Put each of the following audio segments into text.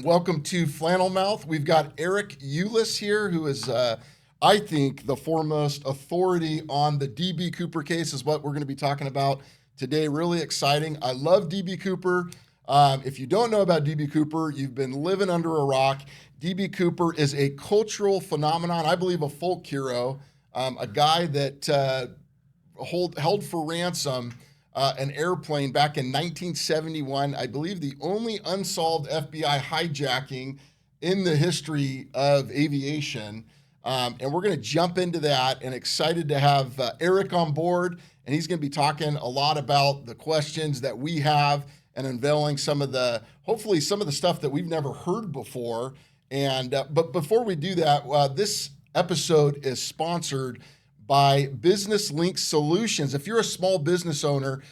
and welcome to Flannel Mouth. We've got Eric Ulis here, who is, I think, the foremost authority on the D.B. Cooper case is what we're going to be talking about today. Really exciting. I love D.B. Cooper. If you don't know about D.B. Cooper, you've been living under a rock. D.B. Cooper is a cultural phenomenon, I believe a folk hero, a guy that held for ransom an airplane back in 1971. I believe the only unsolved FBI hijacking in the history of aviation. And we're going to jump into that, and excited to have Eric on board. And he's going to be talking a lot about the questions that we have and unveiling hopefully some of the stuff that we've never heard before. And but before we do that, this episode is sponsored by Business Link Solutions. If you're a small business owner,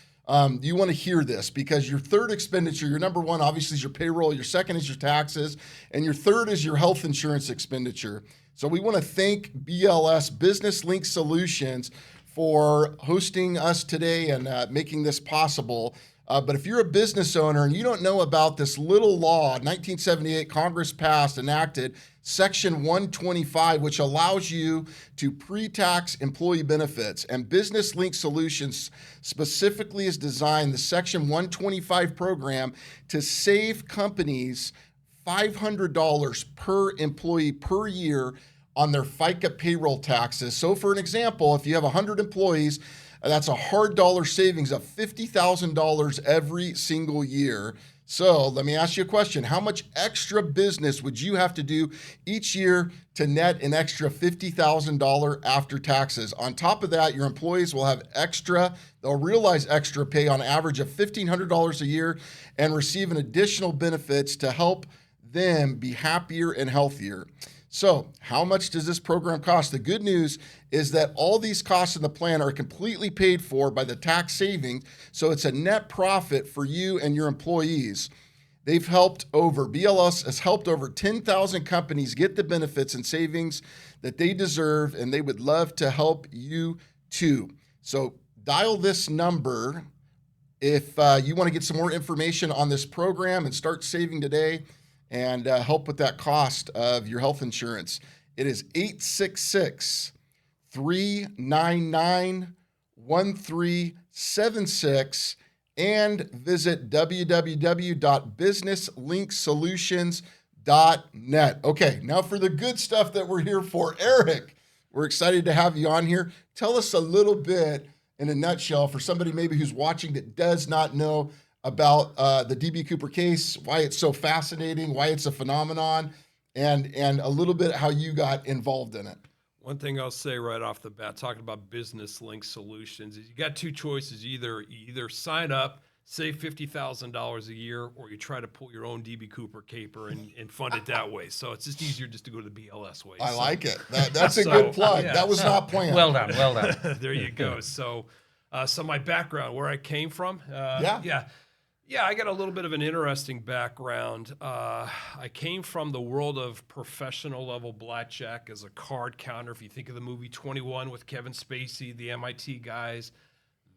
you want to hear this, because your third expenditure, your number one obviously is your payroll, your second is your taxes, and your third is your health insurance expenditure. So we want to thank BLS, Business Link Solutions, for hosting us today and making this possible. But if you're a business owner and you don't know about this little law, 1978, Congress enacted Section 125, which allows you to pre-tax employee benefits. And Business Link Solutions specifically is designed the Section 125 program to save companies $500 per employee per year on their FICA payroll taxes. So for an example, if you have 100 employees, that's a hard dollar savings of $50,000 every single year. So let me ask you a question. How much extra business would you have to do each year to net an extra $50,000 after taxes? On top of that, your employees will have they'll realize extra pay on average of $1,500 a year and receive an additional benefits to help them be happier and healthier. So how much does this program cost? The good news is that all these costs in the plan are completely paid for by the tax savings, so it's a net profit for you and your employees. BLS has helped over 10,000 companies get the benefits and savings that they deserve, and they would love to help you too. So dial this number if you want to get some more information on this program and start saving today and help with that cost of your health insurance. It is 866-399-1376, and visit www.businesslinksolutions.net. Okay, now for the good stuff that we're here for. Eric, we're excited to have you on here. Tell us a little bit in a nutshell for somebody maybe who's watching that does not know about the D.B. Cooper case, why it's so fascinating, why it's a phenomenon, and a little bit how you got involved in it. One thing I'll say right off the bat, talking about Business Link Solutions, is you got two choices. You either sign up, save $50,000 a year, or you try to pull your own D.B. Cooper caper and fund it that way. So it's just easier just to go to the BLS way. I like it. That's a good plug. Yeah, that was not planned. Well done. There you go. So my background, where I came from. Yeah, I got a little bit of an interesting background. I came from the world of professional level blackjack as a card counter. If you think of the movie 21 with Kevin Spacey, the MIT guys,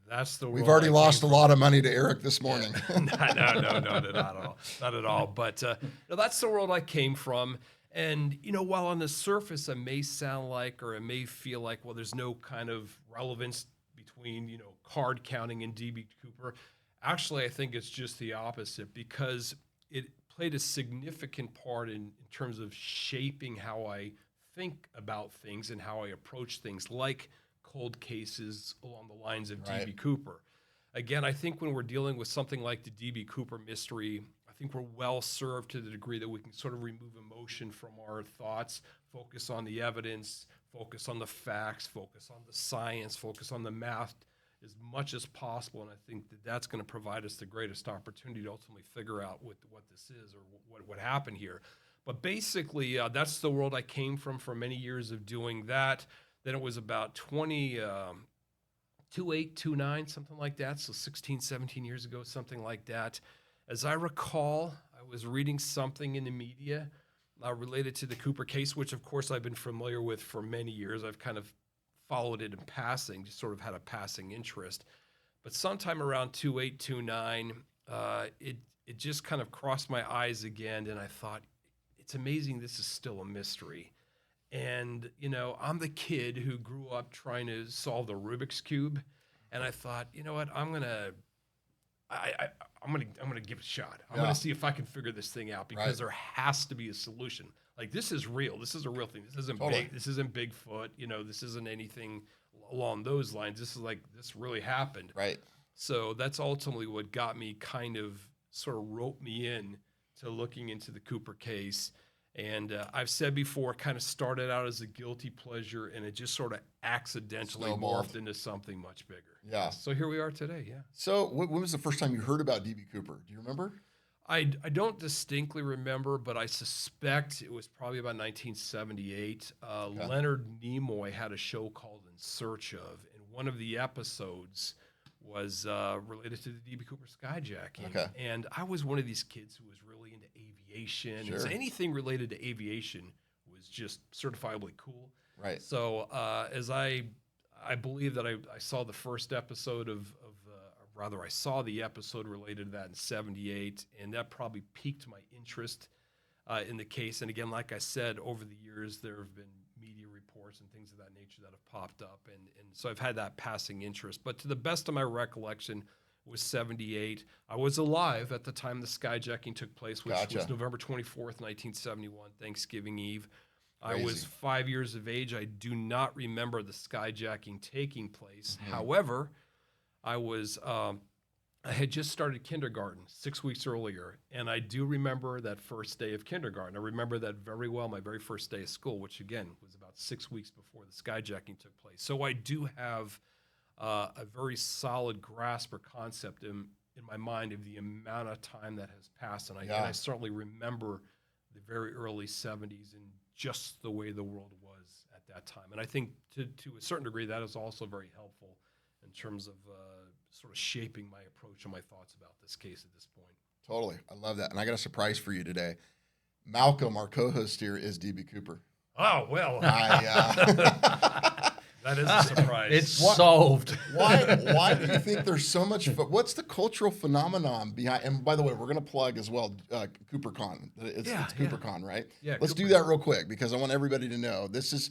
that's the world. We've already lost a lot of money to Eric this morning. No, not at all. But that's the world I came from. And, while on the surface it may sound like, or it may feel like, well, there's no kind of relevance between, card counting and D.B. Cooper. Actually, I think it's just the opposite, because it played a significant part in terms of shaping how I think about things and how I approach things, like cold cases along the lines of Right. D.B. Cooper. Again, I think when we're dealing with something like the D.B. Cooper mystery, I think we're well served to the degree that we can sort of remove emotion from our thoughts, focus on the evidence, focus on the facts, focus on the science, focus on the math, as much as possible, and I think that that's going to provide us the greatest opportunity to ultimately figure out what this is, or what happened here. But basically, that's the world I came from for many years of doing that. Then it was about 28, 29, something like that, so 16, 17 years ago, something like that. As I recall, I was reading something in the media related to the Cooper case, which, of course, I've been familiar with for many years. I've kind of followed it in passing, just sort of had a passing interest. But sometime around 28, 29, it just kind of crossed my eyes again, and I thought, it's amazing this is still a mystery. And, you know, I'm the kid who grew up trying to solve the Rubik's Cube, and I thought, you know what, I'm gonna give it a shot. I'm Yeah. gonna see if I can figure this thing out, because Right. there has to be a solution. Like, this is real. This is a real thing. This isn't Totally. This isn't Bigfoot. You know, this isn't anything along those lines. This is like, this really happened. Right. So that's ultimately what got me, kind of sort of roped me in to looking into the Cooper case. And I've said before, kind of started out as a guilty pleasure, and it just sort of accidentally Snowballed. morphed into something much bigger. Yeah. So here we are today. Yeah. So when was the first time you heard about DB Cooper? Do you remember? I don't distinctly remember, but I suspect it was probably about 1978. Okay. Leonard Nimoy had a show called In Search Of, and one of the episodes was related to the DB Cooper skyjacking. Okay. And I was one of these kids who was really into aviation. Sure. And so anything related to aviation was just certifiably cool. Right. So as I believe that I saw the first episode I saw the episode related to that in 78, and that probably piqued my interest in the case. And again, like I said, over the years, there have been media reports and things of that nature that have popped up. And so I've had that passing interest. But to the best of my recollection, it was 78. I was alive at the time the skyjacking took place, which Gotcha. was November 24th, 1971, Thanksgiving Eve. I Crazy. was 5 years of age. I do not remember the skyjacking taking place. Mhm. However, I had just started kindergarten 6 weeks earlier, and I do remember that first day of kindergarten. I remember that very well, my very first day of school, which again was about 6 weeks before the skyjacking took place. So I do have a very solid grasp or concept in my mind of the amount of time that has passed, and I certainly remember the very early 70s and just the way the world was at that time. And I think to a certain degree that is also very helpful in terms of sort of shaping my approach and my thoughts about this case at this point. Totally. I love that. And I got a surprise for you today. Malcolm, our co-host here, is DB Cooper. Oh, well, I, that is a surprise. It's solved. why do you think there's so much? What's the cultural phenomenon behind? And by the way, we're going to plug as well CooperCon. It's CooperCon, right? Yeah. Let's do that real quick because I want everybody to know this is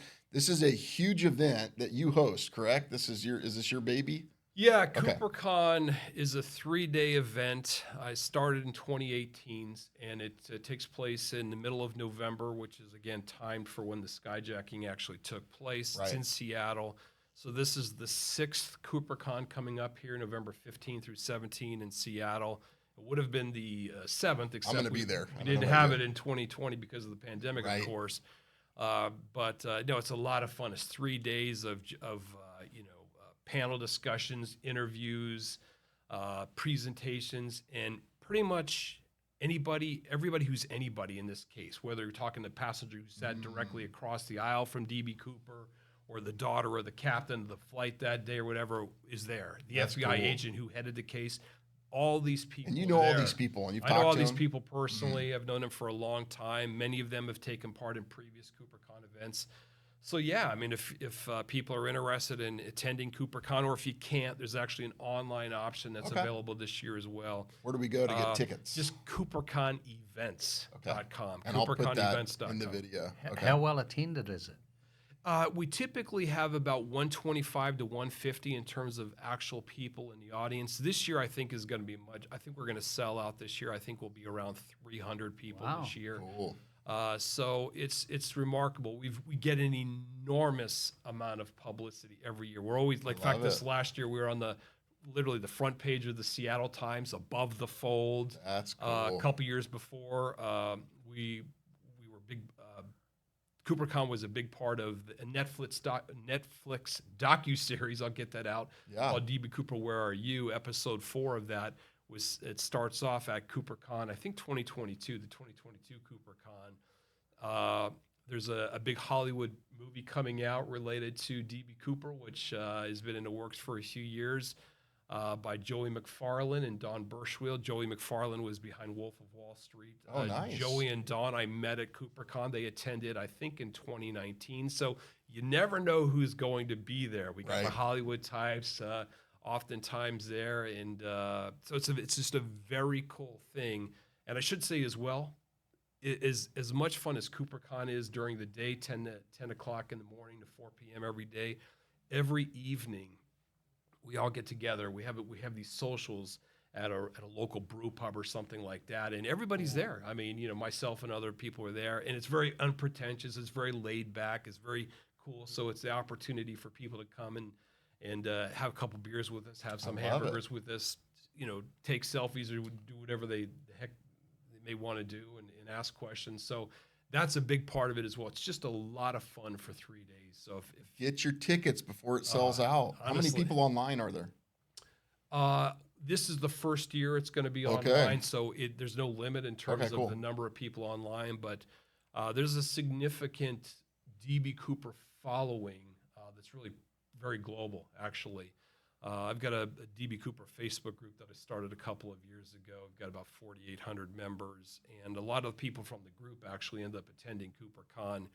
a huge event that you host. Correct? Is this your baby? Yeah, Okay. CooperCon is a 3-day event. I started in 2018, and it takes place in the middle of November, which is, again, timed for when the skyjacking actually took place. Right. It's in Seattle. So this is the 6th CooperCon coming up here, November 15 through 17 in Seattle. It would have been the 7th, except gonna be there. We didn't have it in 2020 because of the pandemic, Right. of course. But no, it's a lot of fun. It's 3 days of panel discussions, interviews, presentations, and pretty much everybody who's anybody in this case, whether you're talking the passenger who sat directly across the aisle from DB Cooper or the daughter or the captain of the flight that day or whatever, is there. The That's FBI cool. agent who headed the case, all these people. And you know all there. these people, and you've I talked know all to these them. people personally. I've known them for a long time. Many of them have taken part in previous CooperCon events. So yeah, I mean, if people are interested in attending CooperCon, or if you can't, there's actually an online option that's available this year as well. Where do we go to get tickets? Just CooperConEvents.com. And I'll put that CooperConEvents.com. in the video. Okay. How well attended is it? We typically have about 125 to 150 in terms of actual people in the audience. This year, I think, is going to be much. I think we're going to sell out this year. I think we'll be around 300 people this year. Cool. So it's remarkable. We get an enormous amount of publicity every year. We're always like, in fact, this last year we were on literally the front page of the Seattle Times, above the fold. That's cool. A couple years before, we were big. CooperCon was a big part of a Netflix docuseries. I'll get that out. Called DB Cooper, Where Are You? Episode 4 of that it starts off at CooperCon, I think 2022, the 2022 CooperCon. There's a big Hollywood movie coming out related to DB Cooper, which has been in the works for a few years, by Joey McFarlane and Don Bershweel. Joey McFarlane was behind Wolf of Wall Street. Oh, nice. Joey and Don I met at CooperCon. They attended, I think, in 2019. So you never know who's going to be there. We got the Hollywood types. oftentimes there. And so it's just a very cool thing. And I should say as well, as much fun as CooperCon is during the day, 10 o'clock in the morning to 4 p.m. every day, every evening we all get together. We have these socials at a local brew pub or something like that, and everybody's there. I mean, myself and other people are there, and it's very unpretentious. It's very laid back. It's very cool. So it's the opportunity for people to come and have a couple beers with us, have some hamburgers with us, take selfies or do whatever the heck they may want to do, and ask questions. So that's a big part of it as well. It's just a lot of fun for 3 days. So if get your tickets before it sells out. Honestly, how many people online are there? This is the first year it's going to be online, so there's no limit in terms of the number of people online, but there's a significant DB Cooper following that's really very global, actually. I've got a DB Cooper Facebook group that I started a couple of years ago. I've got about 4,800 members, and a lot of people from the group actually end up attending CooperCon.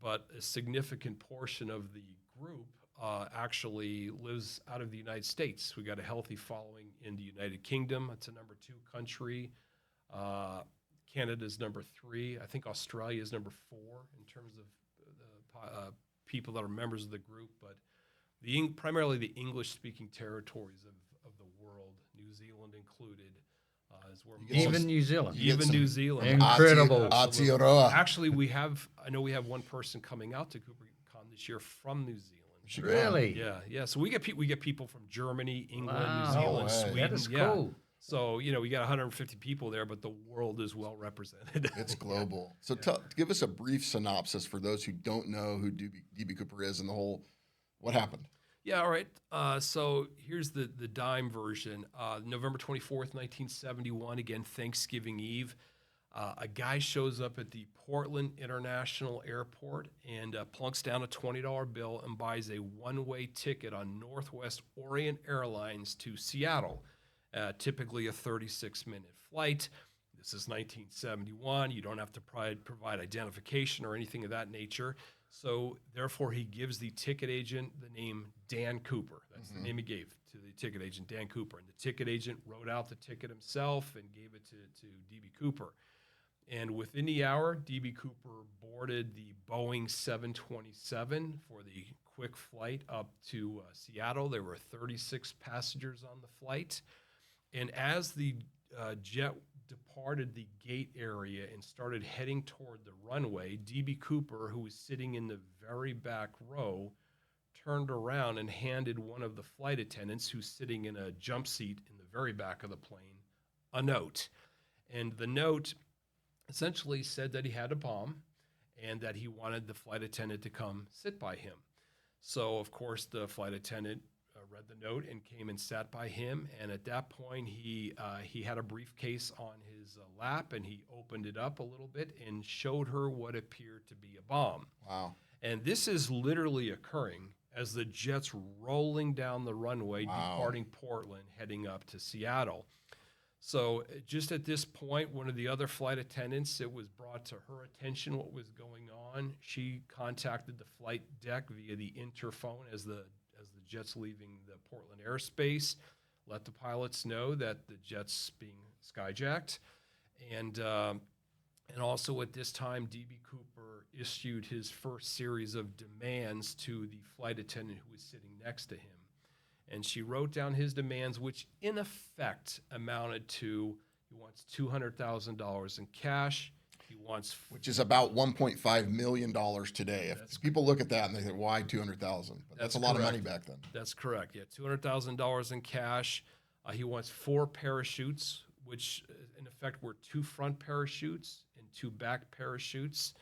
But a significant portion of the group actually lives out of the United States. We got a healthy following in the United Kingdom. It's a number 2 country. Canada's number 3. I think Australia is number 4 in terms of the people that are members of the group. But primarily the English-speaking territories of the world, New Zealand included, is where even New Zealand. Even New Zealand. Incredible. Aotearoa. Actually, I know we have one person coming out to CooperCon this year from New Zealand. Really? Yeah. So we get people from Germany, England, Wow. New Zealand, No way. Sweden. That is cool. So we got 150 people there, but the world is well represented. It's global. So give us a brief synopsis for those who don't know who DB Cooper is and what happened. Yeah, all right. So here's the dime version. November 24th, 1971, again, Thanksgiving Eve. A guy shows up at the Portland International Airport and plunks down a $20 bill and buys a one-way ticket on Northwest Orient Airlines to Seattle, typically a 36-minute flight. This is 1971. You don't have to provide identification or anything of that nature. So therefore, he gives the ticket agent the name Dan Cooper. That's the name he gave to the ticket agent, Dan Cooper. And the ticket agent wrote out the ticket himself and gave it to DB Cooper. And within the hour, DB Cooper boarded the Boeing 727 for the quick flight up to Seattle. There were 36 passengers on the flight. And as the jet departed the gate area and started heading toward the runway, DB Cooper, who was sitting in the very back row, turned around and handed one of the flight attendants, who's sitting in a jump seat in the very back of the plane, a note. And the note essentially said that he had a bomb and that he wanted the flight attendant to come sit by him. So, of course, the flight attendant read the note and came and sat by him. And at that point, he had a briefcase on his lap, and he opened it up a little bit and showed her what appeared to be a bomb. Wow. And this is literally occurring as the jet's rolling down the runway, departing Portland, heading up to Seattle. So just at this point, one of the other flight attendants, it was brought to her attention what was going on. She contacted the flight deck via the interphone as the jet's leaving the Portland airspace, let the pilots know that the jet's being skyjacked. And also at this time, DB Cooper issued his first series of demands to the flight attendant who was sitting next to him. And she wrote down his demands, which in effect amounted to, he wants $200,000 in cash. He wants, which is about $1.5 million today. If people look at that and they think, why 200,000? But that's a lot of money back then. That's correct. Yeah, $200,000 in cash. He wants 4 parachutes, which in effect were 2 front parachutes and 2 back parachutes.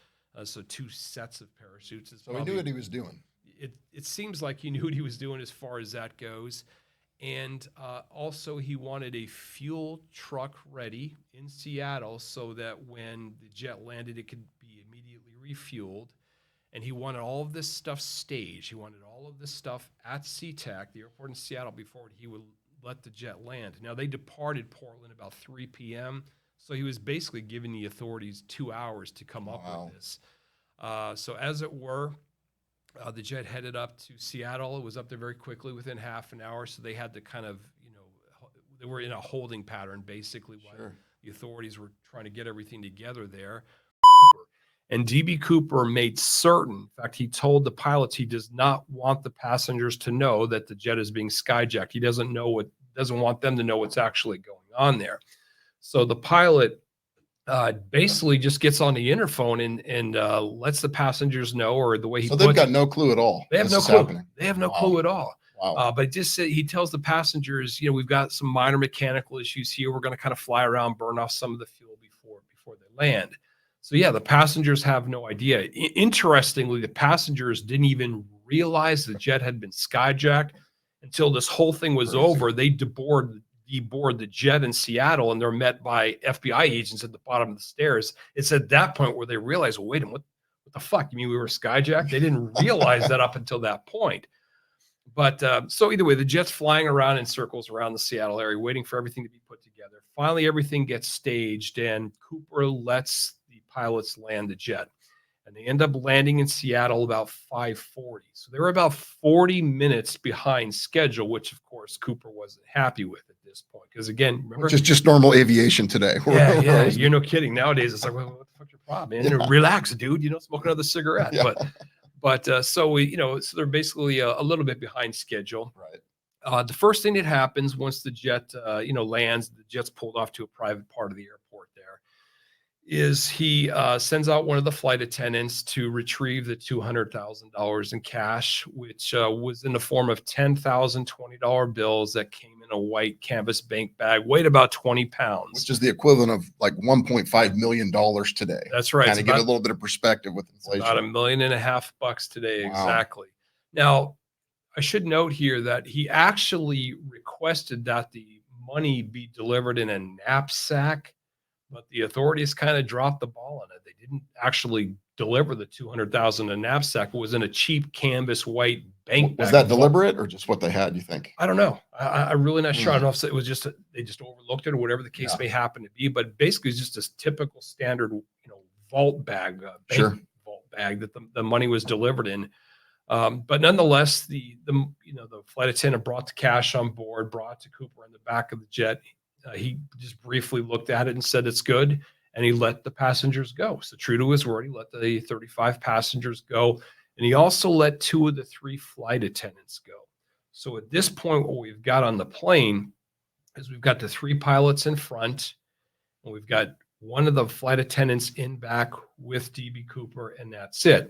So 2 sets of parachutes. So he knew what he was doing. It seems like he knew what he was doing as far as that goes. And also he wanted a fuel truck ready in Seattle so that when the jet landed, it could be immediately refueled. And he wanted all of this stuff staged. He wanted all of this stuff at SeaTac, the airport in Seattle, before he would let the jet land. Now, they departed Portland about 3 p.m., so he was basically giving the authorities 2 hours to come up with this. So as it were, The jet headed up to Seattle. It was up there very quickly within half an hour. So they had to kind of, they were in a holding pattern basically while Sure. the authorities were trying to get everything together there. And DB Cooper made certain, in fact, he told the pilots he does not want the passengers to know that the jet is being skyjacked. He doesn't want them to know what's actually going on there. So the pilot basically just gets on the interphone and lets the passengers know, or the way he So puts they've got it, no clue at all. they have this no is clue. happening. They have no Wow. clue at all. Wow. But he tells the passengers, we've got some minor mechanical issues here. We're going to kind of fly around, burn off some of the fuel before they land. So yeah, the passengers have no idea. Interestingly, the passengers didn't even realize the jet had been skyjacked until this whole thing was Crazy. over. They deboard the jet in Seattle, and they're met by FBI agents at the bottom of the stairs. It's at that point where they realize, well, wait a minute, what the fuck? You mean we were skyjacked? They didn't realize that up until that point. But so either way, the jet's flying around in circles around the Seattle area, waiting for everything to be put together. Finally, everything gets staged, and Cooper lets the pilots land the jet. And they end up landing in Seattle about 5:40. So they were about 40 minutes behind schedule, which, of course, Cooper wasn't happy with at this point. Because, again, remember? Which is just normal aviation today. Yeah, you're no kidding. Nowadays, it's like, well, what the fuck's your problem, man? Yeah. Relax, dude. Smoke another cigarette. Yeah. But so they're basically a little bit behind schedule. Right. The first thing that happens once the jet, lands, the jet's pulled off to a private part of the airport there, is he sends out one of the flight attendants to retrieve the $200,000 in cash, which was in the form of 10,000 $20 bills that came in a white canvas bank bag, weighed about 20 pounds. Which is the equivalent of like $1.5 million today. That's right. Kind of give it a little bit of perspective with inflation. About $1.5 million today. Wow. Exactly. Now, I should note here that he actually requested that the money be delivered in a knapsack, but the authorities kind of dropped the ball on it. They didn't actually deliver the $200,000 in a knapsack. It was in a cheap canvas white bank bag. Was that deliberate or just what they had, you think? I don't know. I'm really not sure. I don't know if it was just they just overlooked it or whatever the case may happen to be. But basically, it's just a typical standard, vault bag, bank vault bag that the money was delivered in. But nonetheless, the flight attendant brought the cash on board, brought it to Cooper in the back of the jet. He just briefly looked at it and said it's good, and he let the passengers go. So true to his word, he let the 35 passengers go, and he also let 2 of the 3 flight attendants go. So at this point, what we've got on the plane is we've got the 3 pilots in front, and we've got one of the flight attendants in back with DB Cooper, and that's it.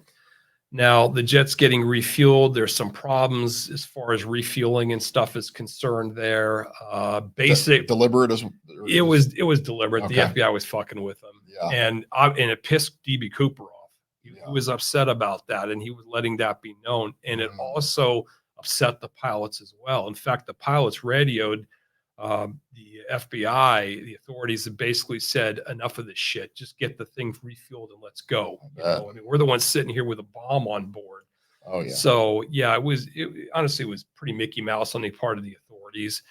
Now, the jet's getting refueled. There's some problems as far as refueling and stuff is concerned there. Deliberate as it was deliberate. Okay. The FBI was fucking with them. Yeah. And it pissed DB Cooper off. He was upset about that, and he was letting that be known. And it also upset the pilots as well. In fact, the pilots radioed the FBI, the authorities, have basically said, enough of this shit. Just get the thing refueled and let's go. We're the ones sitting here with a bomb on board. Oh yeah. So yeah, honestly, it was pretty Mickey Mouse on the part of the authorities.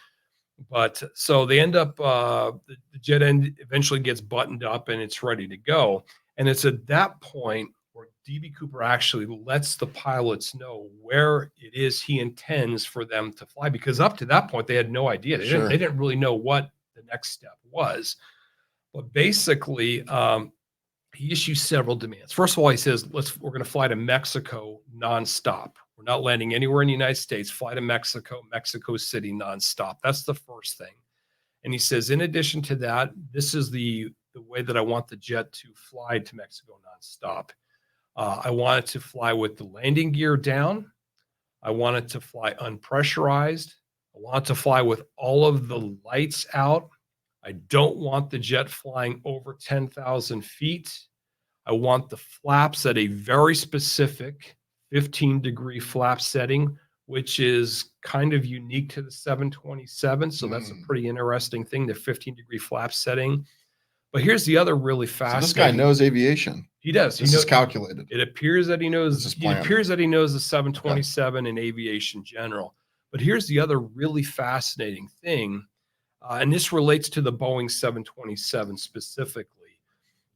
But so they end up, the jet eventually gets buttoned up and it's ready to go. And it's at that point where DB Cooper actually lets the pilots know where it is he intends for them to fly, because up to that point they had no idea. They didn't really know what the next step was. But basically, he issues several demands. First of all, he says, we're going to fly to Mexico nonstop. We're not landing anywhere in the United States. Fly to Mexico City nonstop. That's the first thing. And he says, in addition to that, this is the way that I want the jet to fly to Mexico nonstop. I want it to fly with the landing gear down. I want it to fly unpressurized. I want it to fly with all of the lights out. I don't want the jet flying over 10,000 feet. I want the flaps at a very specific 15-degree flap setting, which is kind of unique to the 727. So that's a pretty interesting thing, the 15-degree flap setting. But here's the other really fascinating. So this guy knows aviation. He does. This is calculated. It appears that he knows. It appears that he knows the 727 and aviation general. But here's the other really fascinating thing, and this relates to the Boeing 727 specifically.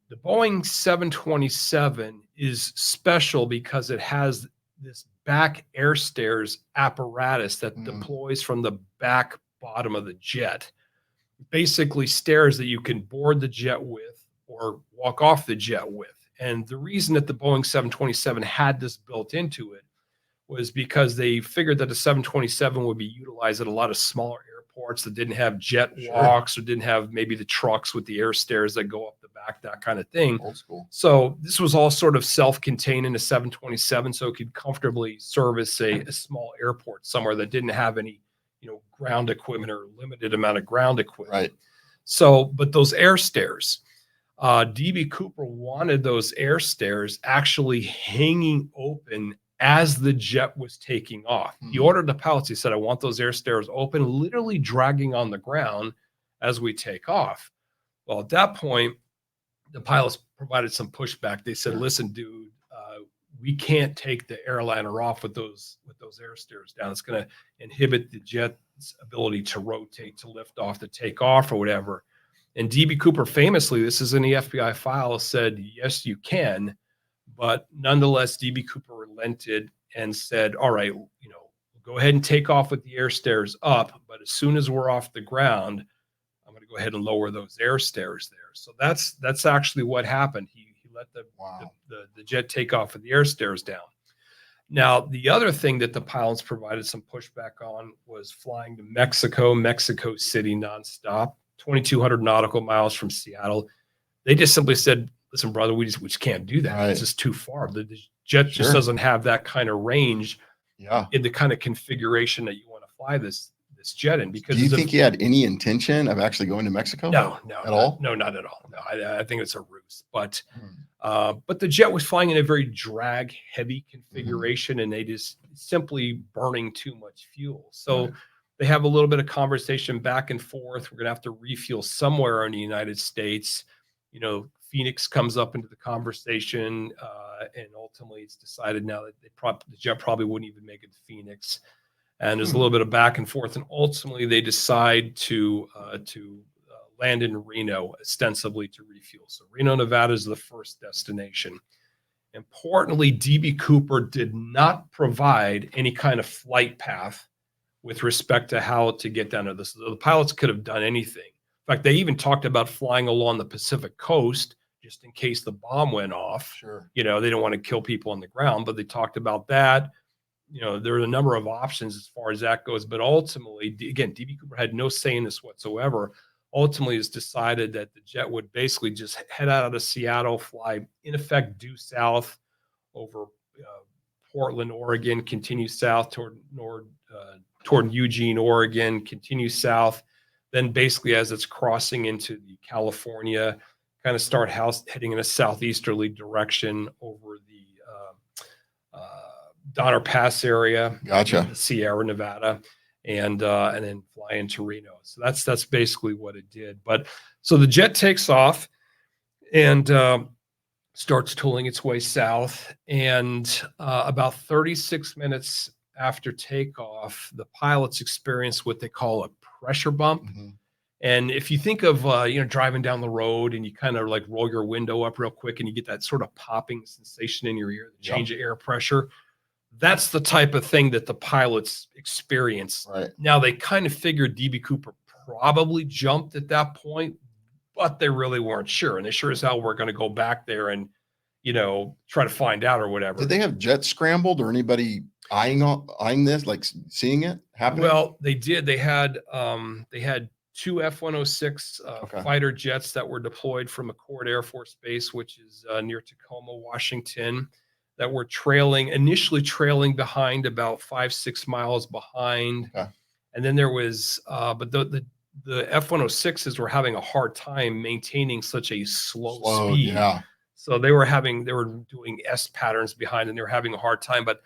The Boeing 727 is special because it has this back air stairs apparatus that Mm. deploys from the back bottom of the jet. Basically stairs that you can board the jet with or walk off the jet with. And the reason that the Boeing 727 had this built into it was because they figured that the 727 would be utilized at a lot of smaller airports that didn't have jet Sure. walks or didn't have maybe the trucks with the air stairs that go up the back, that kind of thing. Old school. So this was all sort of self-contained in a 727, so it could comfortably service a small airport somewhere that didn't have any, ground equipment or limited amount of ground equipment. Right. So, but those air stairs, DB Cooper wanted those air stairs actually hanging open as the jet was taking off. He Mhm. ordered the pilots. He said, I want those air stairs open, literally dragging on the ground as we take off. Well, at that point, the pilots provided some pushback. They said, Sure. listen, dude, we can't take the airliner off with those air stairs down. It's going to inhibit the jet's ability to rotate, to lift off, to take off or whatever. And DB Cooper famously, this is in the FBI file, said, yes, you can. But nonetheless, DB Cooper relented and said, all right, go ahead and take off with the air stairs up. But as soon as we're off the ground, I'm going to go ahead and lower those air stairs there. So that's actually what happened. He let Wow. the jet take off with the air stairs down. Now, the other thing that the pilots provided some pushback on was flying to Mexico City nonstop, 2,200 nautical miles from Seattle. They just simply said, listen, brother, we just can't do that. Right. It's just too far. The jet just Sure. doesn't have that kind of range Yeah. in the kind of configuration that you want to fly this jet in. Because Do you think he had any intention of actually going to Mexico? No, At all? No, not at all. No, I think it's a ruse. But Hmm. but the jet was flying in a very drag heavy configuration, and they just simply burning too much fuel. So Right. they have a little bit of conversation back and forth. We're gonna have to refuel somewhere in the United States. Phoenix comes up into the conversation, and ultimately it's decided now that the jet probably wouldn't even make it to Phoenix. And there's a little bit of back and forth, and ultimately they decide to land in Reno, ostensibly to refuel. So Reno, Nevada is the first destination. Importantly, DB Cooper did not provide any kind of flight path with respect to how to get down to this. The pilots could have done anything. In fact, they even talked about flying along the Pacific coast just in case the bomb went off. Sure. They don't want to kill people on the ground, but they talked about that. There are a number of options as far as that goes, but ultimately, again, DB Cooper had no say in this whatsoever. Ultimately, it's decided that the jet would basically just head out of Seattle, fly in effect due south over Portland, Oregon, continue south toward Eugene, Oregon, continue south. Then basically, as it's crossing into the California, kind of start heading in a southeasterly direction over the Donner Pass area, Gotcha. the Sierra Nevada, and then fly into Reno. So that's basically what it did. But so the jet takes off and starts tooling its way south. And about 36 minutes after takeoff, the pilots experience what they call a pressure bump. Mhm. And if you think of driving down the road and you kind of like roll your window up real quick and you get that sort of popping sensation in your ear, the Yep. change of air pressure, that's the type of thing that the pilots experience. Right. Now they kind of figured DB Cooper probably jumped at that point, but they really weren't sure. And they sure as hell were going to go back there and, try to find out or whatever. Did they have jets scrambled or anybody eyeing this, like seeing it happening? Well, they did. They had two F-106 Okay. fighter jets that were deployed from McCord Air Force Base, which is near Tacoma, Washington, that were initially trailing behind about 5-6 miles behind. Okay. And then there was, but the F-106s were having a hard time maintaining such a slow speed. Yeah. So they were doing S patterns behind and they were having a hard time. But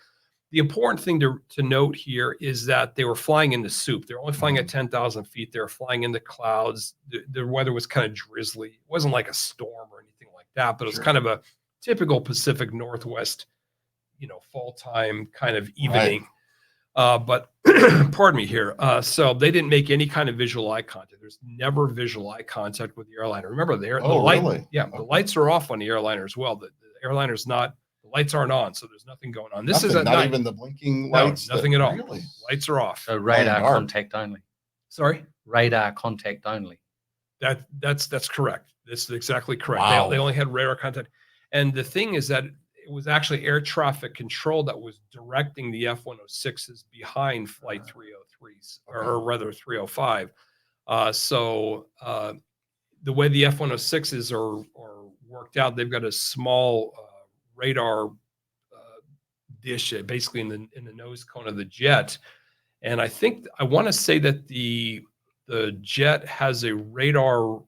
the important thing to note here is that they were flying in the soup. They're only flying at 10,000 feet. They were flying in the clouds. The weather was kind of drizzly. It wasn't like a storm or anything like that, but it was Sure. kind of a typical Pacific Northwest, fall time kind of evening. But pardon me here. So they didn't make any kind of visual eye contact. There's never visual eye contact with the airliner. Remember, the Oh, really? Yeah, the lights are off on the airliner as well. The lights aren't on, so there's nothing going on. This is Nothing, at not night. even the blinking No, lights. nothing at all. Really? Lights are off. So radar dark. contact only. Sorry. Radar contact only. That's correct. This is exactly correct. Wow. They only had radar contact. And the thing is that it was actually air traffic control that was directing the F-106s behind Flight 303s, or rather 305. The way the F-106s are worked out, they've got a small radar dish basically in the nose cone of the jet. And I want to say that the jet has a radar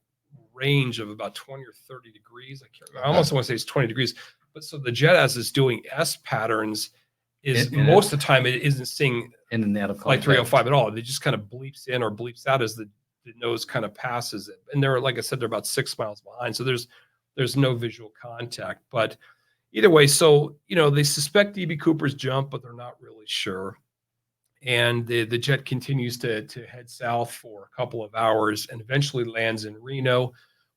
range of about 20 or 30 degrees. I almost want to say it's 20 degrees. But so the jet, as it's doing S patterns, is most of the time it isn't seeing in and out of Flight contact. 305 at all. It just kind of bleeps in or bleeps out as the nose kind of passes it. And they're, like I said, they're about 6 miles behind. So there's no visual contact. But either way, so, they suspect DB Cooper's jump, but they're not really sure. And the jet continues to head south for a couple of hours and eventually lands in Reno.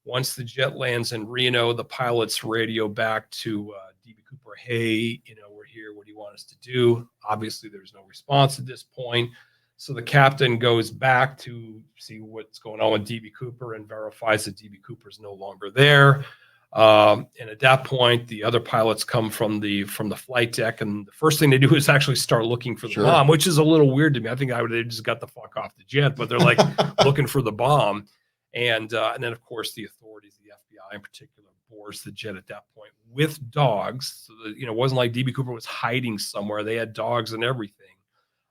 Once the jet lands in Reno, the pilots radio back to DB Cooper, hey, we're here. What do you want us to do? Obviously, there's no response at this point. So the captain goes back to see what's going on with DB Cooper and verifies that DB Cooper is no longer there. And at that point, the other pilots come from the flight deck, and the first thing they do is actually start looking for the bomb, which is a little weird to me. I think they just got the fuck off the jet, but they're like looking for the bomb. And then, of course, the authorities, the FBI in particular, boards the jet at that point with dogs. So that, it wasn't like DB Cooper was hiding somewhere. They had dogs and everything.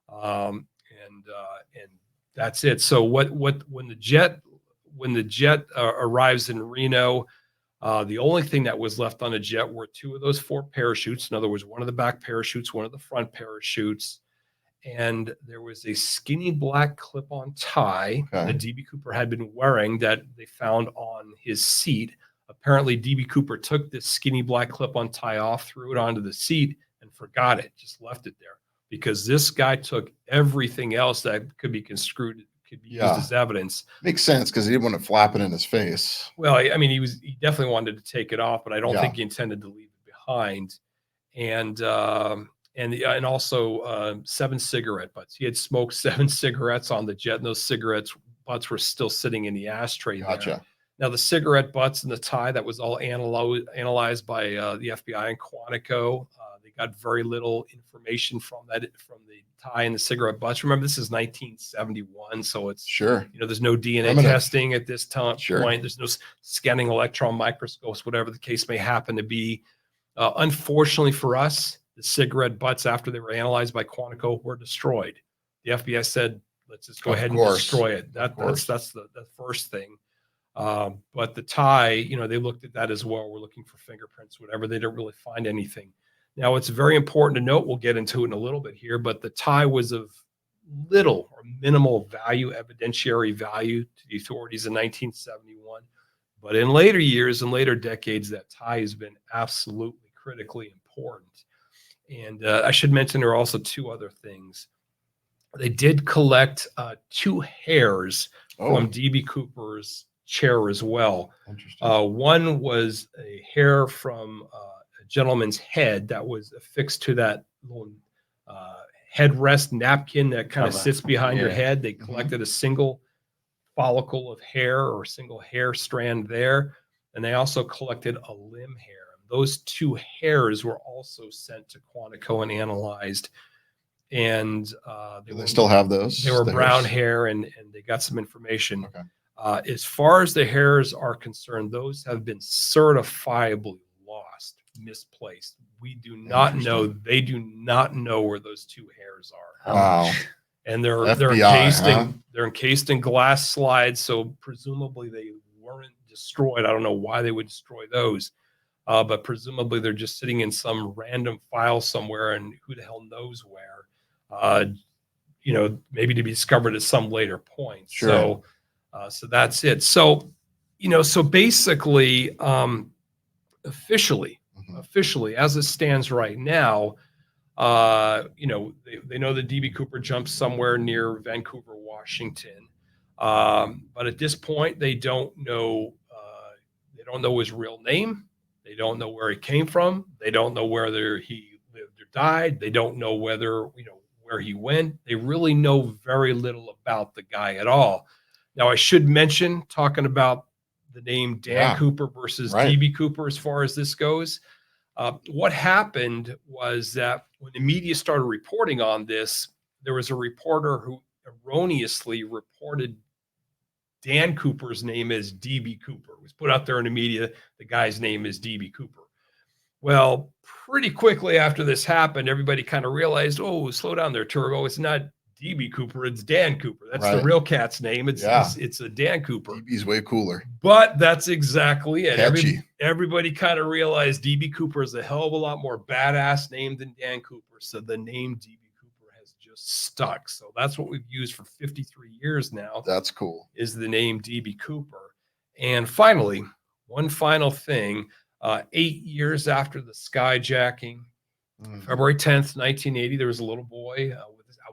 And that's it. So when the jet arrives in Reno, the only thing that was left on the jet were 2 of those 4 parachutes. In other words, one of the back parachutes, one of the front parachutes. And there was a skinny black clip-on tie that DB Cooper had been wearing that they found on his seat. Apparently, DB Cooper took this skinny black clip-on tie off, threw it onto the seat, and forgot it, just left it there. Because this guy took everything else that could be construed, could be used as evidence. Makes sense, because he didn't want it flapping in his face. Well, I mean, he definitely wanted to take it off, but I don't think he intended to leave it behind. And also 7 cigarette butts. He had smoked 7 cigarettes on the jet, and those cigarette butts were still sitting in the ashtray there. Now, the cigarette butts and the tie, that was all analyzed by the FBI and Quantico. They got very little information from the tie and the cigarette butts. Remember, this is 1971, so it's there's no DNA testing at this point. There's no scanning electron microscopes, whatever the case may happen to be. Unfortunately for us, the cigarette butts, after they were analyzed by Quantico, were destroyed. The FBI said, let's just go ahead and destroy it. That's the first thing. But the tie, they looked at that as well. We're looking for fingerprints, whatever. They didn't really find anything. Now, it's very important to note, we'll get into it in a little bit here, but the tie was of little or minimal value, evidentiary value to the authorities in 1971. But in later years and later decades, that tie has been absolutely critically important. And I should mention there are also 2 other things. They did collect 2 hairs from DB Cooper's chair as well. One was a hair from a gentleman's head that was affixed to that little headrest napkin that kind of sits behind your head. They collected a single follicle of hair or single hair strand there, and they also collected a limb hair. Those 2 hairs were also sent to Quantico and analyzed. And they still have those? They were brown hair, and they got some information. As far as the hairs are concerned, those have been certifiably lost, misplaced. We do not know. They do not know where those 2 hairs are. Wow. And they're FBI, encased in glass slides, so presumably they weren't destroyed. I don't know why they would destroy those, but presumably they're just sitting in some random file somewhere, and who the hell knows where. Maybe to be discovered at some later point. So that's it. So, so basically, officially, as it stands right now, they know that DB Cooper jumped somewhere near Vancouver, Washington. But at this point, they don't know his real name. They don't know where he came from. They don't know whether he lived or died. They don't know whether, where he went. They really know very little about the guy at all. Now, I should mention, talking about the name Dan Yeah. Cooper versus Right. DB Cooper, as far as this goes, what happened was that when the media started reporting on this, there was a reporter who erroneously reported Dan Cooper's name as DB Cooper. It was put out there in the media. The guy's name is DB Cooper. Well, pretty quickly after this happened, everybody kind of realized, oh, slow down there, Turbo. It's not DB Cooper, it's Dan Cooper. That's the Right. real cat's name. It's Yeah. it's a Dan Cooper. DB's way cooler. But that's exactly it. Catchy. Everybody kind of realized DB Cooper is a hell of a lot more badass name than Dan Cooper. So the name DB Cooper has just stuck. So that's what we've used for 53 years now. That's cool. Is the name DB Cooper. And finally, one final thing, 8 years after the skyjacking, February 10th, 1980, there was a little boy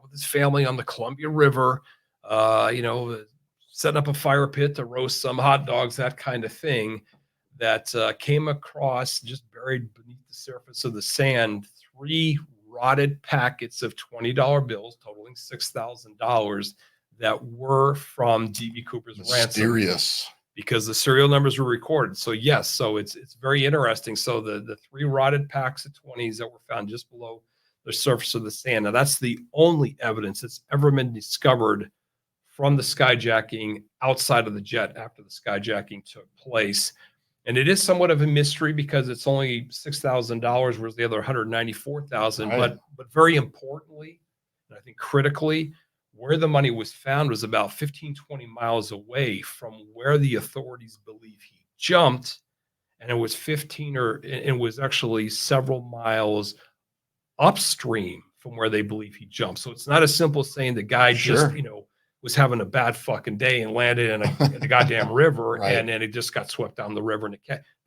with his family on the Columbia River, setting up a fire pit to roast some hot dogs, that kind of thing, that came across, just buried beneath the surface of the sand, 3 rotted packets of $20 bills totaling $6,000 that were from DB Cooper's ransom. Mysterious. Because the serial numbers were recorded. So yes, so it's very interesting. So the 3 rotted packs of 20s that were found just below the surface of the sand. Now that's the only evidence that's ever been discovered from the skyjacking outside of the jet after the skyjacking took place. And it is somewhat of a mystery because it's only $6,000, whereas the other $194,000. Right. But very importantly, and I think critically, where the money was found was about 15, 20 miles away from where the authorities believe he jumped. And it was it was actually several miles upstream from where they believe he jumped. So it's not as simple as saying the guy Sure. just, was having a bad fucking day and landed in a goddamn river. Right. And then it just got swept down the river. And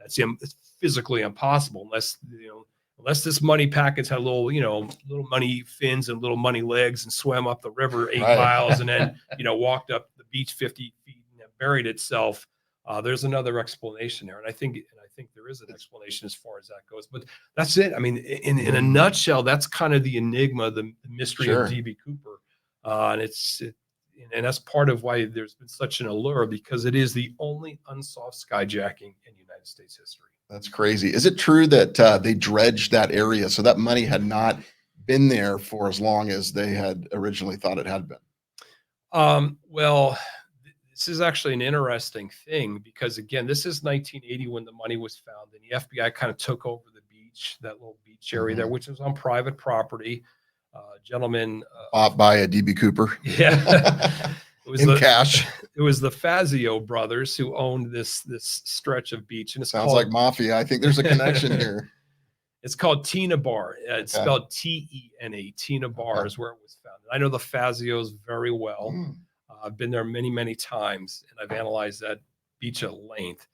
it's physically impossible unless this money package had little money fins and little money legs and swam up the river 8 Right. miles and then, walked up the beach 50 feet and buried itself. There's another explanation there. And I think there is an explanation as far as that goes, but that's it. I mean, in a nutshell, that's kind of the enigma, the mystery Sure. of DB Cooper. And that's part of why there's been such an allure, because it is the only unsolved skyjacking in United States history. That's crazy. Is it true that they dredged that area so that money had not been there for as long as they had originally thought it had been? Well, this is actually an interesting thing because, again, this is 1980 when the money was found, and the FBI kind of took over the beach, that little beach area there, which was on private property. Gentleman Bought by a DB Cooper. Yeah. It was In cash. It was the Fazio brothers who owned this stretch of beach, and it Sounds like mafia. I think there's a connection here. It's called Tina Bar. It's Okay. spelled T-E-N-A. Tina Bar is where it was found. I know the Fazios very well. I've been there many, many times, and I've analyzed that beach at length.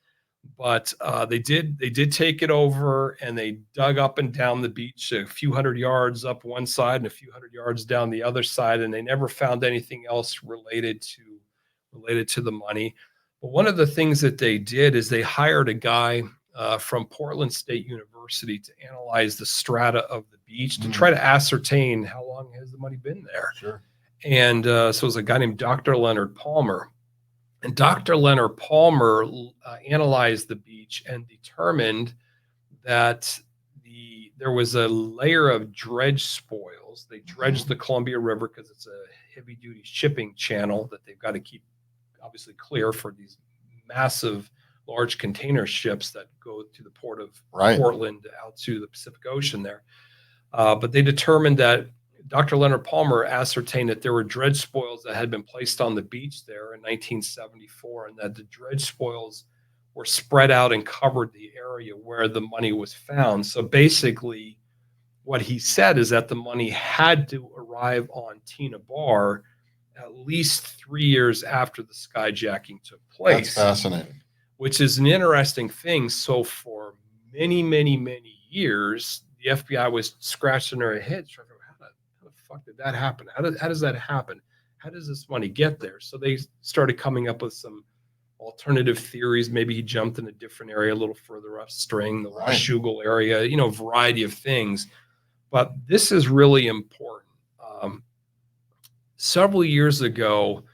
But they did take it over, and they dug up and down the beach a few hundred yards up one side and a few hundred yards down the other side, and they never found anything else related to the money. But one of the things that they did is they hired a guy from Portland State University to analyze the strata of the beach to try to ascertain how long has the money been there. Sure. And so it was a guy named Dr. Leonard Palmer. And Dr. Leonard Palmer analyzed the beach and determined that there was a layer of dredge spoils. They dredged the Columbia River because it's a heavy-duty shipping channel that they've got to keep obviously clear for these massive, large container ships that go to the port of Portland out to the Pacific Ocean there. But they determined that Dr. Leonard Palmer ascertained that there were dredge spoils that had been placed on the beach there in 1974, and that the dredge spoils were spread out and covered the area where the money was found. So basically, what he said is that the money had to arrive on Tina Bar at least 3 years after the skyjacking took place. That's fascinating. Which is an interesting thing. So for many, many, many years, the FBI was scratching their heads trying to figure out how the fuck did that happen? How does that happen? How does this money get there? So they started coming up with some alternative theories. Maybe he jumped in a different area a little further upstream, the Right. Washougal area, a variety of things. But this is really important. Several years ago,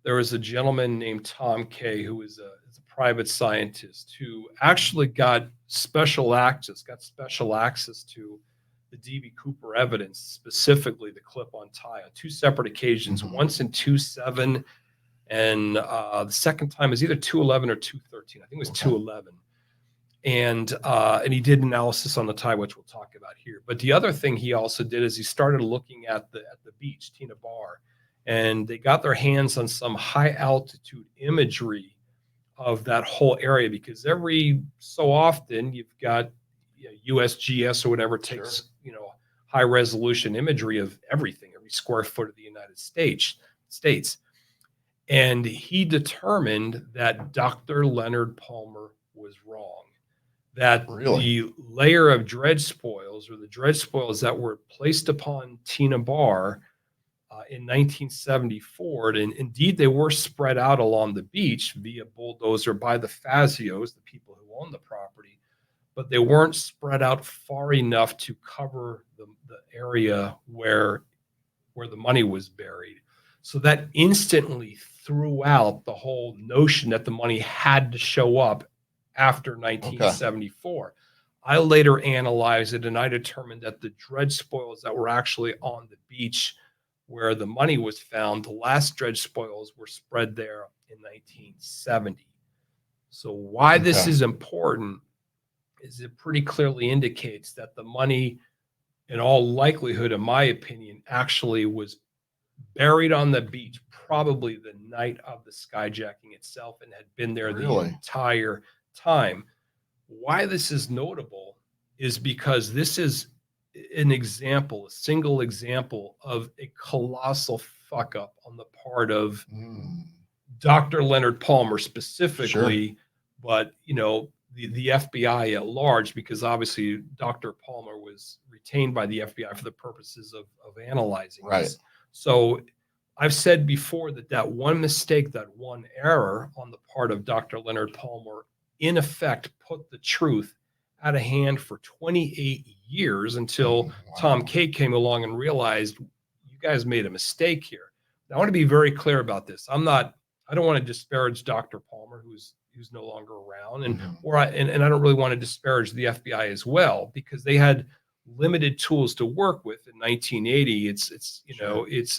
there was a gentleman named Tom Kay, who is a private scientist, who actually got special access to the D.B. Cooper evidence, specifically the clip-on tie, on two separate occasions, once in 2007, and the second time is either 2011 or 2013. I think it was 2011. And he did analysis on the tie, which we'll talk about here. But the other thing he also did is he started looking at the beach, Tina Bar, and they got their hands on some high altitude imagery of that whole area, because every so often you've got USGS or whatever takes high resolution imagery of everything, every square foot of the United States. And he determined that Dr. Leonard Palmer was wrong, that the layer of dredge spoils, or the dredge spoils that were placed upon Tina Bar in 1974, and indeed they were spread out along the beach via bulldozer by the Fazios, the people who own the property, but they weren't spread out far enough to cover the area where the money was buried. So that instantly threw out the whole notion that the money had to show up after 1974. I later analyzed it, and I determined that the dredge spoils that were actually on the beach where the money was found, the last dredge spoils were spread there in 1970. So why this is important is it pretty clearly indicates that the money, in all likelihood, in my opinion, actually was buried on the beach probably the night of the skyjacking itself, and had been there the entire time. Why this is notable is because this is an example, a single example of a colossal fuck up on the part of Dr. Leonard Palmer specifically, but the FBI at large, because obviously Dr. Palmer was retained by the FBI for the purposes of analyzing this. So I've said before that one mistake, that one error on the part of Dr. Leonard Palmer, in effect, put the truth out of hand for 28 years until Tom Kay came along and realized, you guys made a mistake here. Now, I want to be very clear about this. I don't want to disparage Dr. Palmer, who's no longer around, and I don't really want to disparage the FBI as well, because they had limited tools to work with in 1980.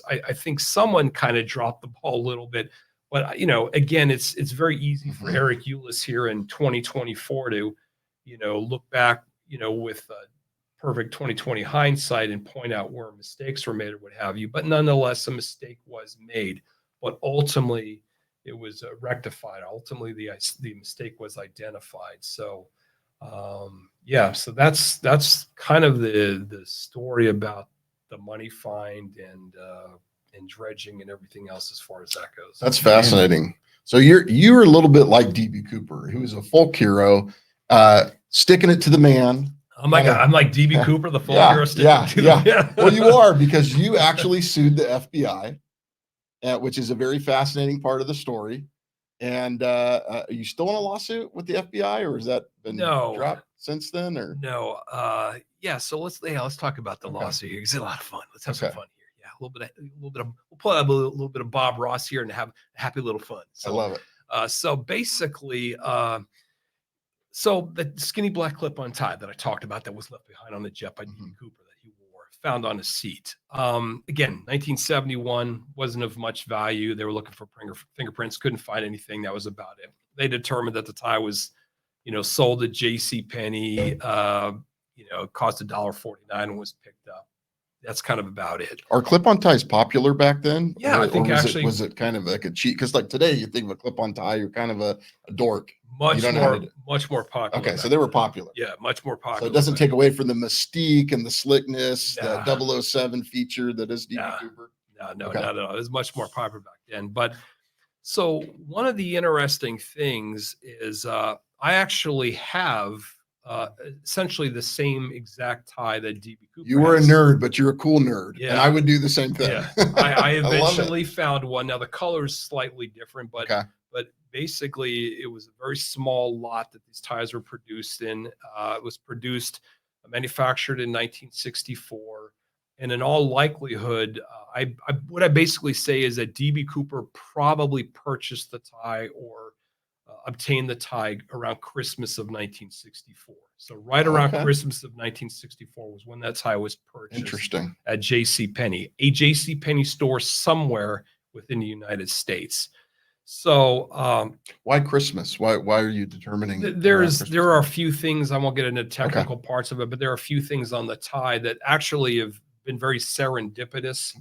I think someone kind of dropped the ball a little bit, but again, it's very easy for Eric Ulis here in 2024 to look back with perfect 2020 hindsight and point out where mistakes were made or what have you. But nonetheless, a mistake was made, but ultimately it was rectified. Ultimately, the mistake was identified. So so that's kind of the story about the money find and dredging and everything else as far as that goes. That's fascinating. So you're a little bit like D.B. Cooper, who is a folk hero, sticking it to the man. I'm like D.B. Cooper, the folk hero. Well, you are, because you actually sued the FBI, which is a very fascinating part of the story. And are you still in a lawsuit with the FBI, or has that been dropped since then? Or so let's talk about the lawsuit here, because it's a lot of fun. Let's have some fun here. Yeah, a little bit of we'll pull out a little bit of Bob Ross here and have a happy little fun. So, I love it. So basically, so the skinny black clip-on tie that I talked about that was left behind on the jet by D.B. Cooper that he wore, found on his seat. Again, 1971, wasn't of much value. They were looking for fingerprints, couldn't find anything. That was about it. They determined that the tie was, sold at JCPenney, cost $1.49 and was picked up. That's kind of about it. Are clip-on ties popular back then? Yeah, I think was it kind of like a cheat? Because like today, you think of a clip-on tie, you're kind of a dork. Much more popular. Okay, so they were popular. Yeah, much more popular. So it doesn't take away from the mystique and the slickness, the 007 feature that is D.B. Cooper. No, not at all. It was much more popular back then. But so one of the interesting things is I actually have essentially the same exact tie that D.B. Cooper You were has. a nerd, but you're a cool nerd. Yeah. And I would do the same thing. Yeah. I eventually found one. Now the color is slightly different, but but basically it was a very small lot that these ties were produced in. It was manufactured in 1964. And in all likelihood, what I basically say is that DB Cooper probably purchased the tie or obtained the tie around Christmas of 1964. So right around Okay. Christmas of 1964 was when that tie was purchased. Interesting. At JCPenney, a JCPenney store somewhere within the United States. So why Christmas? Why are you determining? there are a few things. I won't get into technical parts of it, but there are a few things on the tie that actually have been very serendipitous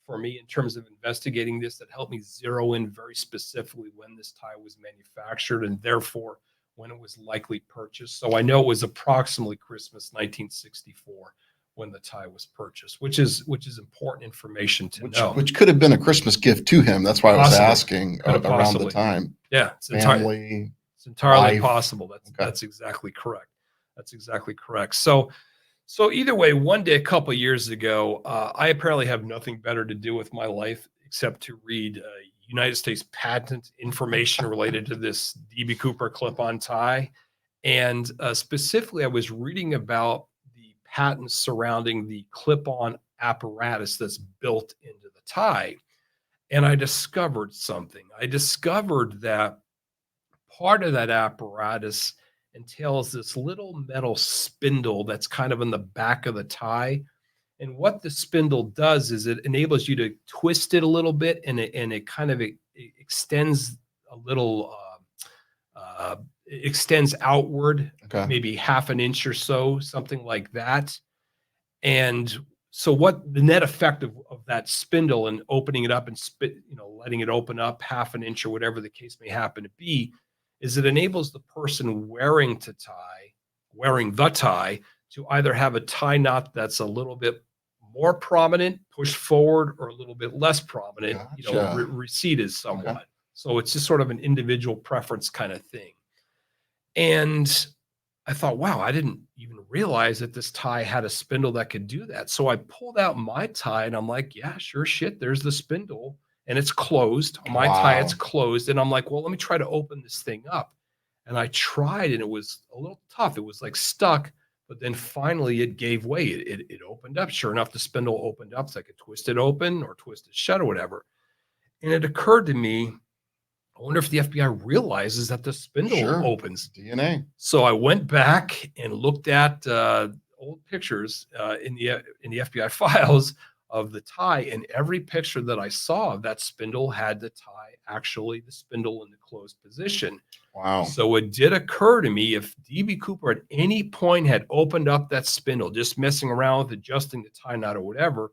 for me in terms of investigating this, that helped me zero in very specifically when this tie was manufactured and therefore when it was likely purchased. So I know it was approximately Christmas 1964 when the tie was purchased, which is important information to know. Which could have been a Christmas gift to him. That's why I was asking around the time. Yeah, it's entirely possible. That's exactly correct. That's exactly correct. So either way, one day a couple of years ago, I apparently have nothing better to do with my life except to read United States patent information related to this DB Cooper clip-on tie. And specifically, I was reading about the patents surrounding the clip-on apparatus that's built into the tie. And I discovered something. I discovered that part of that apparatus entails this little metal spindle that's kind of in the back of the tie. And what the spindle does is it enables you to twist it a little bit, and it kind of extends a little, extends outward, maybe half an inch or so, something like that. And so what the net effect of that spindle and opening it up and letting it open up half an inch or whatever the case may happen to be, is it enables the person wearing the tie to either have a tie knot that's a little bit more prominent, pushed forward, or a little bit less prominent, receded somewhat. So it's just sort of an individual preference kind of thing. And I thought, wow, I didn't even realize that this tie had a spindle that could do that. So I pulled out my tie and I'm like, yeah, sure shit, there's the spindle and it's closed. On my tie, it's closed. And I'm like, well, let me try to open this thing up. And I tried and it was a little tough. It was like stuck, but then finally it gave way. It opened up. Sure enough, the spindle opened up so I could twist it open or twist it shut or whatever. And it occurred to me, I wonder if the FBI realizes that the spindle opens. DNA. So I went back and looked at old pictures in the FBI files of the tie, and every picture that I saw of that spindle had the spindle in the closed position. Wow. So it did occur to me, if DB Cooper at any point had opened up that spindle, just messing around with adjusting the tie knot or whatever,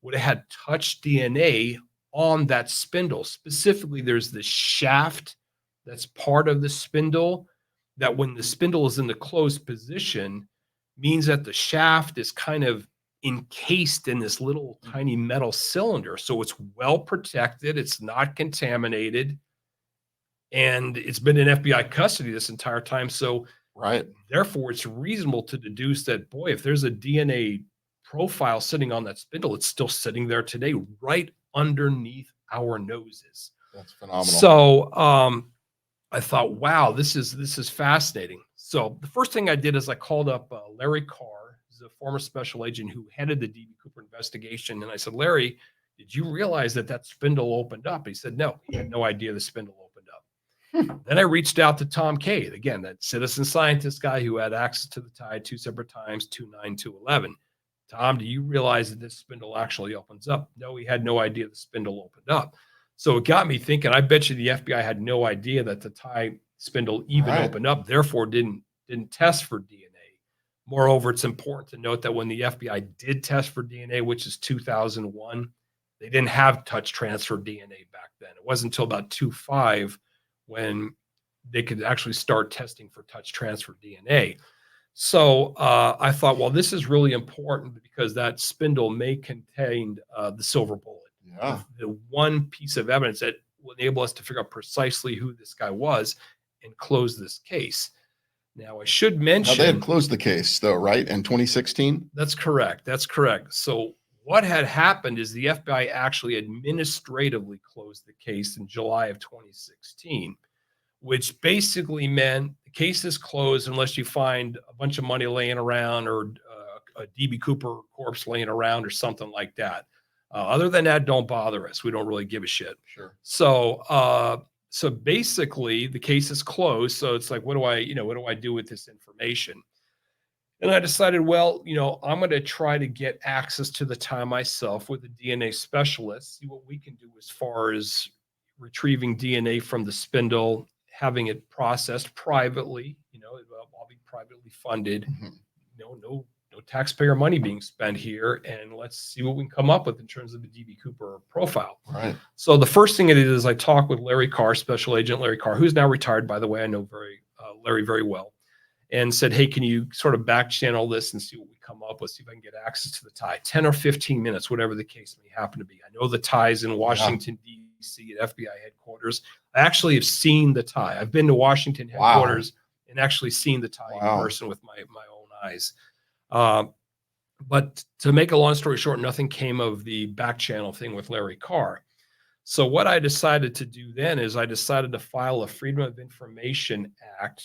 would have had touch DNA on that spindle. Specifically, there's the shaft that's part of the spindle that when the spindle is in the closed position means that the shaft is kind of encased in this little tiny metal cylinder. So it's well protected. It's not contaminated. And it's been in FBI custody this entire time. So therefore, it's reasonable to deduce that, boy, if there's a DNA profile sitting on that spindle, it's still sitting there today, right underneath our noses. That's phenomenal. So I thought, wow, this is fascinating. So the first thing I did is I called up Larry Carr, who's a former special agent who headed the DB Cooper investigation. And I said, Larry, did you realize that spindle opened up? He said, no, he had no idea the spindle opened up. Then I reached out to Tom Cade, again, that citizen scientist guy who had access to the tie 2 separate times, 2/9, 2/11. Tom, do you realize that this spindle actually opens up? No, he had no idea the spindle opened up. So it got me thinking, I bet you the FBI had no idea that the tie spindle even opened up, therefore didn't test for DNA. Moreover, it's important to note that when the FBI did test for DNA, which is 2001, they didn't have touch transfer DNA back then. It wasn't until about 2005 when they could actually start testing for touch transfer DNA. So I thought, well, this is really important because that spindle may contain the silver bullet. Yeah. The one piece of evidence that will enable us to figure out precisely who this guy was and close this case. Now, I should mention... Now, they had closed the case, though, right? In 2016? That's correct. That's correct. So what had happened is the FBI actually administratively closed the case in July of 2016, which basically meant the case is closed unless you find a bunch of money laying around or a DB Cooper corpse laying around or something like that. Other than that, don't bother us. We don't really give a shit. Sure. So basically the case is closed. So it's like, what do I do with this information? And I decided, well, I'm going to try to get access to the tie myself with a DNA specialist, see what we can do as far as retrieving DNA from the spindle, having it processed privately, it'll all be privately funded, no taxpayer money being spent here. And let's see what we can come up with in terms of the DB Cooper profile. Right. So the first thing I did is I talked with Larry Carr, Special Agent Larry Carr, who's now retired, by the way. I know Larry very well. And said, hey, can you sort of back channel this and see what we come up with, see if I can get access to the tie, 10 or 15 minutes, whatever the case may happen to be. I know the tie's in Washington, D.C. at FBI headquarters. I actually have seen the tie. I've been to Washington headquarters and actually seen the tie in person with my own eyes. But to make a long story short, nothing came of the back channel thing with Larry Carr. So what I decided to do then is I decided to file a Freedom of Information Act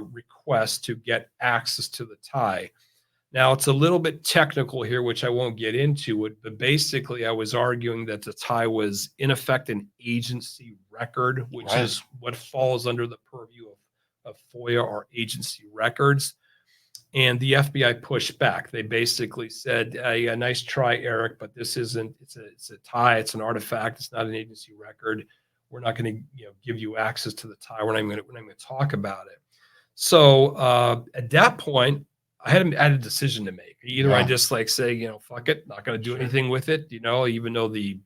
request to get access to the tie. Now, it's a little bit technical here, which I won't get into it, but basically I was arguing that the tie was in effect an agency record, which is what falls under the purview of FOIA or agency records. And the FBI pushed back. They basically said, yeah, nice try, Eric, but this isn't, it's a tie, it's an artifact, it's not an agency record. We're not going to give you access to the tie. We're not even going to talk about it. So at that point, I had a decision to make. Either I just say, fuck it, not going to do anything with it, even though the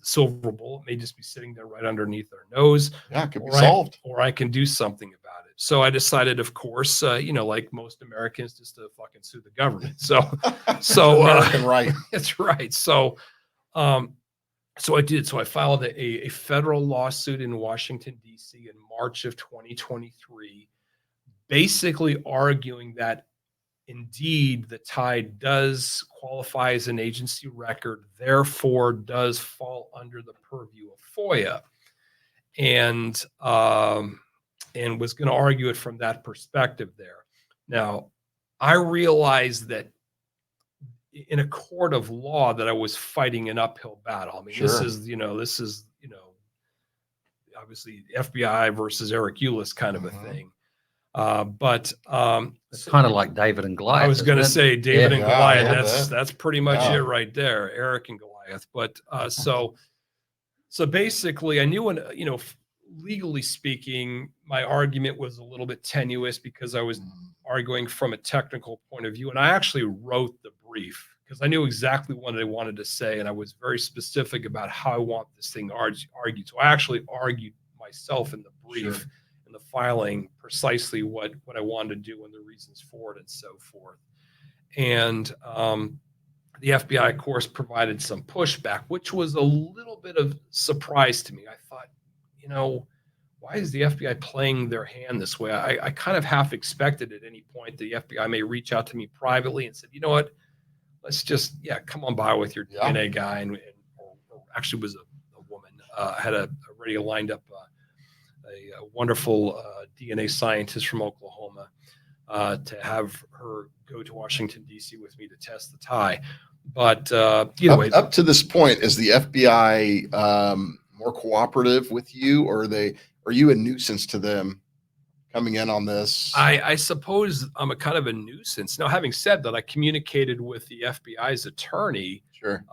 silver bullet may just be sitting there right underneath our nose. Yeah, it could be solved. Or I can do something about it. So I decided, of course, like most Americans, just to fucking sue the government. So American right. That's right. So I did. So I filed a federal lawsuit in Washington, D.C. in March of 2023, basically arguing that indeed the tie does qualify as an agency record, therefore does fall under the purview of FOIA, and was going to argue it from that perspective there. Now, I realized that in a court of law that I was fighting an uphill battle. I mean, this is obviously FBI versus Eric Ulis kind of a thing. But it's kind of like David and Goliath. I was going to say David and Goliath. That's pretty much it right there. Eric and Goliath. But so basically, I knew legally speaking, my argument was a little bit tenuous because I was arguing from a technical point of view, and I actually wrote the brief because I knew exactly what I wanted to say, and I was very specific about how I want this thing argued. So I actually argued myself in the brief, in the filing, precisely what I wanted to do and the reasons for it and so forth. And the FBI, of course, provided some pushback, which was a little bit of surprise to me. I thought, why is the FBI playing their hand this way? I kind of half expected at any point the FBI may reach out to me privately and said, you know what, let's just, come on by with your DNA guy. Or actually was a woman, had already lined up a wonderful DNA scientist from Oklahoma to have her go to Washington, D.C. with me to test the tie. But either way. Up to this point, is the FBI more cooperative with you, or are you a nuisance to them coming in on this? I suppose I'm a kind of a nuisance. Now, having said that, I communicated with the FBI's attorney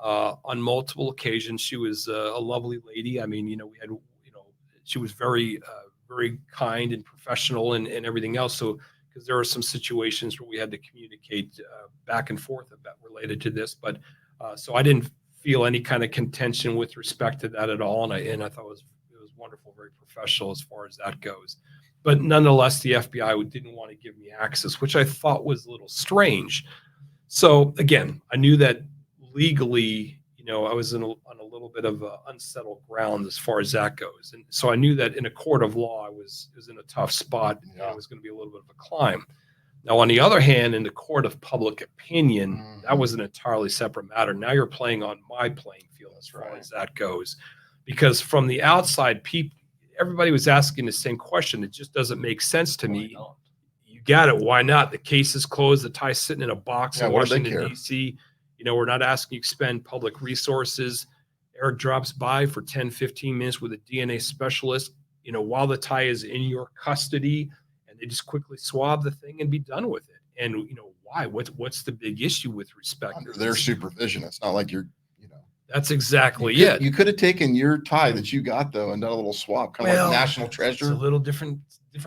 on multiple occasions. She was a lovely lady. I mean, we had, she was very, very kind and professional and everything else. So, because there were some situations where we had to communicate back and forth about related to this, but so I didn't feel any kind of contention with respect to that at all, and I thought it was wonderful, very professional as far as that goes. But nonetheless, the FBI didn't want to give me access, which I thought was a little strange. So again, I knew that legally, I was on a little bit of unsettled ground as far as that goes, and so I knew that in a court of law, I was in a tough spot. And it was going to be a little bit of a climb. Now, on the other hand, in the court of public opinion, that Mhm. was an entirely separate matter. Now you're playing on my playing field as far right. as that goes, because from the outside, people, everybody was asking the same question. It just doesn't make sense to me. You got it. Why not? The case is closed. The tie's sitting in a box Yeah, in what do they Washington, care? D.C. You know, we're not asking you to expend public resources. Eric drops by for 10, 15 minutes with a DNA specialist, you know, while the tie is in your custody, and they just quickly swab the thing and be done with it. And, you know, why? What's the big issue with respect Under to their this? supervision. It's not like you're, you know, That's exactly you it. could have taken your tie that you got though and done a little swap, kind of Well, like National it's a Treasure. little different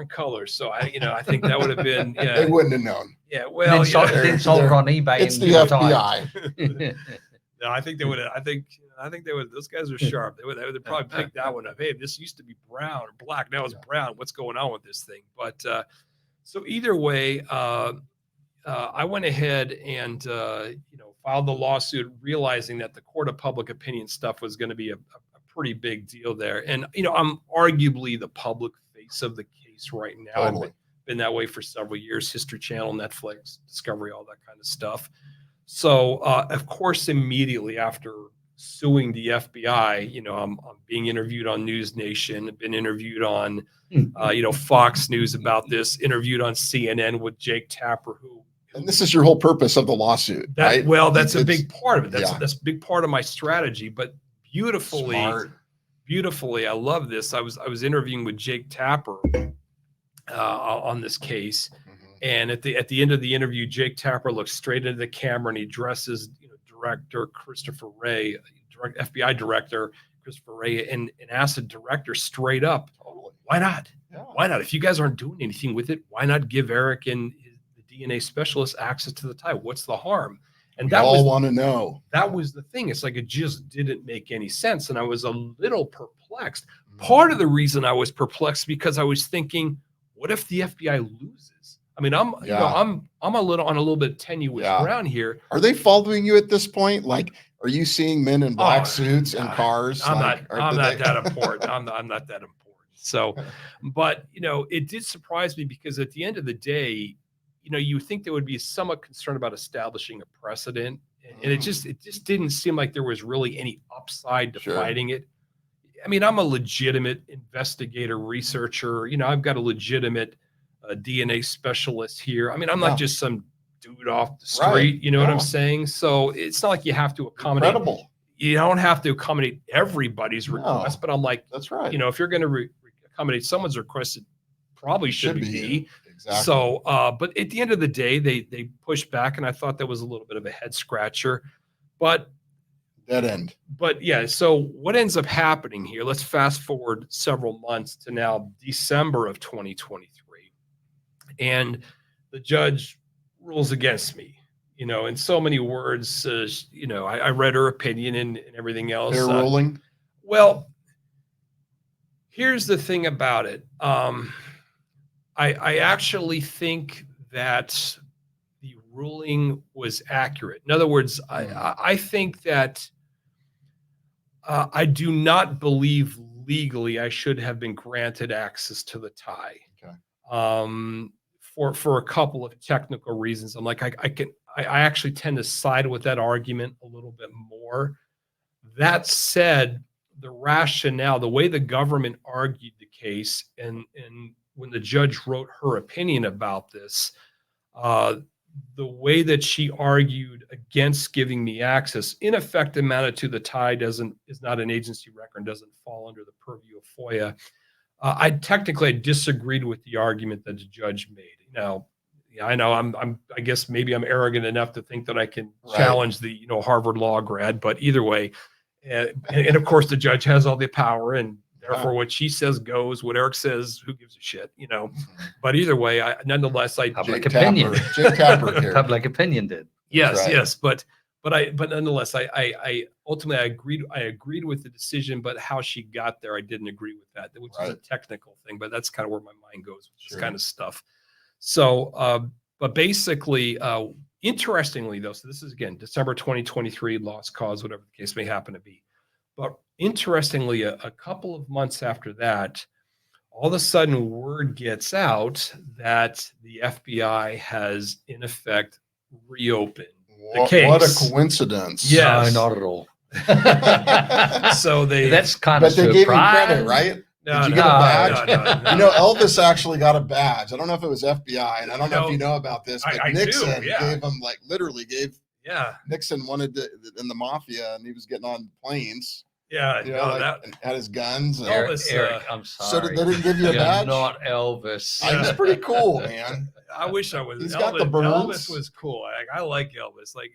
colors. So I think that would have been, They yeah, wouldn't have known. yeah. And Well, then you know, sold it on eBay. It's and the give it to FBI. no, I think they would have. I think they would. Those guys are sharp. They would probably pick that one up. Hey, this used to be brown or black. Now it's brown. What's going on with this thing? But so either way, I went ahead and you know, filed the lawsuit, realizing that the court of public opinion stuff was going to be a pretty big deal there. And you know, I'm arguably the public face of the case right now. Totally. I've been that way for several years. History Channel, Netflix, Discovery, all that kind of stuff. So, of course, immediately after suing the FBI, you know, I'm being interviewed on News Nation, I've been interviewed on, you know, Fox News about this, interviewed on CNN with Jake Tapper, who And this is your whole purpose of the lawsuit, right? well, that's a It's big part of it. That's yeah. that's a big part of my strategy. But smart. beautifully, I love this. I was interviewing with Jake Tapper on this case. And at the end of the interview, Jake Tapper looks straight into the camera and he addresses, you know, director Christopher Wray, FBI director Christopher Wray, and asks the director straight up, Totally. why not? Yeah. Why not? If you guys aren't doing anything with it, why not give Eric and the DNA specialist access to the tie? What's the harm? And We all want to know. that was the thing. It's like it just didn't make any sense, and I was a little perplexed. Part of the reason I was perplexed because I was thinking, what if the FBI loses? I mean, you know, I'm a little bit tenuous ground here. Are they following you at this point? Like, are you seeing men in black suits and cars? I'm like, not that important. I'm not that important. So, but you know, it did surprise me because at the end of the day, you know, you think they would be somewhat concerned about establishing a precedent, and it just didn't seem like there was really any upside to fighting it. I mean, I'm a legitimate investigator, researcher. You know, I've got a legitimate DNA specialist here. I mean, I'm not just some dude off the street. Right. You know what I'm saying? So it's not like you have to accommodate. Incredible. You don't have to accommodate everybody's request, but I'm like, that's right. You know, if you're going to accommodate someone's request, it probably should be me. Exactly. So, but at the end of the day, they pushed back, and I thought that was a little bit of a head scratcher. But dead end. But yeah, so what ends up happening here? Let's fast forward several months to now December of 2023, and the judge rules against me. You know, in so many words, you know, I read her opinion and everything else. They're ruling. Well, here's the thing about it. I actually think that the ruling was accurate. In other words, I think that I do not believe legally I should have been granted access to the tie. Okay. For a couple of technical reasons. I'm like, I actually tend to side with that argument a little bit more. That said, the rationale, the way the government argued the case, and when the judge wrote her opinion about this, the way that she argued against giving me access, in effect, amounted to the tie is not an agency record, doesn't fall under the purview of FOIA. I technically disagreed with the argument that the judge made. Now, I know I guess maybe I'm arrogant enough to think that I can challenge the, you know, Harvard law grad, but either way, and of course the judge has all the power, and therefore what she says goes, what Eric says, who gives a shit, you know? But either way, nonetheless, public opinion. Jake Tapper here. Public opinion did. Yes, yes, but nonetheless, I ultimately I agreed with the decision, but how she got there, I didn't agree with that, which is a technical thing, but that's kind of where my mind goes with this kind of stuff. So, but basically, interestingly though, so this is again, December 2023, lost cause, whatever the case may happen to be. But interestingly, a couple of months after that, all of a sudden word gets out that the FBI has in effect reopened the case. What a coincidence. Yes. No, not at all. So That's kind But of they gave him credit, surprise. right? No, Did you no, get a no, badge? no. You know, Elvis actually got a badge. I don't know if it was FBI, and I don't know if you know about this, but I Nixon do, yeah. gave him, like, literally gave. Yeah. Nixon wanted to, in the mafia, and he was getting on planes. Yeah. You know, No, like, that and had his guns. And, Elvis, Eric, I'm so sorry. they didn't give you a You're badge? not Elvis. He's pretty cool, man. I wish I was. He's Elvis, got the Elvis birds. was cool. I like Elvis. Like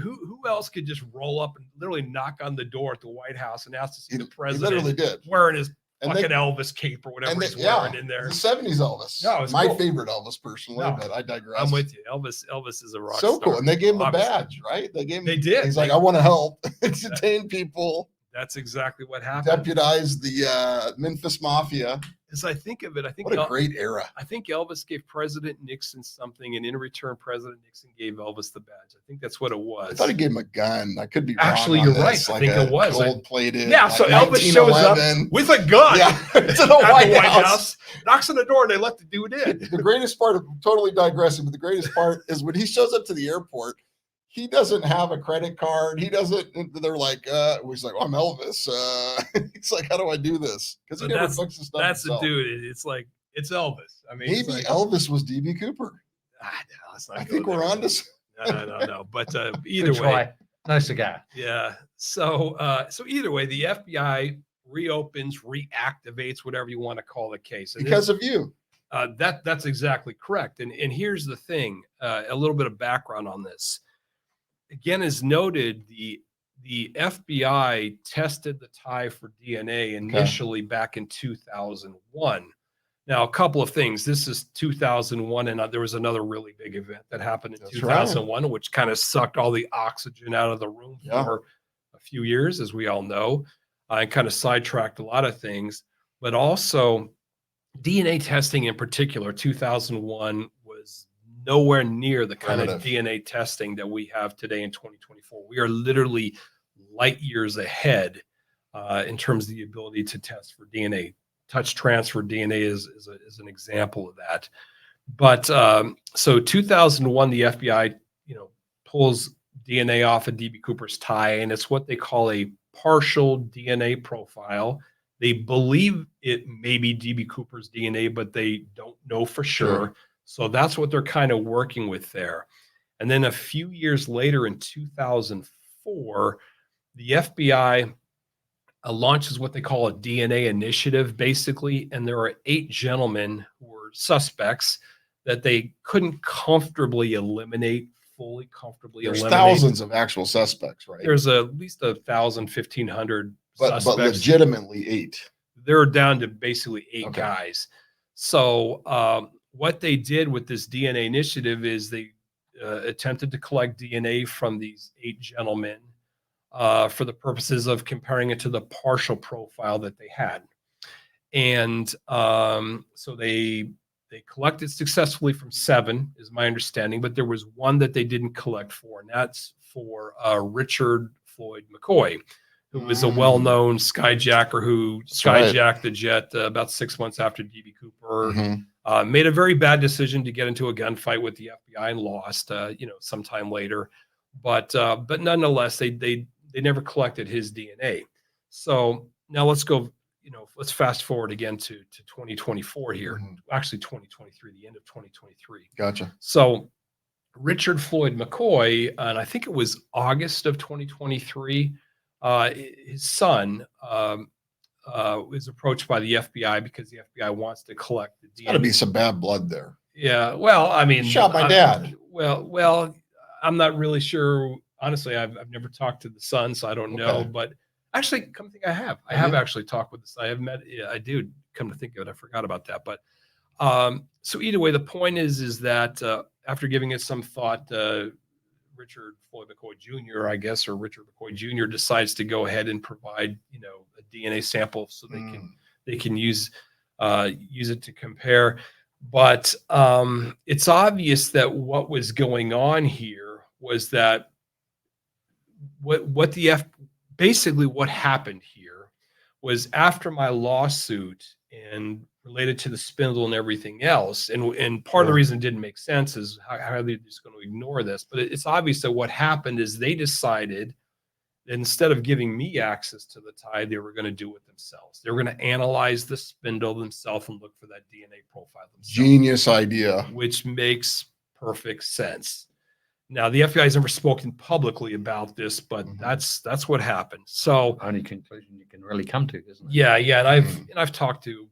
who else could just roll up and literally knock on the door at the White House and ask to see the He president literally did. wearing his And fucking Elvis cape or whatever he's wearing in there? The 70s Elvis. No, it's my cool. favorite Elvis personally, No, but I digress. I'm with you. Elvis is a rock So star. cool. And they gave him a Obviously. badge, right? They gave him. They did. He's like, I want to help detain people, That's exactly what happened. deputize the Memphis Mafia. As I think of it, I think What a great era. I think Elvis gave President Nixon something, and in return, President Nixon gave Elvis the badge. I think that's what it was. I thought he gave him a gun. I could be wrong. Actually, on you're this. right. I Like think a it was. gold-plated. Yeah, like so Elvis shows up 1911. with a gun. Yeah, to the at White, the White House. House, knocks on the door, and they let the dude in. The greatest part of totally digressing, but the greatest part is when he shows up to the airport, he doesn't have a credit card. He doesn't. They're like, he's like, I'm Elvis. He's like, how do I do this? Because he But never books his stuff. That's the himself. dude. It's like it's Elvis. I mean, Maybe Elvis was DB Cooper. let's not I go think we're there. on to. No. But either Good way, try. No cigar. yeah. So either way, the FBI reopens, reactivates, whatever you want to call the case. And Because of you. that's exactly correct. And here's the thing: a little bit of background on this. Again, as noted, the FBI tested the tie for DNA initially back in 2001. Now, a couple of things. This is 2001, and there was another really big event that happened in 2001, which kind of sucked all the oxygen out of the room for a few years, as we all know, and kind of sidetracked a lot of things. But also, DNA testing in particular, 2001 was nowhere near the kind of DNA testing that we have today in 2024. We are literally light years ahead in terms of the ability to test for DNA. Touch transfer DNA is an example of that. But so 2001, the FBI, pulls DNA off of DB Cooper's tie, and it's what they call a partial DNA profile. They believe it may be DB Cooper's DNA, but they don't know for sure. So that's what they're kind of working with there. And then a few years later in 2004, the FBI launches what they call a DNA initiative, basically. And there are 8 gentlemen who were suspects that they couldn't comfortably eliminate, fully comfortably There's eliminate. thousands of actual suspects, right? There's at least 1,000, 1,500 but suspects. legitimately 8. They're down to basically 8 Okay. guys. So what they did with this DNA initiative is they attempted to collect DNA from these 8 gentlemen for the purposes of comparing it to the partial profile that they had. And so they collected successfully from 7, is my understanding, but there was one that they didn't collect for, and that's for Richard Floyd McCoy, who was a well-known skyjacker who skyjacked the jet about 6 months after DB Cooper. Made a very bad decision to get into a gunfight with the FBI and lost, sometime later. But nonetheless, they never collected his DNA. So now let's go, let's fast forward again to 2024 here. Actually, 2023, the end of 2023. Gotcha. So Richard Floyd McCoy, and I think it was August of 2023, his son was approached by the FBI because the FBI wants to collect the DNA. Got to be some bad blood there. Yeah. Well, I mean, Shot my dad. Well, I'm not really sure. Honestly, I've never talked to the son, so I don't know. But actually, come to think, I have actually talked with the son. I have met. Yeah, I do. Come to think of it, I forgot about that. But so either way, the point is that after giving it some thought, Richard Floyd McCoy Jr., I guess, or Richard McCoy Jr. decides to go ahead and provide, a DNA sample so they can use it to compare. But it's obvious that what was going on here was that basically what happened here was after my lawsuit and related to the spindle and everything else. And part of the reason it didn't make sense is how are they just going to ignore this? But it's obvious that what happened is they decided that instead of giving me access to the tie, they were going to do it themselves. They were going to analyze the spindle themselves and look for that DNA profile themselves. Genius idea. Which makes perfect sense. Now, the FBI has never spoken publicly about this, but that's what happened. So Only conclusion you can really come to, isn't it? yeah, and I've talked to,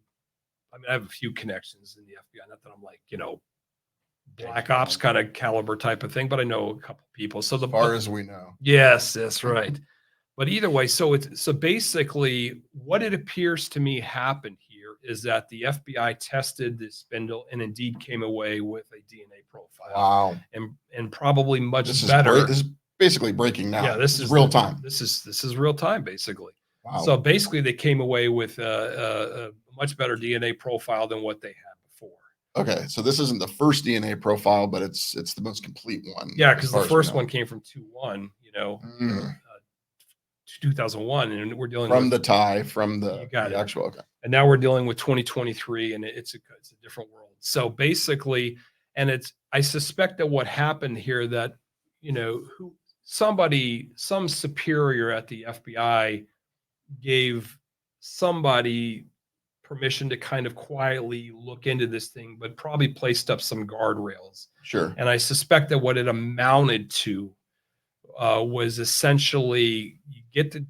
I have a few connections in the FBI. Not that I'm like, black ops kind of caliber type of thing, but I know a couple people. So as far as we know. Yes, that's right. But either way, so basically what it appears to me happened here is that the FBI tested the spindle and indeed came away with a DNA profile. Wow. And probably much better. This is basically breaking now. Yeah, this is real time. This is real time, basically. Wow. So basically they came away with a much better DNA profile than what they had before. Okay, so this isn't the first DNA profile, but it's the most complete one. Yeah, because the first one came from 2/1, 2001, and we're dealing from with the tie, from the actual. Okay. And now we're dealing with 2023, and it's a different world. So basically, and I suspect that what happened here that some superior at the FBI gave somebody permission to kind of quietly look into this thing, but probably placed up some guardrails. Sure. And I suspect that what it amounted to was essentially you get the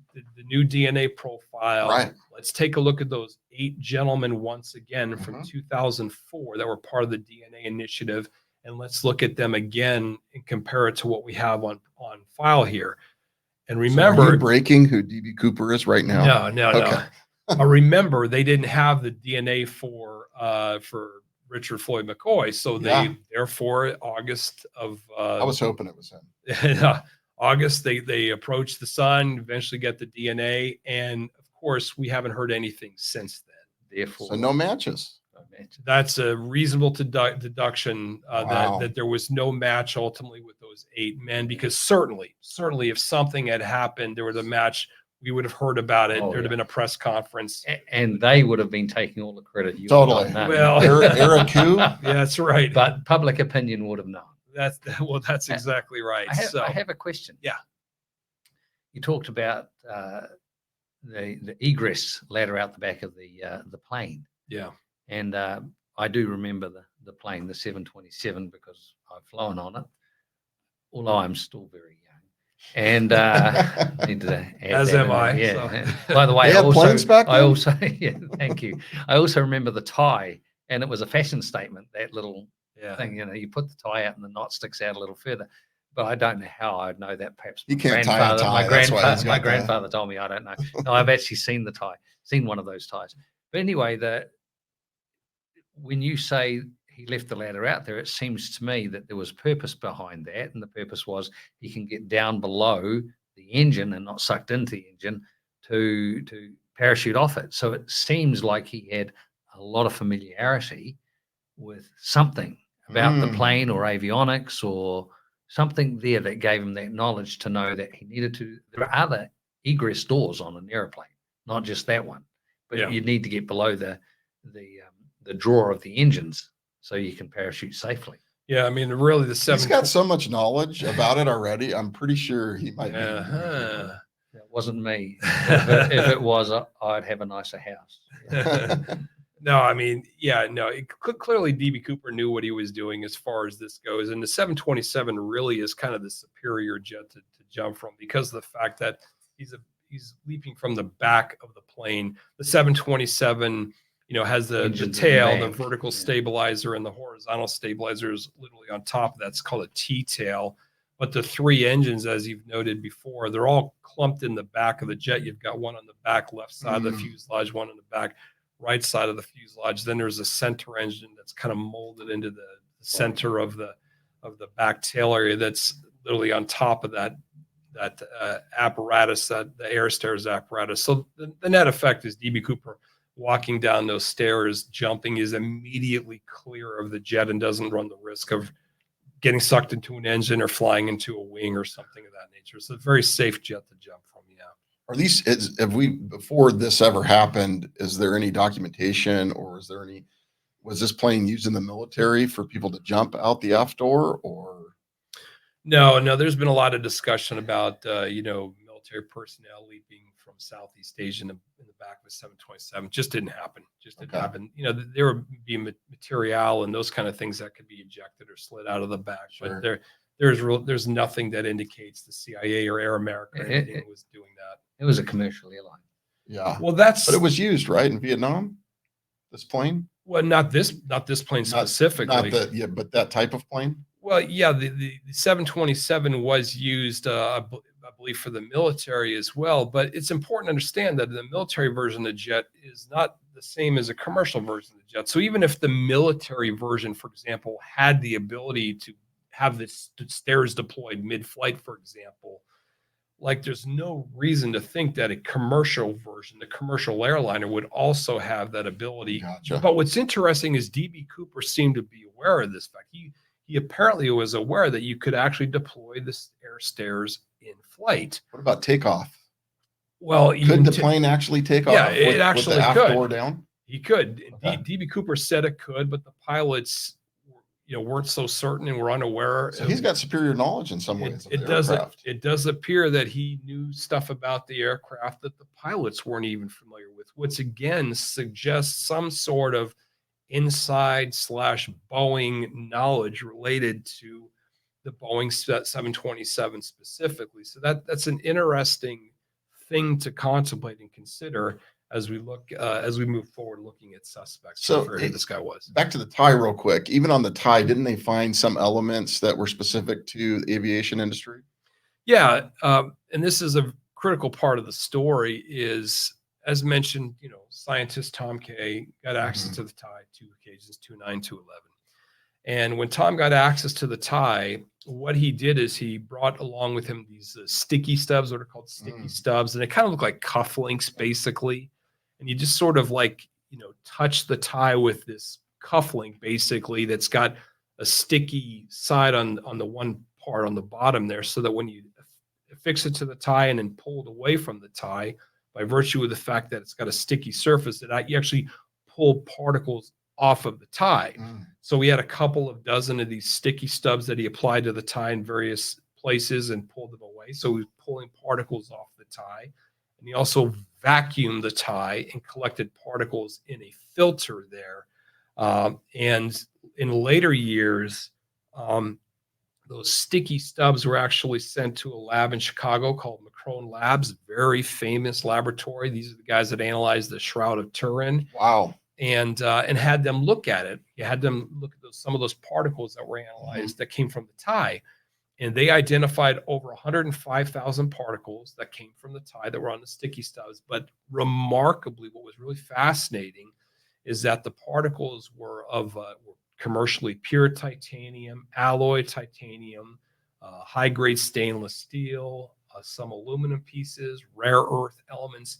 new DNA profile. Right. Let's take a look at those 8 gentlemen once again from 2004 that were part of the DNA initiative. And let's look at them again and compare it to what we have on file here. And remember, so are you breaking who DB Cooper is right now? No. Okay. Remember, they didn't have the DNA for Richard Floyd McCoy, so therefore August of I was hoping it was him. August they approached the son, eventually get the DNA, and of course we haven't heard anything since then. Therefore, so no matches. That's a reasonable deduction Wow. that there was no match ultimately with those 8 men, because certainly if something had happened, there was a match, we would have heard about it. There'd have been a press conference, and they would have been taking all the credit. You totally. Well, Eric who? Yeah, that's right. But public opinion would have known. That's exactly right. I have a question. Yeah. You talked about the egress ladder out the back of the plane. Yeah. And I do remember the plane, the 727, because I've flown on it, although I'm still very young. And need to add as that am in. I. Yeah. So. By the way, They had planes back then? Thank you. I also remember the tie, and it was a fashion statement. That little thing, you put the tie out and the knot sticks out a little further. But I don't know how I'd know that. Perhaps you can't tie a tie. My grandfather told me. I don't know. No, I've actually seen the tie, seen one of those ties. But anyway, when you say he left the ladder out there, it seems to me that there was purpose behind that, and the purpose was he can get down below the engine and not sucked into the engine to parachute off it. So it seems like he had a lot of familiarity with something about the plane or avionics or something there that gave him that knowledge to know that he needed to. There are other egress doors on an airplane, not just that one, but you need to get below the drawer of the engines so you can parachute safely. Yeah, I mean, really, the 7. He's got so much knowledge about it already. I'm pretty sure he might be. That wasn't me. If it was, I'd have a nicer house. No, I mean, clearly DB Cooper knew what he was doing as far as this goes. And the 727 really is kind of the superior jet to jump from, because of the fact that he's leaping from the back of the plane. The 727, has the tail, the vertical stabilizer, and the horizontal stabilizer is literally on top of that. It's called a T-tail. But the 3 engines, as you've noted before, they're all clumped in the back of the jet. You've got one on the back left side of the fuselage, one on the back right side of the fuselage. Then there's a center engine that's kind of molded into the center of the back tail area that's literally on top of that apparatus, that the air stairs apparatus. So the net effect is DB Cooper walking down those stairs, jumping, is immediately clear of the jet and doesn't run the risk of getting sucked into an engine or flying into a wing or something of that nature. So it's a very safe jet to jump from. Are these, have we, before this ever happened, is there any documentation or is there any, was this plane used in the military for people to jump out the aft door or? No, no, there's been a lot of discussion about, military personnel leaping from Southeast Asia in the back of a 727. Just didn't happen. Just didn't Okay. happen. There would be material and those kind of things that could be ejected or slid out of the back, Sure. but there's nothing that indicates the CIA or Air America or anything was doing that. It was a commercial airline. Yeah. Well, But it was used, right, in Vietnam, this plane? well, not this plane Not specifically. yeah, but that type of plane? Well, yeah, the 727 was used, I believe, for the military as well. But it's important to understand that the military version of the jet is not the same as a commercial version of the jet. So even if the military version, for example, had the ability to have the stairs deployed mid-flight, for example, like there's no reason to think that a commercial version, the commercial airliner, would also have that ability. Gotcha. But what's interesting is DB Cooper seemed to be aware of this fact. He apparently was aware that you could actually deploy the air stairs in flight. What about takeoff? Well, Could the plane actually take off Yeah, it with actually the aft could. door down? He could. Okay. DB Cooper said it could, but the pilots, weren't so certain and were unaware. So he's got superior knowledge in some ways of the aircraft. It does appear that he knew stuff about the aircraft that the pilots weren't even familiar with, which again suggests some sort of inside / Boeing knowledge related to the Boeing 727 specifically. So that's an interesting thing to contemplate and consider as we move forward looking at suspects. So for who this guy was. Back to the tie real quick. Even on the tie, didn't they find some elements that were specific to the aviation industry? Yeah, and this is a critical part of the story is, as mentioned, scientist Tom Kay got access to the tie 2 occasions, 2/9, 2/11. And when Tom got access to the tie, what he did is he brought along with him these sticky stubs, what are called sticky stubs, and they kind of look like cufflinks basically. And you just sort of touch the tie with this cufflink basically that's got a sticky side on the one part on the bottom there, so that when you affix it to the tie and then pull it away from the tie, by virtue of the fact that it's got a sticky surface, that you actually pull particles off of the tie. So we had a couple of dozen of these sticky stubs that he applied to the tie in various places and pulled them away. So he was pulling particles off the tie. And he also vacuumed the tie and collected particles in a filter there. And in later years, those sticky stubs were actually sent to a lab in Chicago called McCrone Labs, very famous laboratory. These are the guys that analyzed the Shroud of Turin. Wow. And had them look at it. You had them look at some of those particles that were analyzed that came from the tie. And they identified over 105,000 particles that came from the tie that were on the sticky stubs. But remarkably, what was really fascinating is that the particles were of commercially pure titanium, alloy titanium, high-grade stainless steel, some aluminum pieces, rare earth elements,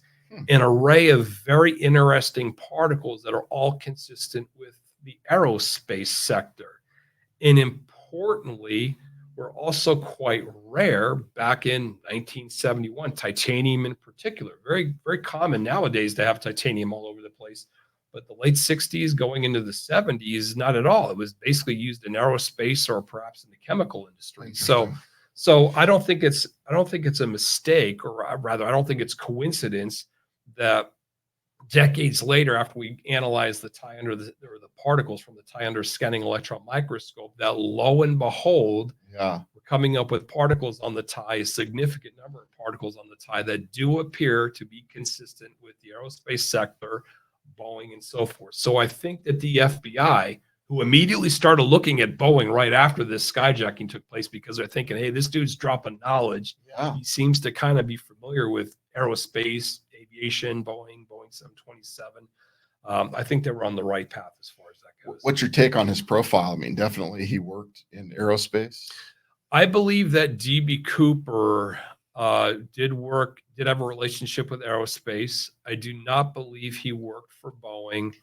an array of very interesting particles that are all consistent with the aerospace sector. And importantly, were also quite rare back in 1971, titanium in particular. Very, very common nowadays to have titanium all over the place. But the late 60s going into the 70s, not at all. It was basically used in aerospace or perhaps in the chemical industry. So I don't think it's a mistake, or rather, I don't think it's coincidence that decades later, after we analyzed the tie under the particles from the tie under scanning electron microscope, that lo and behold, we're coming up with particles on the tie, a significant number of particles on the tie that do appear to be consistent with the aerospace sector, Boeing, and so forth. So I think that the FBI, who immediately started looking at Boeing right after this skyjacking took place, because they're thinking, hey, this dude's dropping knowledge. He seems to kind of be familiar with aerospace, aviation, Boeing 727. I think they were on the right path as far as that goes. What's your take on his profile? I mean, definitely he worked in aerospace. I believe that DB Cooper did have a relationship with aerospace. I do not believe he worked for Boeing.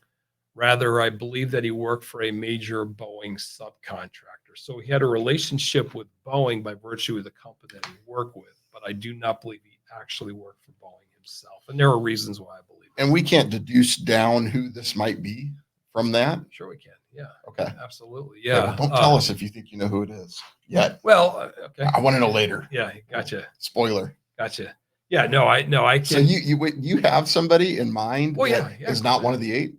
Rather, I believe that he worked for a major Boeing subcontractor. So he had a relationship with Boeing by virtue of the company that he worked with, but I do not believe he actually work for Boeing himself. And there are reasons why I believe that. And we can't deduce down who this might be from that. Sure we can. Yeah. Okay. Absolutely. Okay, Yeah. well, don't tell us if you think you know who it is yet. Well, okay. I want to know later. Yeah. Gotcha. Spoiler. Gotcha. Yeah. No, I can. So you have somebody in mind Oh, that yeah, is not one of the 8?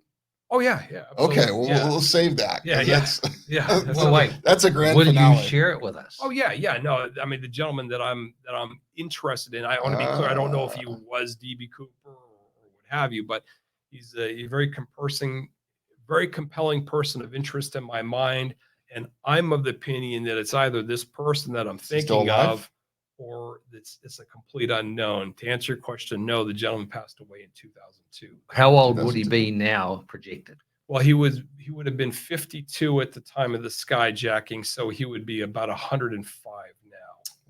Oh yeah. Yeah. Okay, absolutely. well, Yeah. we'll save that. Yeah, 'cause yeah. That's, Yeah. Well, wait. that's a grand Will finale. you share it with us? Oh yeah, yeah. No, I mean the gentleman that I'm interested in. I want to be clear. I don't know if he was DB Cooper or what have you, but he's a very compelling person of interest in my mind. And I'm of the opinion that it's either this person that I'm he still thinking alive? of, or it's a complete unknown. To answer your question, no, the gentleman passed away in 2002. How old would he 2002. be now, projected? Well, he would have been 52 at the time of the skyjacking, so he would be about 105 now.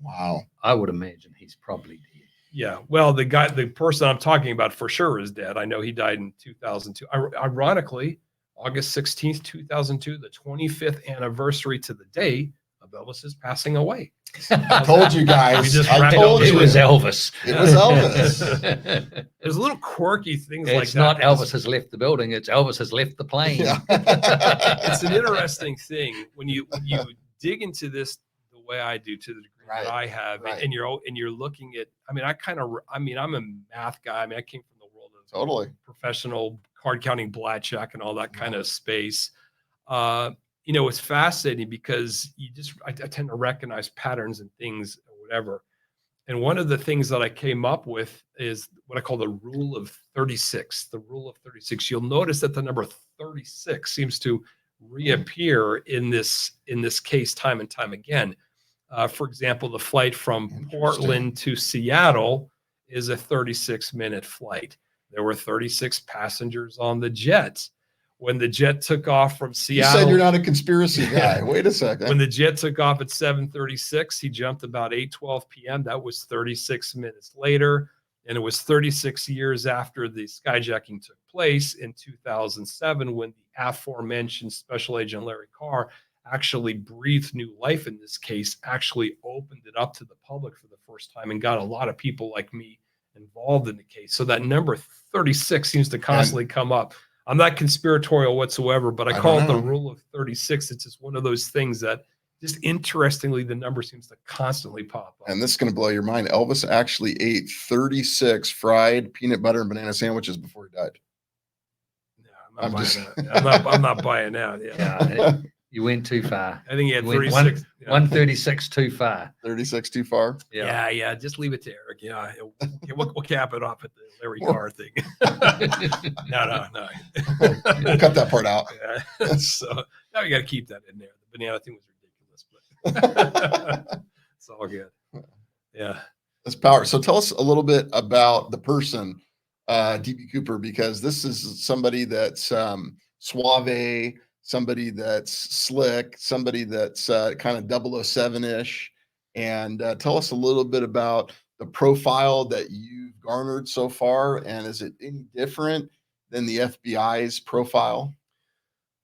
Wow. I would imagine he's probably dead. Yeah. Well, the person I'm talking about for sure is dead. I know he died in 2002. Ironically, August 16th, 2002, the 25th anniversary to the day of Elvis's passing away. I told you guys. We just I wrapped told up. It you. was Elvis. It was Elvis. There's little quirky things like that. It's not Elvis has left the building. It's Elvis has left the plane. Yeah. It's an interesting thing when you dig into this the way I do, to the degree Right, that I have, right. and you're looking at. I'm a math guy. I mean, I came from the world of Totally. professional card counting, blackjack, and all that kind of space. It's fascinating because I tend to recognize patterns and things or whatever. And one of the things that I came up with is what I call the rule of 36. The rule of 36. You'll notice that the number 36 seems to reappear in this case time and time again. For example, the flight from Portland to Seattle is a 36-minute flight. There were 36 passengers on the jet. When the jet took off from You Seattle, said you're not a conspiracy guy. Wait a second. when the jet took off at 7:36, he jumped about 8:12 p.m. That was 36 minutes later. And it was 36 years after the skyjacking took place in 2007 when the aforementioned Special Agent Larry Carr actually breathed new life in this case, actually opened it up to the public for the first time and got a lot of people like me involved in the case. So that number 36 seems to constantly come up. I'm not conspiratorial whatsoever, but I call it the rule of 36. It's just one of those things that just interestingly, the number seems to constantly pop up. And this is going to blow your mind. Elvis actually ate 36 fried peanut butter and banana sandwiches before he died. Yeah, I'm not buying that. Yeah. Yeah, you went too far. I think he had You went 36. 136 too far. 36 too far. Yeah. Just leave it to Eric. Yeah. We'll cap it off at the Larry Carr thing. No. We'll cut that part out. Yeah. So now you got to keep that in there. The banana thing was ridiculous, but it's all good. Yeah. That's power. So tell us a little bit about the person, DB Cooper, because this is somebody that's suave, somebody that's slick, somebody that's kind of 007-ish. And tell us a little bit about the profile that you've garnered so far. And is it any different than the FBI's profile?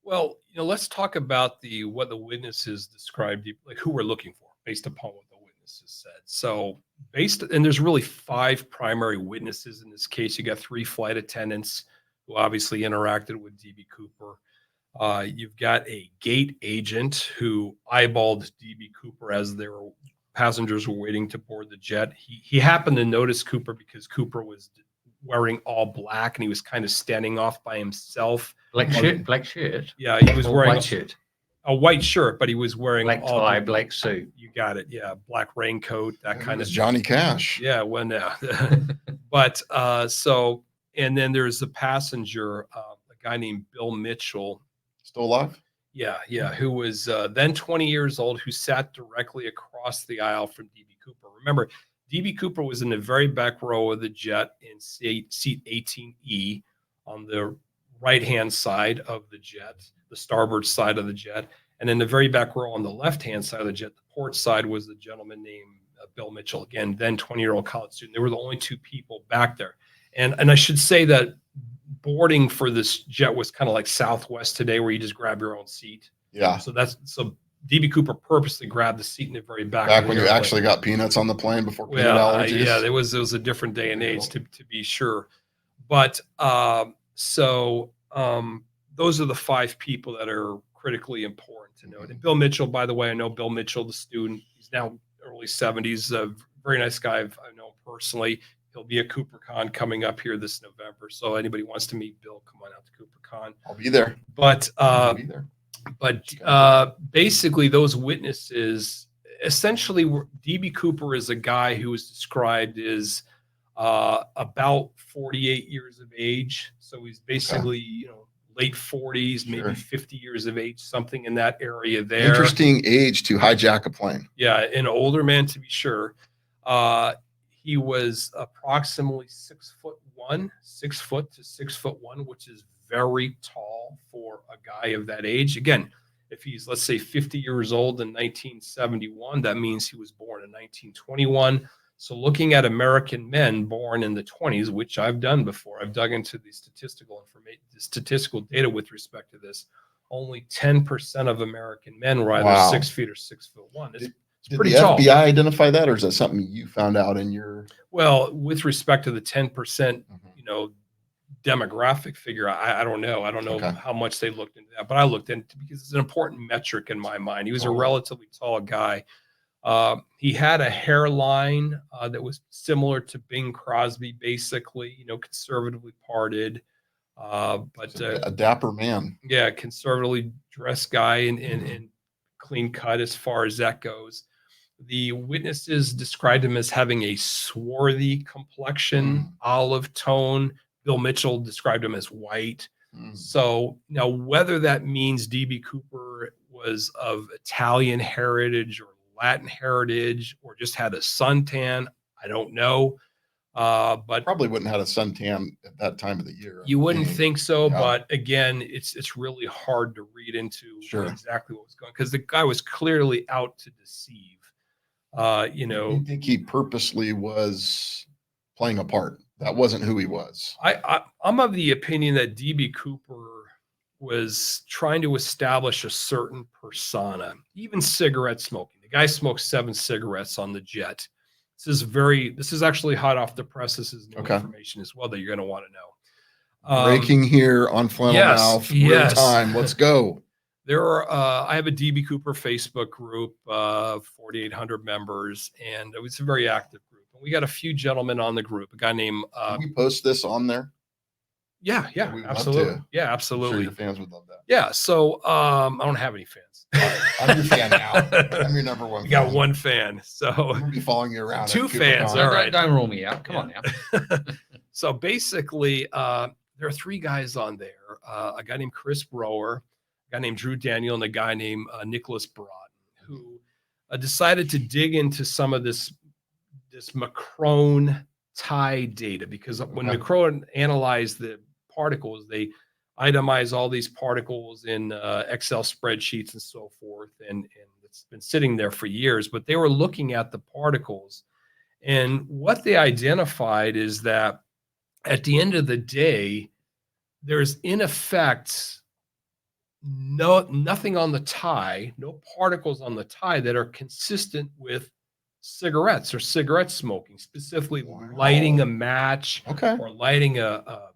Well, let's talk about what the witnesses described, like who we're looking for based upon what the witnesses said. So and there's really 5 primary witnesses in this case. You got 3 flight attendants who obviously interacted with DB Cooper. You've got a gate agent who eyeballed DB Cooper as their passengers were waiting to board the jet. He happened to notice Cooper because Cooper was wearing all black and he was kind of standing off by himself. Black shirt. Yeah, he was Or wearing white shirt. a white shirt, but he was wearing Black all tie, black suit. You got it. Yeah, black raincoat, that kind of Johnny Cash. Yeah, well, no. But and then there's a passenger, a guy named Bill Mitchell. Still alive? Yeah, who was then 20 years old, who sat directly across the aisle from DB Cooper. Remember, DB Cooper was in the very back row of the jet in seat 18E on the right-hand side of the jet, the starboard side of the jet. And in the very back row on the left-hand side of the jet, the port side, was the gentleman named Bill Mitchell, again, then 20-year-old college student. They were the only 2 people back there. And I should say that boarding for this jet was kind of like Southwest today, where you just grab your own seat. Yeah. So DB Cooper purposely grabbed the seat in the very back. Back of the when you airplane. actually got peanuts on the plane before peanut Well, allergies. yeah, it was a different day and age to be sure. But those are the 5 people that are critically important to note. And Bill Mitchell, by the way, I know Bill Mitchell, the student. He's now early 70s, a very nice guy. I know him personally. He'll be at CooperCon coming up here this November. So anybody wants to meet Bill, come on out to CooperCon. I'll be there. But I'll be there. Basically, those witnesses, essentially, DB Cooper is a guy who was described as about 48 years of age. So he's basically, late 40s, maybe 50 years of age, something in that area there. Interesting age to hijack a plane. Yeah, an older man to be sure. He was approximately 6'1", 6 foot to 6'1", which is very tall for a guy of that age. Again, if he's, let's say, 50 years old in 1971, that means he was born in 1921. So looking at American men born in the 20s, which I've done before, I've dug into the statistical information, the statistical data with respect to this. Only 10% of American men were either 6 feet or 6'1". It's pretty tall. Did the FBI tall. identify that, or is that something you found out in your? Well, with respect to the 10%, demographic figure, I don't know. I don't know how much they looked into that, but I looked into it because it's an important metric in my mind. He was a relatively tall guy. He had a hairline that was similar to Bing Crosby, basically, conservatively parted, but a dapper man. Yeah, conservatively dressed guy and clean cut as far as that goes. The witnesses described him as having a swarthy complexion, olive tone. Bill Mitchell described him as white. So now whether that means DB Cooper was of Italian heritage or Latin heritage or just had a suntan, I don't know. But probably wouldn't have had a suntan at that time of the year. You wouldn't think so, but again, it's really hard to read into exactly what was going on because the guy was clearly out to deceive. You think he purposely was playing a part? That wasn't who he was. I'm of the opinion that DB Cooper was trying to establish a certain persona, even cigarette smoking. The guy smoked 7 cigarettes on the jet. This is actually hot off the press. This is new information as well that you're going to want to know. Breaking here on Flannel Mouth, real time. Let's go. I have a DB Cooper Facebook group, 4,800 members, and it's a very active group. And we got a few gentlemen on the group. A guy named. Can we post this on there? Yeah, absolutely. Yeah, absolutely. I'm sure your fans would love that. Yeah, so I don't have any fans. I'm your fan now. I'm your number one. You got one fan, so I'll be following you around. 2 fans. All right, don't rule me out. Come on now. So basically, there are 3 guys on there. A guy named Chris Brower, a guy named Drew Daniel, and a guy named Nicholas Broughton, who decided to dig into some of this Macron tie data, because when Macron analyzed the particles, they itemize all these particles in Excel spreadsheets and so forth, and it's been sitting there for years. But they were looking at the particles, and what they identified is that at the end of the day, there's in effect nothing on the tie, no particles on the tie that are consistent with cigarettes or cigarette smoking, specifically lighting a match or lighting a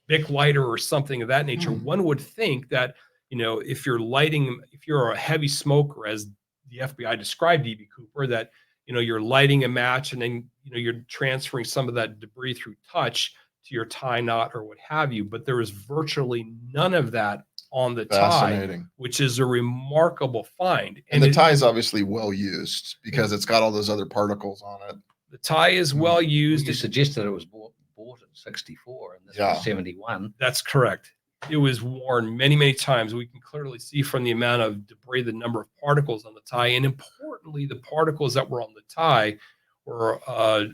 Bic lighter or something of that nature. One would think that, if you're a heavy smoker, as the FBI described DB Cooper, that, you're lighting a match and then, you're transferring some of that debris through touch to your tie knot or what have you. But there is virtually none of that on the tie, which is a remarkable find. And the tie is obviously well used because it's got all those other particles on it. The tie is well used. You suggested it was bought in 64 and this was 71. That's correct. It was worn many, many times. We can clearly see from the amount of debris, the number of particles on the tie, and importantly, the particles that were on the tie were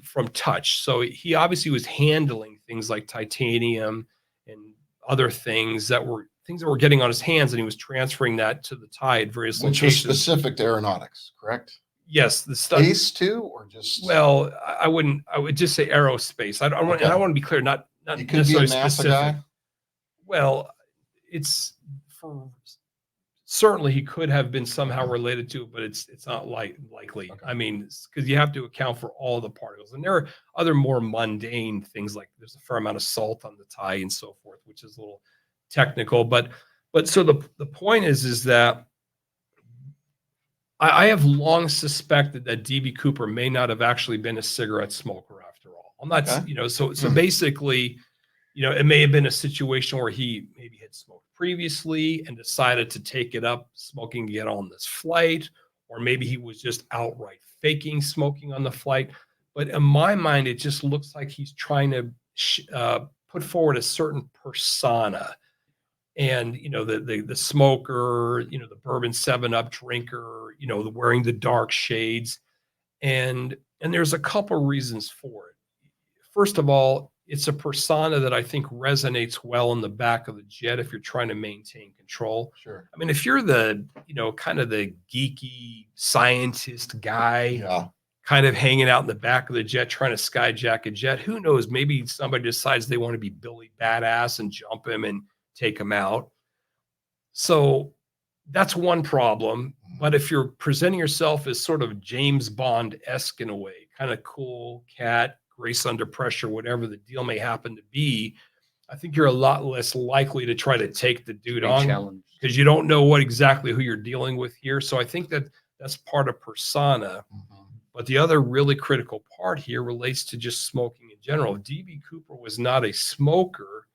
from touch. So he obviously was handling things like titanium and other things that were getting on his hands, and he was transferring that to the tie at various locations. Which was specific to aeronautics, correct? Yes, the stuff. Space too, or just? Well, I would just say aerospace. I want to be clear, not you could necessarily be a NASA specific. guy? Well, it's for certainly he could have been somehow related to it, but it's not likely. Okay. I mean, because you have to account for all the particles, and there are other more mundane things like there's a fair amount of salt on the tie and so forth, which is a little technical. But so the point is that I have long suspected that DB Cooper may not have actually been a cigarette smoker after all. I'm not, Okay. So basically, it may have been a situation where he maybe had smoked previously and decided to take it up smoking to get on this flight, or maybe he was just outright faking smoking on the flight. But in my mind, it just looks like he's trying to put forward a certain persona. And the smoker, the bourbon 7-Up drinker, the wearing the dark shades, and there's a couple reasons for it. First of all, it's a persona that I think resonates well in the back of the jet if you're trying to maintain control. Sure. I mean, if you're the kind of the geeky scientist guy, Yeah. kind of hanging out in the back of the jet trying to skyjack a jet, who knows? Maybe somebody decides they want to be Billy Badass and jump him and take him out. So that's one problem. But if you're presenting yourself as sort of James Bond-esque in a way, kind of cool cat, grace under pressure, whatever the deal may happen to be, I think you're a lot less likely to try to take the dude on because you don't know exactly who you're dealing with here. So I think that's part of persona. But the other really critical part here relates to just smoking in general. DB Cooper was not a smoker.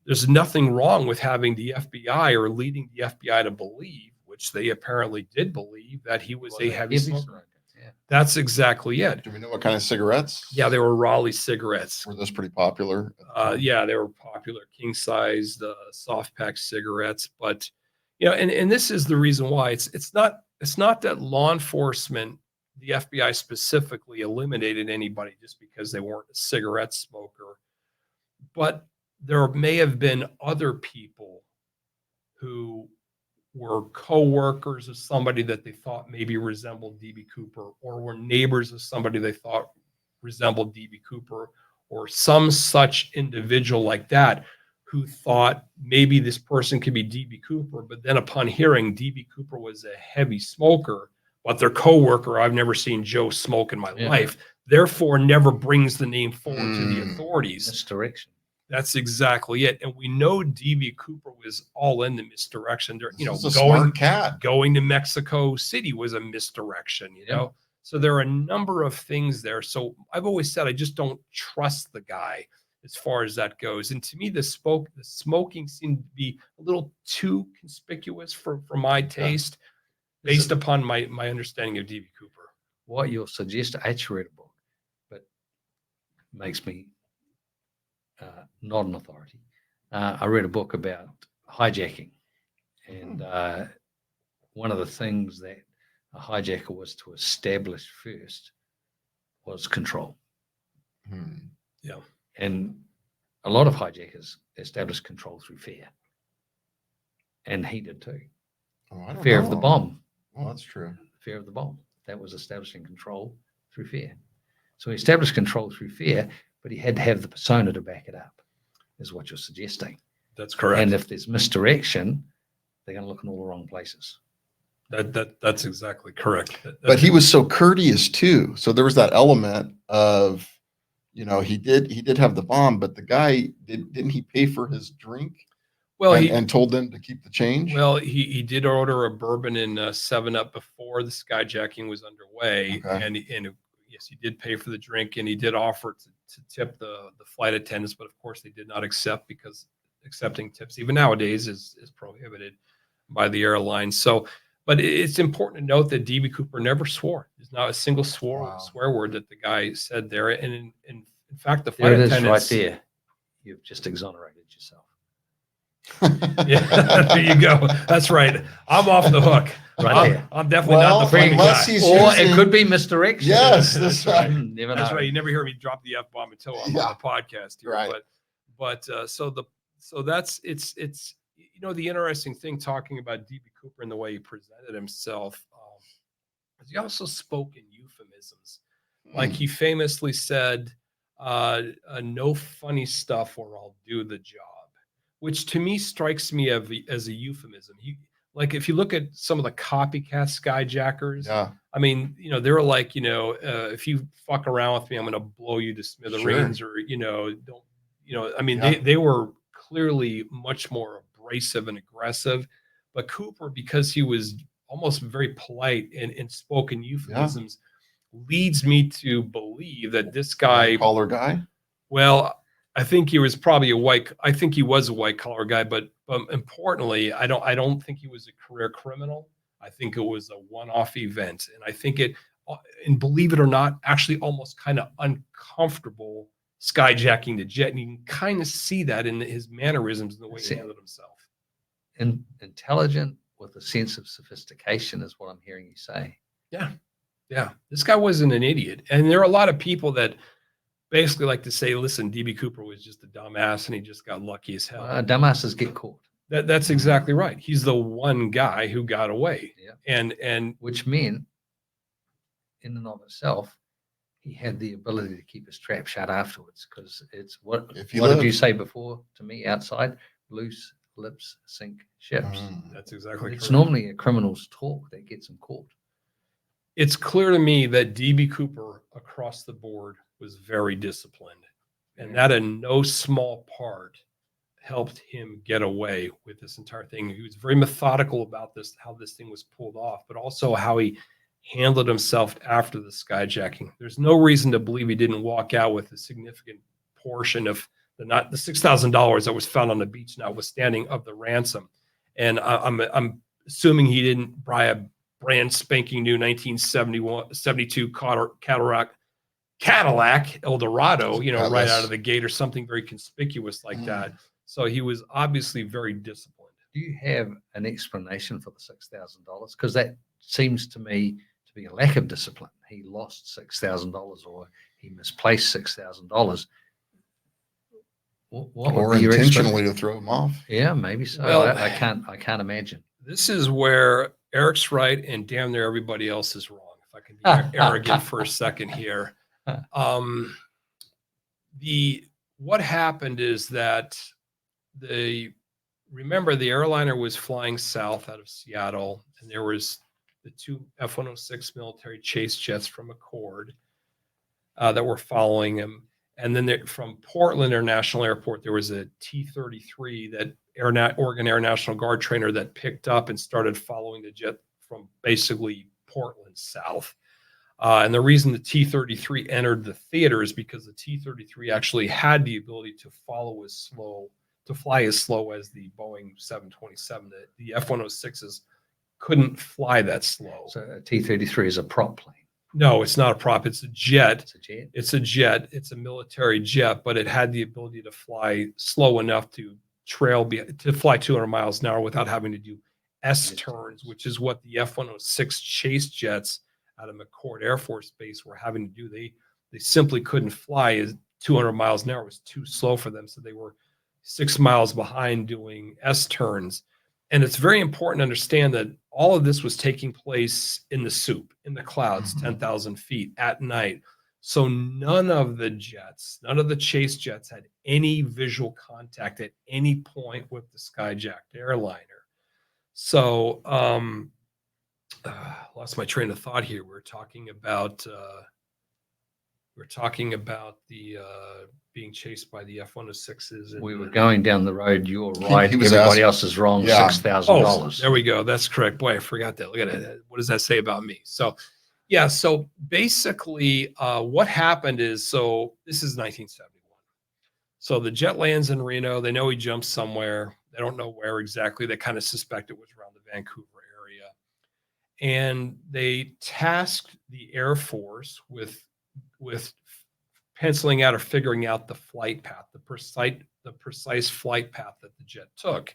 There's nothing wrong with having the FBI or leading the FBI to believe, which they apparently did believe, that he was a heavy smoker. Yeah. That's exactly it. Do we know what kind of cigarettes? Yeah, they were Raleigh cigarettes. Were those pretty popular? Yeah, they were popular, king size, soft pack cigarettes. But and this is the reason why it's not that law enforcement, the FBI specifically, eliminated anybody just because they weren't a cigarette smoker, but there may have been other people who were co-workers of somebody that they thought maybe resembled DB Cooper, or were neighbors of somebody they thought resembled DB Cooper, or some such individual like that who thought maybe this person could be DB Cooper. But then upon hearing DB Cooper was a heavy smoker, but their co-worker, I've never seen Joe smoke in my life, therefore never brings the name forward to the authorities. Misdirection. That's exactly it. And we know DB Cooper was all in the misdirection. Smart cat. Going to Mexico City was a misdirection, So there are a number of things there. So I've always said I just don't trust the guy as far as that goes. And to me, the smoking seemed to be a little too conspicuous for my taste, based upon my understanding of DB Cooper. What you'll suggest, I actually read a book, but makes me not an authority. I read a book about hijacking, and one of the things that a hijacker was to establish first was control. Yeah. And a lot of hijackers establish control through fear. And he did too. Fear of the bomb. Well, that's true. Fear of the bomb. That was establishing control through fear. So he established control through fear, but he had to have the persona to back it up, is what you're suggesting. That's correct. And if there's misdirection, they're going to look in all the wrong places. That's exactly correct. But he was so courteous too. So there was that element of, he did have the bomb, but the guy didn't he pay for his drink? Well, and told them to keep the change. Well, he did order a bourbon in 7-Up before the skyjacking was underway, and yes, he did pay for the drink, and he did offer to tip the flight attendants, but of course they did not accept, because accepting tips even nowadays is prohibited by the airline. So, but it's important to note that DB Cooper never swore. There's not a single swear word that the guy said there, and in fact, the flight attendants, right there. You've just exonerated yourself. Yeah, there you go. That's right. I'm off the hook. I'm definitely not the funny guy. Or it could be misdirection. Yes, that's right. That's right. You never hear me drop the F-bomb until I'm on the podcast here. Right. But so that's it's the interesting thing talking about DB Cooper and the way he presented himself. He also spoke in euphemisms. Like he famously said, "No funny stuff, or I'll do the job," which to me strikes me as a euphemism. like if you look at some of the copycat skyjackers, Yeah. I mean, they're like, if you fuck around with me, I'm going to blow you to smithereens, or, don't, I mean, Yeah. they were clearly much more abrasive and aggressive, but Cooper, because he was almost very polite and spoken euphemisms, leads me to believe that this guy, White collar guy. well, I think he was probably I think he was a white collar guy, but importantly, I don't think he was a career criminal. I think it was a one-off event, and I think and believe it or not, actually almost kind of uncomfortable skyjacking the jet, and you can kind of see that in his mannerisms and the way he handled himself. And intelligent with a sense of sophistication is what I'm hearing you say. Yeah, this guy wasn't an idiot, and there are a lot of people that basically like to say, listen, DB Cooper was just a dumbass and he just got lucky as hell. Dumbasses get caught. That's exactly right. He's the one guy who got away. Yeah. And which meant, in and of itself, he had the ability to keep his trap shut afterwards, because it's what did you say before to me outside? Loose lips sink ships. That's exactly It's correct. normally a criminal's talk that gets him caught. It's clear to me that DB Cooper across the board was very disciplined, and that in no small part helped him get away with this entire thing. He was very methodical about this, how this thing was pulled off, but also how he handled himself after the skyjacking. There's no reason to believe he didn't walk out with a significant portion of the $6,000 that was found on the beach, notwithstanding of the ransom. And I'm assuming he didn't buy a brand spanking new 1972 Cadillac Eldorado, right out of the gate, or something very conspicuous like that. So he was obviously very disciplined. Do you have an explanation for the $6,000? Because that seems to me to be a lack of discipline. He lost $6,000, or he misplaced $6,000. Or intentionally to throw him off. Yeah, maybe so. Well, I can't imagine. This is where Eric's right and damn near everybody else is wrong. If I can be arrogant for a second here. What happened is that remember the airliner was flying south out of Seattle, and there was the two F-106 military chase jets from Accord that were following him. And then from Portland International Airport, there was a T-33 that Oregon Air National Guard trainer that picked up and started following the jet from basically Portland south. And the reason the T-33 entered the theater is because the T-33 actually had the ability to fly as slow as the Boeing 727. The F-106s couldn't fly that slow. So a T-33 is a prop plane. No, it's not a prop. It's a jet. It's a jet. It's a jet. It's a military jet, but it had the ability to fly slow enough to fly 200 miles an hour without having to do S-turns, which is what the F-106 chase jets out of McCord Air Force Base were having to do. They simply couldn't fly as 200 miles an hour. It was too slow for them, so they were 6 miles behind doing S-turns. And it's very important to understand that all of this was taking place in the soup, in the clouds, 10,000 feet at night. So none of the chase jets had any visual contact at any point with the skyjacked airliner. So lost my train of thought here. We're talking about the being chased by the F-106s. We were going down the road. You were right. Everybody else is wrong. Yeah. $6,000. Oh, there we go. That's correct. Boy, I forgot that. Look at it. What does that say about me? So, yeah. So basically, what happened is, this is 1971. So the jet lands in Reno. They know he jumped somewhere. They don't know where exactly. They kind of suspect it was around the Vancouver area. And they tasked the Air Force with penciling out or figuring out the flight path, the precise flight path that the jet took.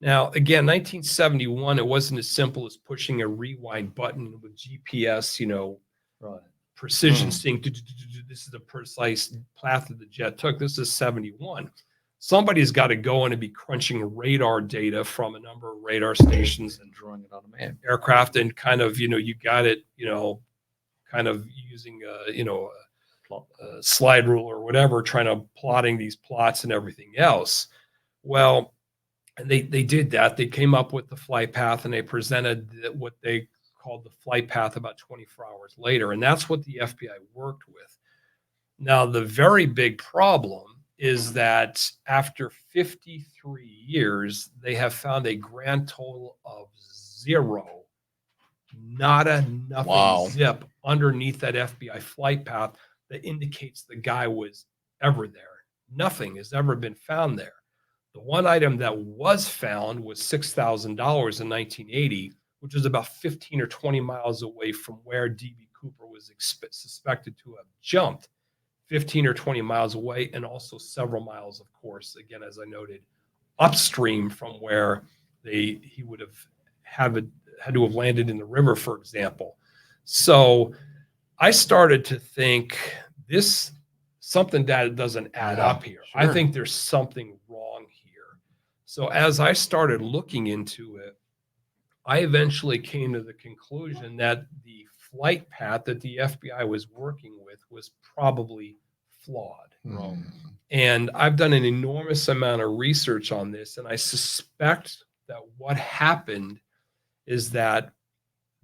Now, again, 1971, it wasn't as simple as pushing a rewind button with GPS, Right. precision seeing this is the precise path that the jet took. This is 71. Somebody's got to go in and be crunching radar data from a number of radar stations And drawing it on a map. aircraft, and kind of, you got it, kind of using a slide rule or whatever, plotting these plots and everything else. Well, And they did that. They came up with the flight path and they presented what they called the flight path about 24 hours later. And that's what the FBI worked with. Now, the very big problem is that after 53 years, they have found a grand total of 0, nada, nothing, Wow. zip underneath that FBI flight path that indicates the guy was ever there. Nothing has ever been found there. The one item that was found was $6,000 in 1980, which was about 15 or 20 miles away from where DB Cooper was suspected to have jumped, 15 or 20 miles away, and also several miles, of course, again, as I noted, upstream from where he would have had to have landed in the river, for example. So I started to think something that doesn't add up here. Sure. I think there's something wrong here. So as I started looking into it, I eventually came to the conclusion that the flight path that the FBI was working with was probably flawed. And I've done an enormous amount of research on this, and I suspect that what happened is that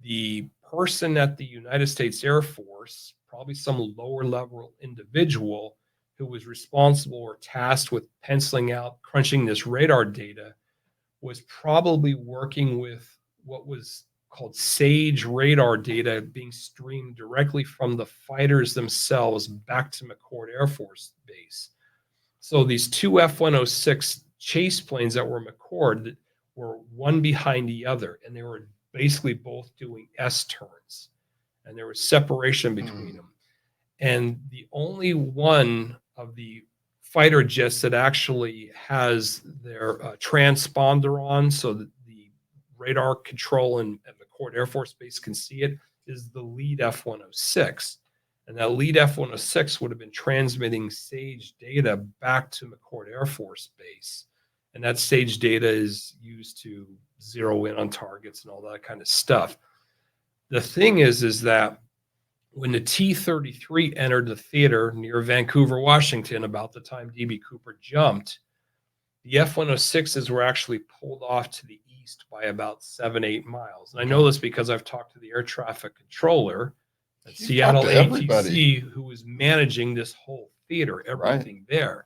the person at the United States Air Force, probably some lower level individual who was responsible or tasked with penciling out, crunching this radar data, was probably working with what was called SAGE radar data being streamed directly from the fighters themselves back to McCord Air Force Base. So these two F-106 chase planes that were McCord were one behind the other, and they were basically both doing S-turns, and there was separation between them. And the only one of the fighter jets that actually has their transponder on so that the radar control at McCord Air Force Base can see it is the lead F-106. And that lead F-106 would have been transmitting SAGE data back to McCord Air Force Base. And that SAGE data is used to zero in on targets and all that kind of stuff. The thing is that when the T-33 entered the theater near Vancouver, Washington, about the time DB Cooper jumped, the F-106s were actually pulled off to the east by about 7-8 miles. And I know this because I've talked to the air traffic controller at Seattle ATC, who was managing this whole theater, everything there.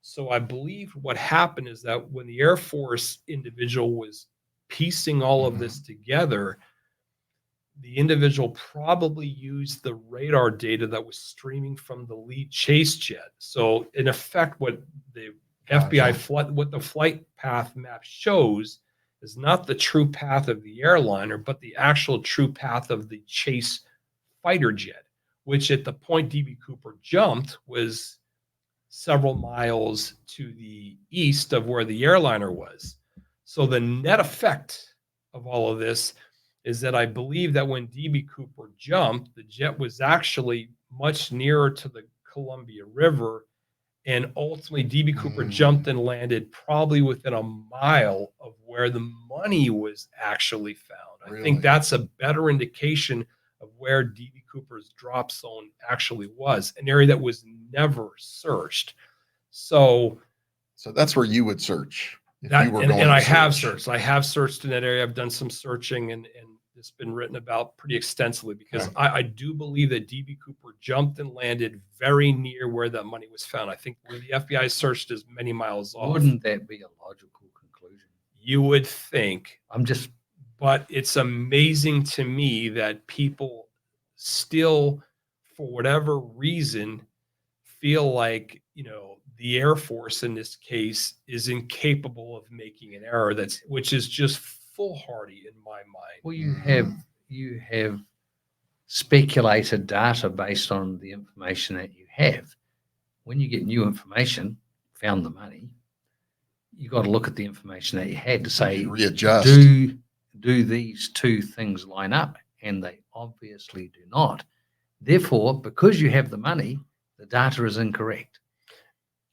So I believe what happened is that when the Air Force individual was piecing all of this together, the individual probably used the radar data that was streaming from the lead chase jet. So in effect, what the FBI what the flight path map shows is not the true path of the airliner, but the actual true path of the chase fighter jet, which at the point DB Cooper jumped was several miles to the east of where the airliner was. So the net effect of all of this is that I believe that when DB Cooper jumped, the jet was actually much nearer to the Columbia River, and ultimately DB Cooper jumped and landed probably within a mile of where the money was actually found. I think that's a better indication of where DB Cooper's drop zone actually was, an area that was never searched. So that's where you would search. And I have searched. I have searched in that area. I've done some searching, and it's been written about pretty extensively because I do believe that DB Cooper jumped and landed very near where that money was found. I think where the FBI searched is many miles off. Wouldn't that be a logical conclusion? You would think. But it's amazing to me that people still, for whatever reason, feel like, the Air Force in this case is incapable of making an error which is just foolhardy in my mind. Well, you have speculated data based on the information that you have. When you get new information, found the money, you got to look at the information that you had to say, readjust. Do these two things line up? And they obviously do not. Therefore, because you have the money, the data is incorrect.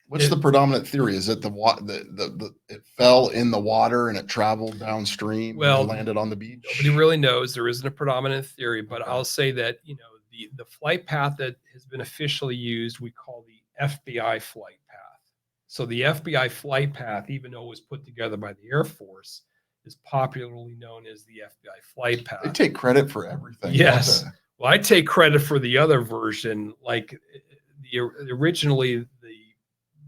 What's the predominant theory? Is it it fell in the water and it traveled downstream and landed on the beach? Nobody really knows. There isn't a predominant theory, but I'll say that, the flight path that has been officially used, we call the FBI flight path. So the FBI flight path, even though it was put together by the Air Force, is popularly known as the FBI flight path. They take credit for everything. Yes. don't they? Well, I take credit for the other version. Like originally,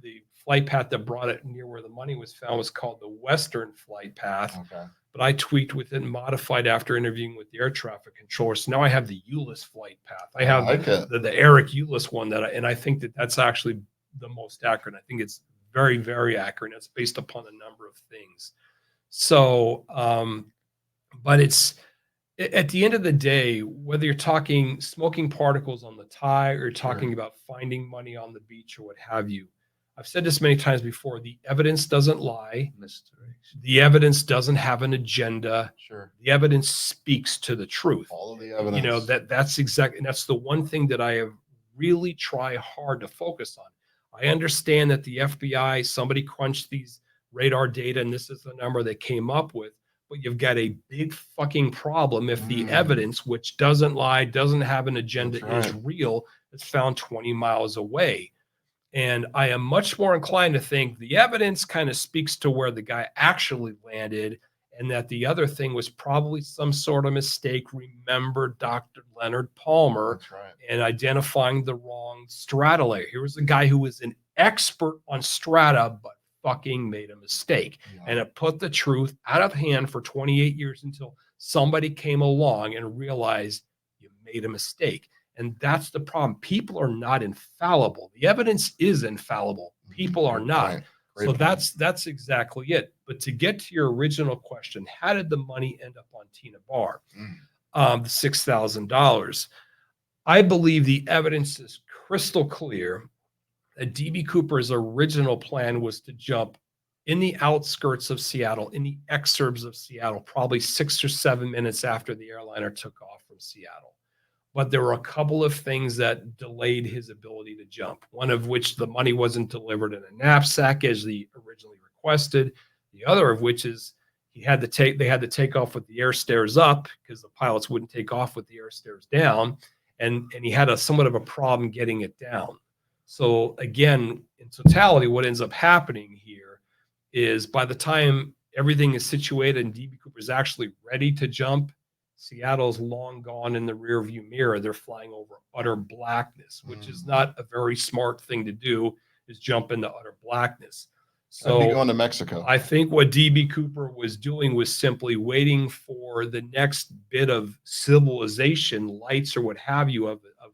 the flight path that brought it near where the money was found was called the Western flight path. Okay. But I tweaked with it and modified after interviewing with the air traffic controller. So now I have the Ulis flight path. I have like it. the Eric Ulis one and I think that's actually the most accurate. I think it's very, very accurate. It's based upon a number of things. So, but it's at the end of the day, whether you're talking smoking particles on the tie or you're talking about finding money on the beach or what have you, I've said this many times before, the evidence doesn't lie. The evidence doesn't have an agenda. Sure. The evidence speaks to the truth. All of the evidence. You know, that's exactly, and that's the one thing that I have really try hard to focus on. I understand that the FBI, somebody crunched these radar data and this is the number they came up with, but you've got a big fucking problem if the evidence, which doesn't lie, doesn't have an agenda, is real, it's found 20 miles away. And I am much more inclined to think the evidence kind of speaks to where the guy actually landed and that the other thing was probably some sort of mistake. Remember Dr. Leonard Palmer and identifying the wrong strata layer. Here was a guy who was an expert on strata, but fucking made a mistake. And it put the truth out of hand for 28 years until somebody came along and realized you made a mistake. And that's the problem. People are not infallible. The evidence is infallible. People are not. So that's exactly it. But to get to your original question, how did the money end up on Tina Barr? The $6,000. I believe the evidence is crystal clear that DB Cooper's original plan was to jump in the outskirts of Seattle, in the exurbs of Seattle, probably 6 or 7 minutes after the airliner took off from Seattle. But there were a couple of things that delayed his ability to jump. One of which the money wasn't delivered in a knapsack as he originally requested. The other of which is they had to take off with the air stairs up because the pilots wouldn't take off with the air stairs down. And he had somewhat of a problem getting it down. So again, in totality, what ends up happening here is by the time everything is situated and DB Cooper is actually ready to jump, Seattle's long gone in the rearview mirror. They're flying over utter blackness, which is not a very smart thing to do, is jump into utter blackness. So I'd be going to Mexico. I think what DB Cooper was doing was simply waiting for the next bit of civilization, lights or what have you, of a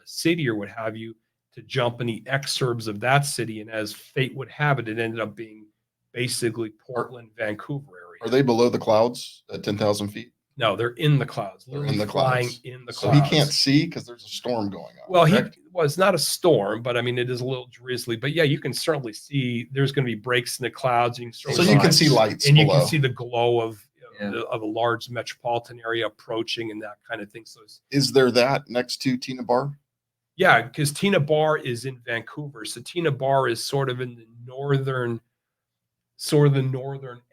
city or what have you, to jump in the exurbs of that city. And as fate would have it, it ended up being basically Portland, Vancouver area. Are they below the clouds at 10,000 feet? No, they're in the clouds. They're in the clouds. In the So clouds. he can't see because there's a storm going on. Well, correct? it's not a storm, but I mean, it is a little drizzly. But yeah, you can certainly see there's going to be breaks in the clouds. You can So you can see lights and below. you can see the glow of a large metropolitan area approaching and that kind of thing. So is there that next to Tina Barr? Yeah, because Tina Barr is in Vancouver. So Tina Barr is sort of in the northern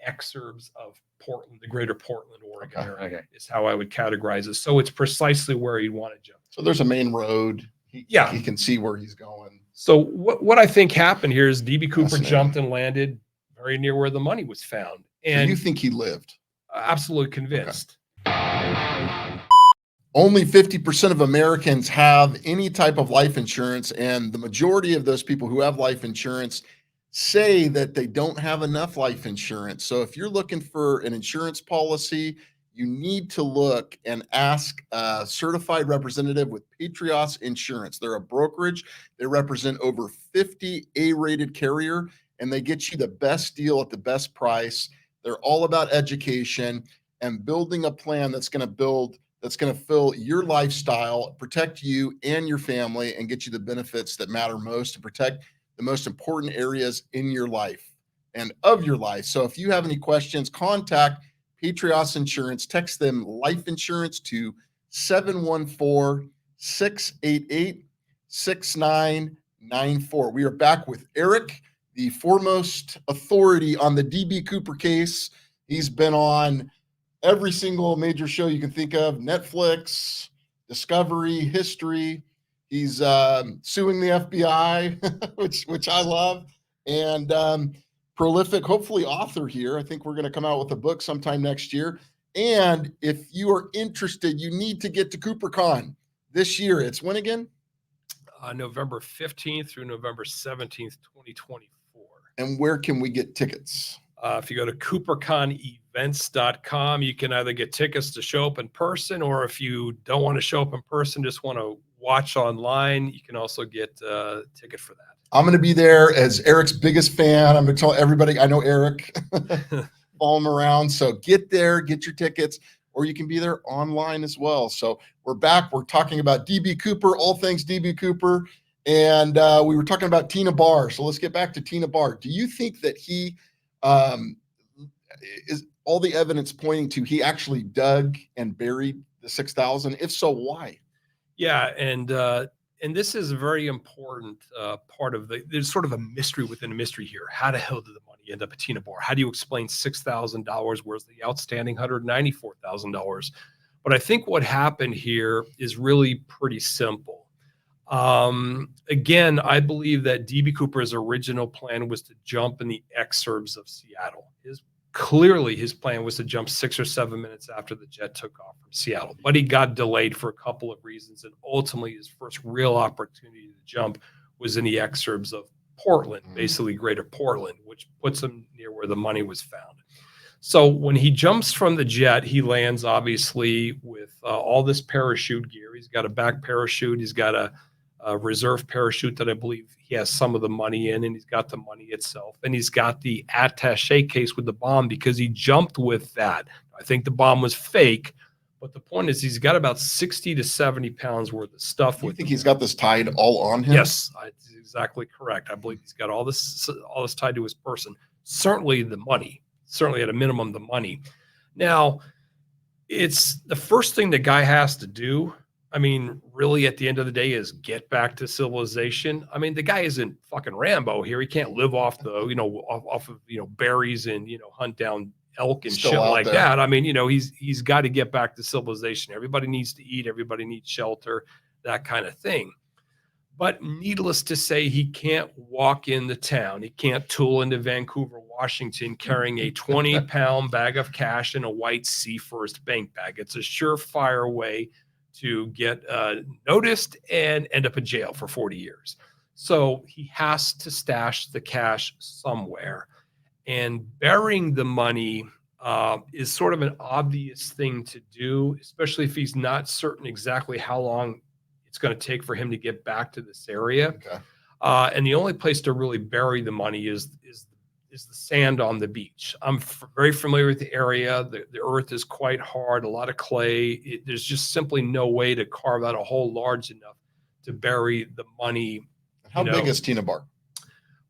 exurbs of Portland, the greater Portland, Oregon area is how I would categorize it. So it's precisely where you'd want to jump. So there's a main road. He can see where he's going. So what I think happened here is DB Cooper jumped and landed very near where the money was found. And so you think he lived? Absolutely convinced. Only 50% of Americans have any type of life insurance, and the majority of those people who have life insurance say that they don't have enough life insurance. So if you're looking for an insurance policy, you need to look and ask a certified representative with Patrios Insurance. They're a brokerage. They represent over 50 A-rated carrier, and they get you the best deal at the best price. They're all about education and building a plan that's going to fill your lifestyle, protect you and your family, and get you the benefits that matter most to protect the most important areas in your life and of your life. So if you have any questions, contact Patrios Insurance. Text them life insurance to 714-688-6994. We are back with Eric, the foremost authority on the DB Cooper case. He's been on every single major show you can think of: Netflix, Discovery, History. He's suing the FBI, which I love. and prolific, hopefully, author here. I think we're going to come out with a book sometime next year. And if you are interested, you need to get to CooperCon this year. It's when again? November 15th through November 17th, 2024. And where can we get tickets? If you go to CooperConEvents.com, you can either get tickets to show up in person, or if you don't want to show up in person, just want to watch online, you can also get a ticket for that. I'm going to be there as Eric's biggest fan. I'm going to tell everybody I know Eric, follow him around. So get there, get your tickets, or you can be there online as well. So we're back. We're talking about DB Cooper, all things DB Cooper. And we were talking about Tina Barr. So let's get back to Tina Barr. Do you think that he is all the evidence pointing to he actually dug and buried the 6,000? If so, why? Yeah, and this is a very important part of there's sort of a mystery within a mystery here. How the hell did the money end up at Tina Barr? How do you explain $6,000, whereas the outstanding $194,000? But I think what happened here is really pretty simple. Again, I believe that DB Cooper's original plan was to jump in the exurbs of Seattle. Clearly, his plan was to jump 6 or 7 minutes after the jet took off from Seattle, but he got delayed for a couple of reasons. And ultimately, his first real opportunity to jump was in the exurbs of Portland, basically greater Portland, which puts him near where the money was found. So when he jumps from the jet, he lands obviously with all this parachute gear. He's got a back parachute. He's got a reserve parachute that I believe he has some of the money in, and he's got the money itself, and he's got the attache case with the bomb because he jumped with that. I think the bomb was fake, but the point is he's got about 60 to 70 pounds worth of stuff. You think he's got this tied all on him? Yes, that's exactly correct. I believe he's got all this tied to his person. Certainly the money, certainly at a minimum the money. Now, it's the first thing the guy has to do. I mean, really, at the end of the day, is get back to civilization. I mean, the guy isn't fucking Rambo here. He can't live off the, off of, berries and, hunt down elk and Still shit like there. that. I mean, he's got to get back to civilization. Everybody needs to eat. Everybody needs shelter, that kind of thing. But needless to say, he can't walk into town. He can't tool into Vancouver, Washington, carrying a 20-pound bag of cash in a white Sea First bank bag. It's a surefire way to get noticed and end up in jail for 40 years. So he has to stash the cash somewhere. And burying the money is sort of an obvious thing to do, especially if he's not certain exactly how long it's going to take for him to get back to this area. Okay. And the only place to really bury the money is the sand on the beach. I'm very familiar with the area. The earth is quite hard, a lot of clay. There's just simply no way to carve out a hole large enough to bury the money. How big is Tina Barr?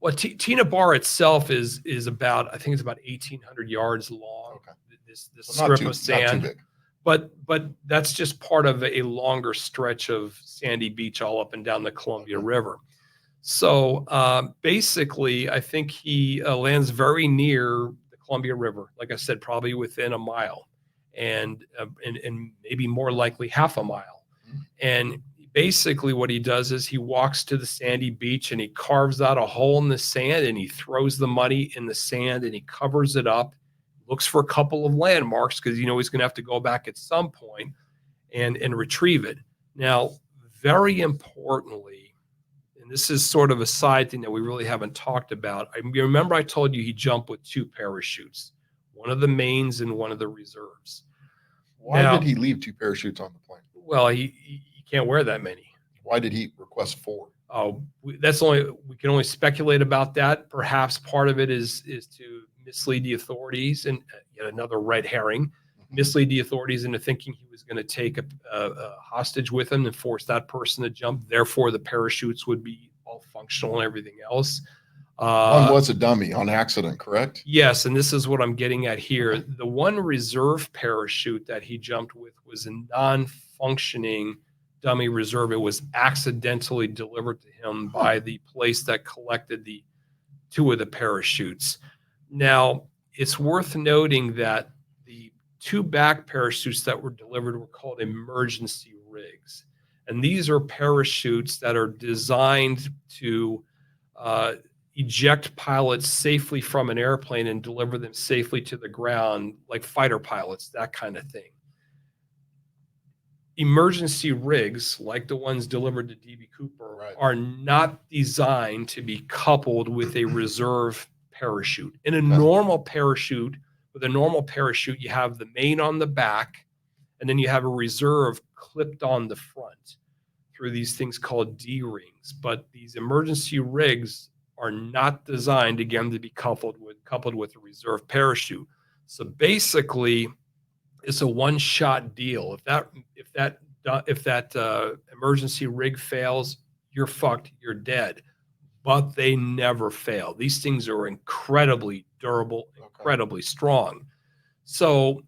Well, Tina Barr itself is about, I think it's about 1,800 yards long. Okay. This So strip of not sand. too big. But that's just part of a longer stretch of sandy beach all up and down the Columbia River. So basically, I think he lands very near the Columbia River. Like I said, probably within a mile, and maybe more likely half a mile. And basically, what he does is he walks to the sandy beach and he carves out a hole in the sand and he throws the money in the sand and he covers it up. Looks for a couple of landmarks because he's going to have to go back at some point and retrieve it. Now, very importantly. And this is sort of a side thing that we really haven't talked about. You remember I told you he jumped with 2 parachutes, one of the mains and one of the reserves. Why did he leave 2 parachutes on the plane? Well, he can't wear that many. Why did he request 4? Oh, we can only speculate about that. Perhaps part of it is to mislead the authorities, and yet another red herring. Mislead the authorities into thinking he was going to take a hostage with him and force that person to jump. Therefore, the parachutes would be all functional and everything else. One was a dummy on accident, correct? Yes, and this is what I'm getting at here. Okay. The one reserve parachute that he jumped with was a non-functioning dummy reserve. It was accidentally delivered to him by the place that collected the 2 of the parachutes. Now, it's worth noting that 2 back parachutes that were delivered were called emergency rigs. And these are parachutes that are designed to eject pilots safely from an airplane and deliver them safely to the ground, like fighter pilots, that kind of thing. Emergency rigs, like the ones delivered to DB Cooper, are not designed to be coupled with a reserve parachute. In a normal parachute, with a normal parachute, you have the main on the back, and then you have a reserve clipped on the front through these things called D-rings. But these emergency rigs are not designed, again, to be coupled with a reserve parachute. So basically, it's a one-shot deal. If that emergency rig fails, you're fucked. You're dead. But they never fail. These things are incredibly durable, incredibly strong. So,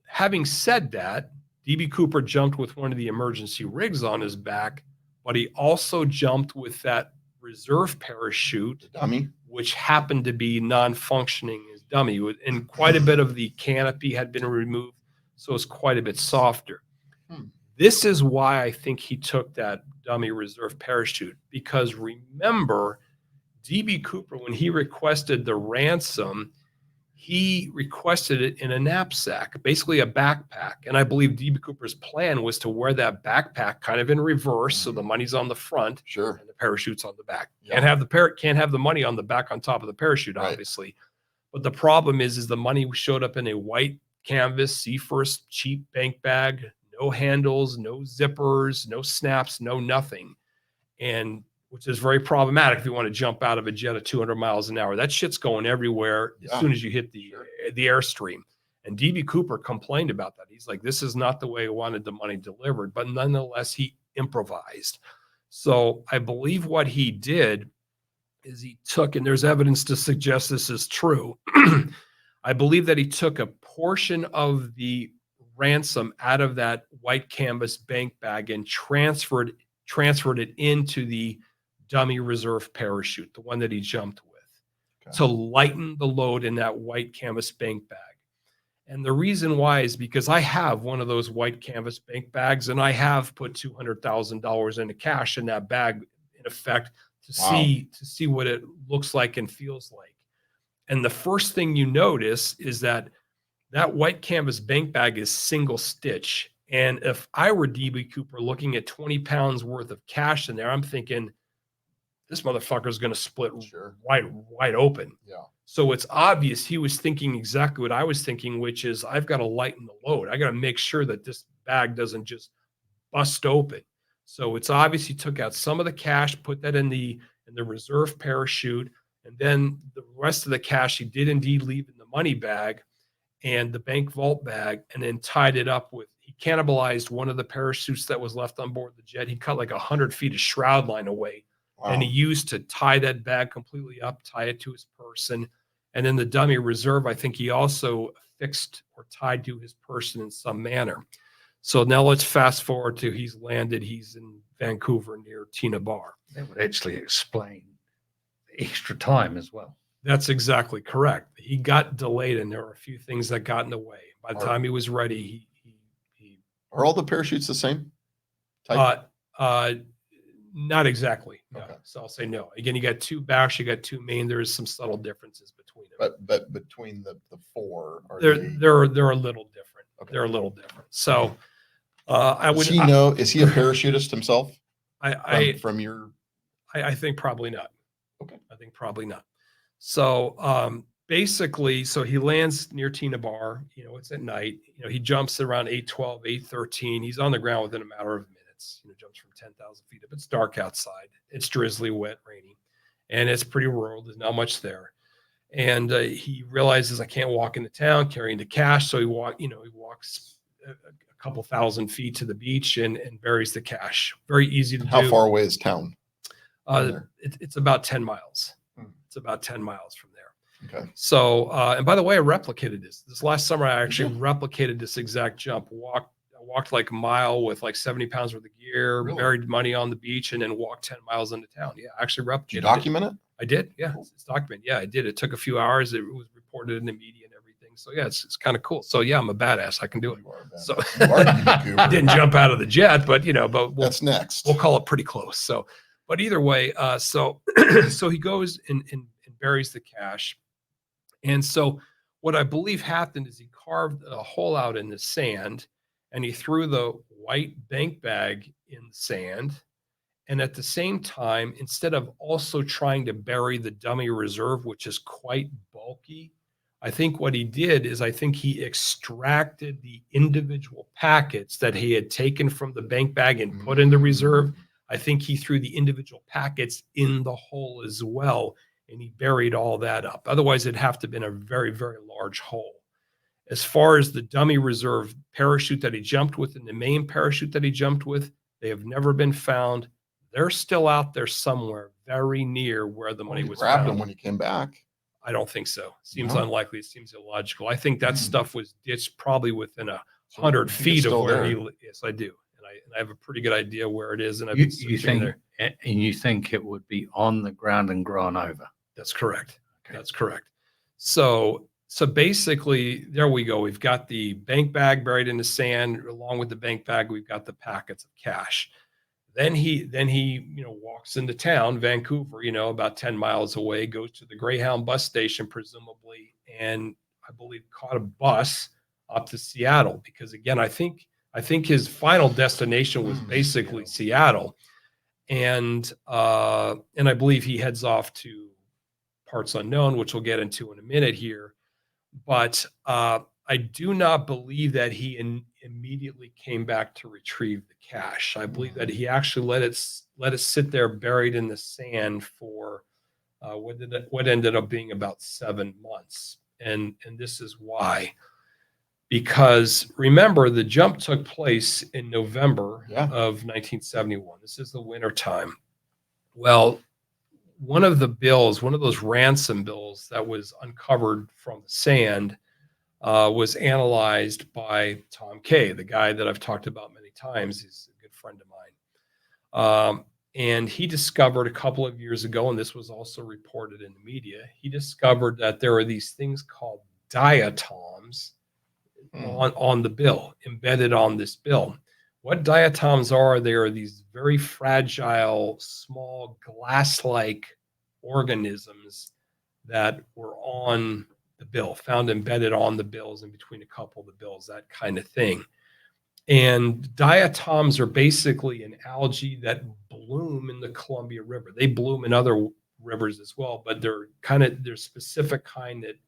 having said that, DB Cooper jumped with one of the emergency rigs on his back, but he also jumped with that reserve parachute, dummy, which happened to be non-functioning as dummy, and quite a bit of the canopy had been removed, so it's quite a bit softer. This is why I think he took that dummy reserve parachute, because remember, DB Cooper, when he requested the ransom, he requested it in a knapsack, basically a backpack. And I believe DB Cooper's plan was to wear that backpack kind of in reverse, so the money's on the front, sure, and the parachute's on the back. Yeah. Can't have the money on the back on top of the parachute, obviously. But the problem is the money showed up in a white canvas Seafirst cheap bank bag, no handles, no zippers, no snaps, no nothing, and which is very problematic if you want to jump out of a jet at 200 miles an hour. That shit's going everywhere as soon as you hit the airstream. And DB Cooper complained about that. He's like, this is not the way I wanted the money delivered, but nonetheless, he improvised. So I believe what he did is he took, and there's evidence to suggest this is true. I believe that he took a portion of the ransom out of that white canvas bank bag and transferred it into the dummy reserve parachute, the one that he jumped with, to lighten the load in that white canvas bank bag. And the reason why is because I have one of those white canvas bank bags, and I have put $200,000 into cash in that bag, in effect, to see what it looks like and feels like. And the first thing you notice is that white canvas bank bag is single stitch. And if I were DB Cooper looking at 20 pounds worth of cash in there, I'm thinking, this motherfucker is going to split wide open. Yeah. So it's obvious he was thinking exactly what I was thinking, which is I've got to lighten the load. I got to make sure that this bag doesn't just bust open. So it's obvious he took out some of the cash, put that in the reserve parachute, and then the rest of the cash he did indeed leave in the money bag and the bank vault bag, and then tied it up with, he cannibalized one of the parachutes that was left on board the jet. He cut like 100 feet of shroud line away. And he used to tie that bag completely up, tie it to his person. And then the dummy reserve, I think he also fixed or tied to his person in some manner. So now let's fast forward to he's in Vancouver near Tina Bar. That would actually explain the extra time as well. That's exactly correct. He got delayed, and there were a few things that got in the way. By the time he was ready, he are all the parachutes the same type? Not exactly. No. Okay. So I'll say no. Again, you got two backs, you got two main. There's some subtle differences between them. But between the four, they're a little different. Okay. They're a little different. So is he a parachutist himself? I think probably not. Okay. I think probably not. So basically, so he lands near Tina Bar. It's at night. He jumps around 8:12, 8:13. He's on the ground within a matter of minutes. Jumps from 10,000 feet up. It's dark outside. It's drizzly, wet, rainy, and it's pretty rural. There's not much there. And he realizes, I can't walk into town carrying the cash. So he walks a couple thousand feet to the beach and buries the cash. Very easy to do. How far away is town? It's about 10 miles. It's about 10 miles from there. Okay. So, and by the way, I replicated this last summer. I actually replicated this exact jump. I walked like a mile with like 70 pounds worth of gear, buried money on the beach, and then walked 10 miles into town. Yeah, I actually replicated. Did you document it? I did. Yeah, it's documented. Yeah, I did. It took a few hours. It was reported in the media and everything. So yeah, it's kind of cool. So yeah, I'm a badass. I can do it. So I didn't jump out of the jet, but that's next. We'll call it pretty close. So, But either way, so so he goes and buries the cash. And so what I believe happened is he carved a hole out in the sand and he threw the white bank bag in the sand. And at the same time, instead of also trying to bury the dummy reserve, which is quite bulky, I think what he did is I think he extracted the individual packets that he had taken from the bank bag and put in the reserve. I think he threw the individual packets in the hole as well, and he buried all that up. Otherwise, it'd have to have been a very, very large hole. As far as the dummy reserve parachute that he jumped with and the main parachute that he jumped with, they have never been found. They're still out there somewhere very near where the money He was grabbed found. him when he came back. I don't think so. Seems No? unlikely. It seems illogical. I think that Hmm. stuff was ditched probably within So 100 you think it's feet of still where there? he. Yes, I do, and I have a pretty good idea where it is. And I've You, been you searching think, there. and you think it would be on the ground and grown over? That's correct. Okay. That's correct. So basically, there we go. We've got the bank bag buried in the sand. Along with the bank bag, we've got the packets of cash. Then he walks into town, Vancouver, about 10 miles away, goes to the Greyhound bus station, presumably, and I believe caught a bus up to Seattle because again, I think his final destination was basically Seattle. And I believe he heads off to parts unknown, which we'll get into in a minute here. But I do not believe that he immediately came back to retrieve the cash. I believe that he actually let it sit there buried in the sand for what ended up being about 7 months. And this is why. Because remember, the jump took place in November of 1971. This is the winter time. Well, one of those ransom bills that was uncovered from the sand was analyzed by Tom Kay, the guy that I've talked about many times. He's a good friend of mine. And he discovered a couple of years ago, and this was also reported in the media, he discovered that there are these things called diatoms on the bill, embedded on this bill. What diatoms are, they are these very fragile, small glass-like organisms that were on the bill, found embedded on the bills in between a couple of the bills, that kind of thing. And diatoms are basically an algae that bloom in the Columbia River. They bloom in other rivers as well, but they're specific kind that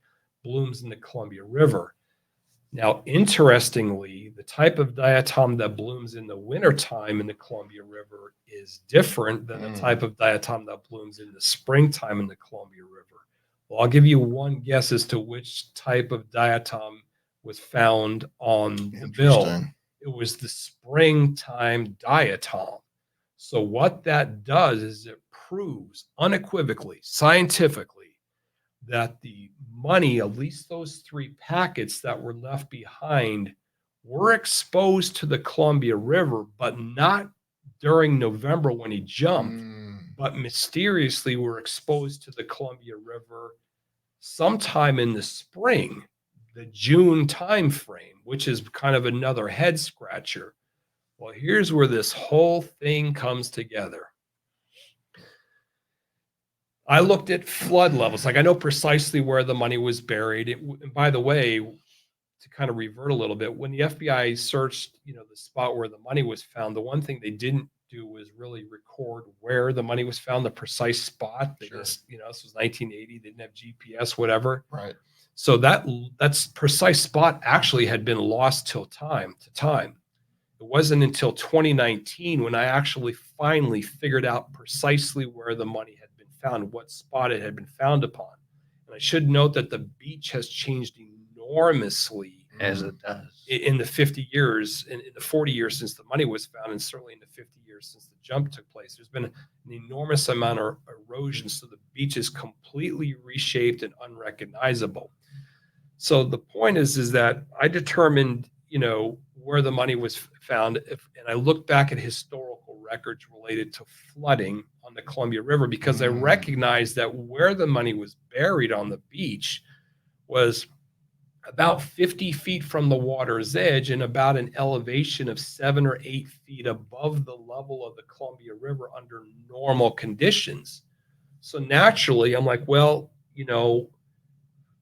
blooms in the Columbia River. Now, interestingly, the type of diatom that blooms in the wintertime in the Columbia River is different than the type of diatom that blooms in the springtime in the Columbia River. Well, I'll give you one guess as to which type of diatom was found on the bill. It was the springtime diatom. So what that does is it proves unequivocally, scientifically, that the money, at least those 3 packets that were left behind, were exposed to the Columbia River, but not during November when he jumped, but mysteriously were exposed to the Columbia River sometime in the spring, the June time frame, which is kind of another head scratcher. Well, here's where this whole thing comes together. I looked at flood levels. Like I know precisely where the money was buried. And by the way, to kind of revert a little bit, when the FBI searched, the spot where the money was found, the one thing they didn't do was really record where the money was found, the precise spot. They just, this was 1980. They didn't have GPS, whatever. Right. So that's precise spot actually had been lost to time. It wasn't until 2019 when I actually finally figured out precisely where the money had been found, what spot it had been found upon. And I should note that the beach has changed enormously as it does in the 50 years, in the 40 years since the money was found, and certainly in the 50 years since the jump took place. There's been an enormous amount of erosion, so the beach is completely reshaped and unrecognizable. So the point is that I determined, where the money was found, and I looked back at historical records related to flooding on the Columbia River because I recognized that where the money was buried on the beach was about 50 feet from the water's edge and about an elevation of 7 or 8 feet above the level of the Columbia River under normal conditions. So naturally, I'm like, well,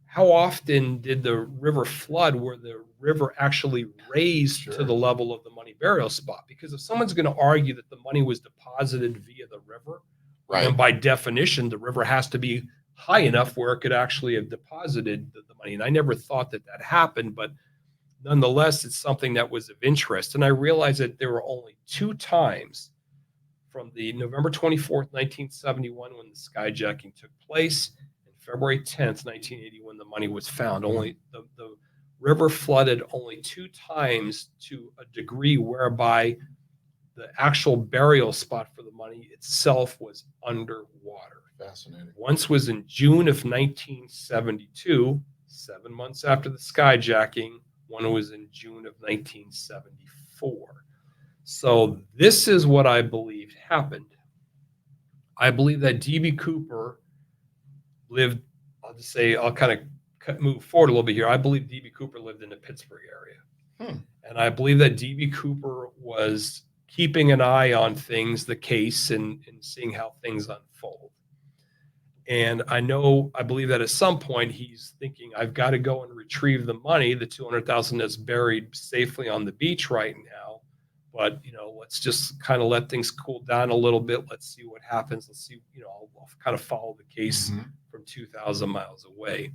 how often did the river flood where the river actually raised to Sure. the level of the money burial spot? Because if someone's going to argue that the money was deposited via the river, Right. then by definition, the river has to be high enough where it could actually have deposited the money. And I never thought that happened, but nonetheless, it's something that was of interest. And I realized that there were only 2 times from the November 24th, 1971, when the skyjacking took place, and February 10th, 1980, when the money was found. Only the river flooded only 2 times to a degree whereby the actual burial spot for the money itself was underwater. Fascinating. Once was in June of 1972, 7 months after the skyjacking. One was in June of 1974. So this is what I believed happened. I believe that D.B. Cooper lived, I'll kind of move forward a little bit here. I believe D.B. Cooper lived in the Pittsburgh area. And I believe that D.B. Cooper was keeping an eye on things, the case, and seeing how things unfold. And I believe that at some point he's thinking, I've got to go and retrieve the money, the $200,000 that's buried safely on the beach right now. But, let's just kind of let things cool down a little bit. Let's see what happens. Let's see, I'll kind of follow the case from 2,000 miles away.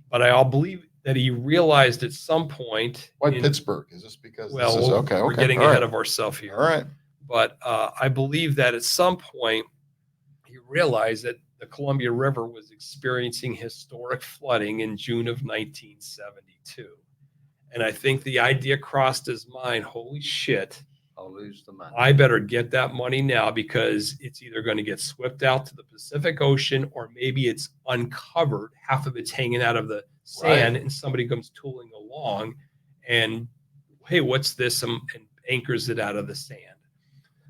But I'll believe that he realized at some point. Why Pittsburgh? Is this because we're getting ahead of ourselves here. All right. But I believe that at some point he realized that the Columbia River was experiencing historic flooding in June of 1972. And I think the idea crossed his mind, holy shit, I'll lose the money. I better get that money now, because it's either going to get swept out to the Pacific Ocean, or maybe it's uncovered, half of it's hanging out of the sand, and somebody comes tooling along and, hey, what's this? And anchors it out of the sand.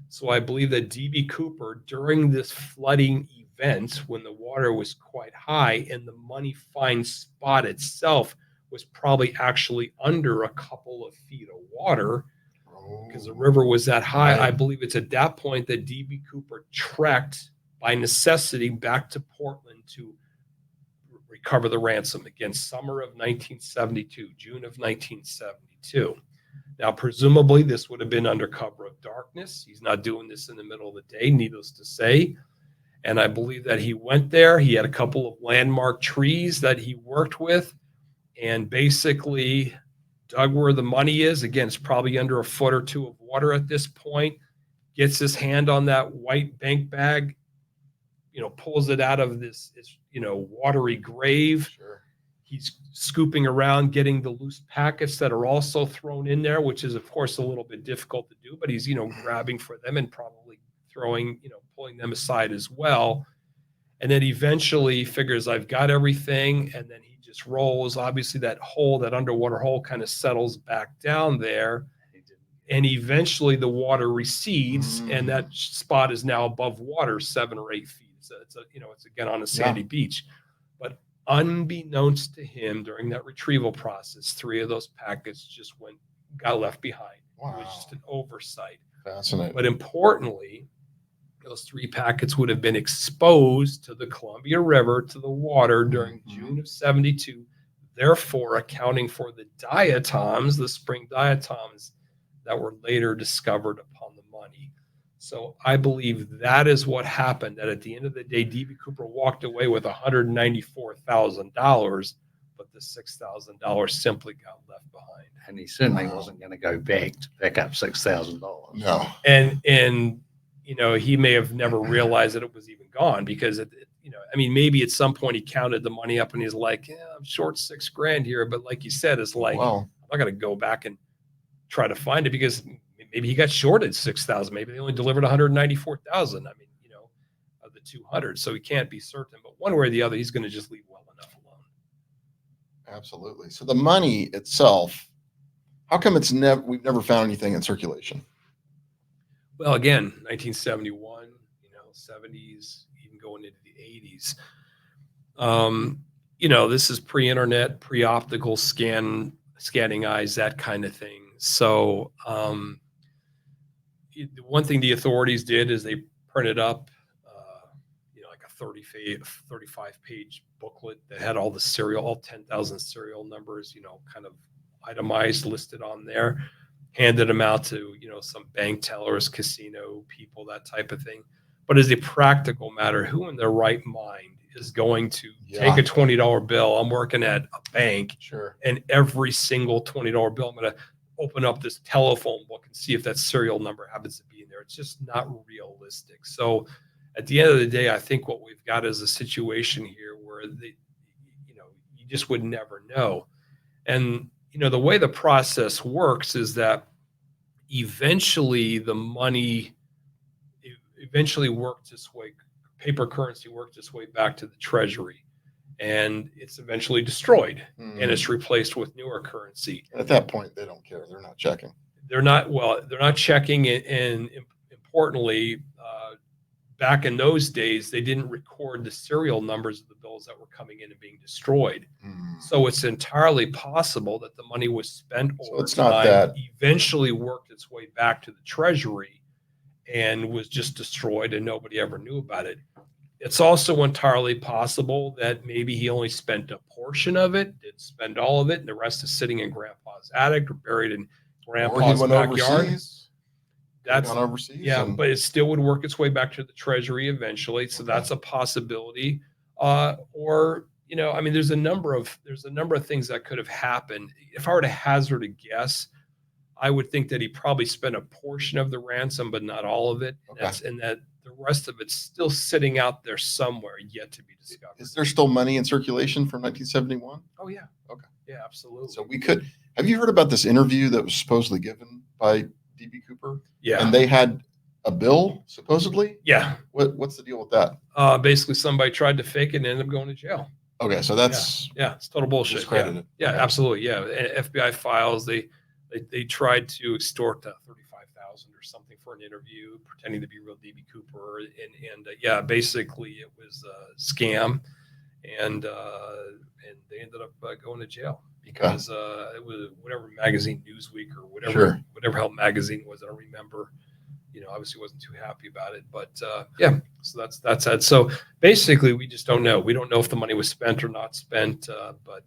So I believe that D.B. Cooper, during this flooding event, when the water was quite high and the money find spot itself was probably actually under a couple of feet of water, because the river was that high. I believe it's at that point that D.B. Cooper trekked by necessity back to Portland to recover the ransom. Again, summer of 1972, June of 1972. Now, presumably, this would have been under cover of darkness. He's not doing this in the middle of the day, needless to say. And I believe that he went there. He had a couple of landmark trees that he worked with, and basically dug where the money is. Again, it's probably under a foot or two of water at this point. Gets his hand on that white bank bag, pulls it out of this watery grave. Sure. He's scooping around, getting the loose packets that are also thrown in there, which is, of course, a little bit difficult to do, but he's, grabbing for them and probably throwing, pulling them aside as well. And then eventually figures, I've got everything. And then he just rolls. Obviously, that underwater hole kind of settles back down there. And eventually the water recedes, and that spot is now above water 7 or 8 feet. So it's again on a sandy beach. But unbeknownst to him, during that retrieval process, 3 of those packets just got left behind. Wow. It was just an oversight. Fascinating. But importantly, those 3 packets would have been exposed to the Columbia River, to the water during June of 72, therefore accounting for the diatoms, the spring diatoms that were later discovered upon the money. So I believe that is what happened, that at the end of the day, D.B. Cooper walked away with $194,000, but the $6,000 simply got left behind. And he certainly wasn't going to go back to pick up $6,000. No. And he may have never realized that it was even gone, because maybe at some point he counted the money up and he's like, yeah, I'm short $6,000 here. But like you said, it's like, I'm not going to go back and try to find it, because maybe he got shorted $6,000. Maybe they only delivered $194,000. Of the 200. So he can't be certain, but one way or the other, he's going to just leave well enough alone. Absolutely. So the money itself, how come we've never found anything in circulation? Well, again, 1971, 70s, even going into the 80s. this is pre-internet, pre-optical scanning eyes, that kind of thing. So one thing the authorities did is they printed up, like a 35-page booklet that had all all 10,000 serial numbers, kind of itemized, listed on there, handed them out to, some bank tellers, casino people, that type of thing. But as a practical matter, who in their right mind is going to take a $20 bill? I'm working at a bank, Sure. and every single $20 bill, I'm going to open up this telephone book and see if that serial number happens to be in there. It's just not realistic. So at the end of the day, I think what we've got is a situation here where you just would never know. And, the way the process works is that eventually the money worked its way, paper currency worked its way back to the treasury, and it's eventually destroyed and it's replaced with newer currency. At that point, they don't care. They're not checking. They're not checking it. And importantly, back in those days, they didn't record the serial numbers of the bills that were coming in and being destroyed. So it's entirely possible that the money was spent over time, eventually worked its way back to the treasury, and was just destroyed and nobody ever knew about it. It's also entirely possible that maybe he only spent a portion of it, didn't spend all of it, and the rest is sitting in grandpa's attic or buried in grandpa's backyard. That's overseas. But it still would work its way back to the treasury eventually. So that's a possibility. There's a number of things that could have happened. If I were to hazard a guess, I would think that he probably spent a portion of the ransom, but not all of it. And that the rest of it's still sitting out there somewhere yet to be discovered. Is there still money in circulation from 1971? Oh, yeah. Okay. Yeah, absolutely. So have you heard about this interview that was supposedly given by DB Cooper? Yeah. And they had a bill, supposedly? Yeah. What's the deal with that? Basically, somebody tried to fake it and ended up going to jail. Okay, so that's... Yeah, it's total bullshit. Discredited. Yeah, absolutely. Yeah, FBI files, they tried to extort 35,000 or something for an interview, pretending to be real DB Cooper, and basically it was a scam, and they ended up going to jail because it was whatever magazine, Newsweek or whatever hell magazine was. I don't remember. Obviously wasn't too happy about it, but so that's it. So basically, we just don't know. We don't know if the money was spent or not spent, but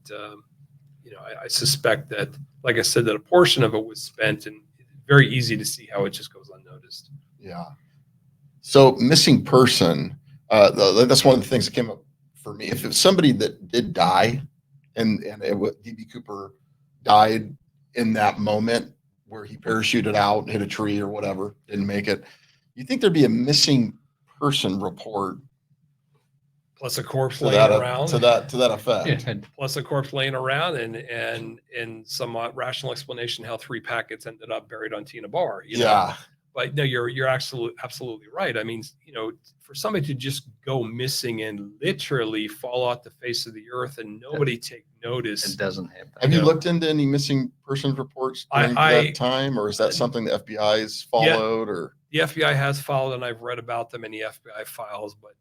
I suspect that, like I said, that a portion of it was spent, and it's very easy to see how it just goes unnoticed. Yeah. So missing person, that's one of the things that came up for me. If it was somebody that did die and DB Cooper died in that moment where he parachuted out, hit a tree or whatever, didn't make it, you think there'd be a missing person report? Plus a corpse laying around. To that effect. Yeah. Plus a corpse laying around and some rational explanation how 3 packets ended up buried on Tina Bar. But no, you're absolutely right. I mean, for somebody to just go missing and literally fall off the face of the earth and nobody take notice. It doesn't happen. Have you looked into any missing person reports during that time, or is that something the FBI has followed? Or the FBI has followed, and I've read about them in the FBI files, but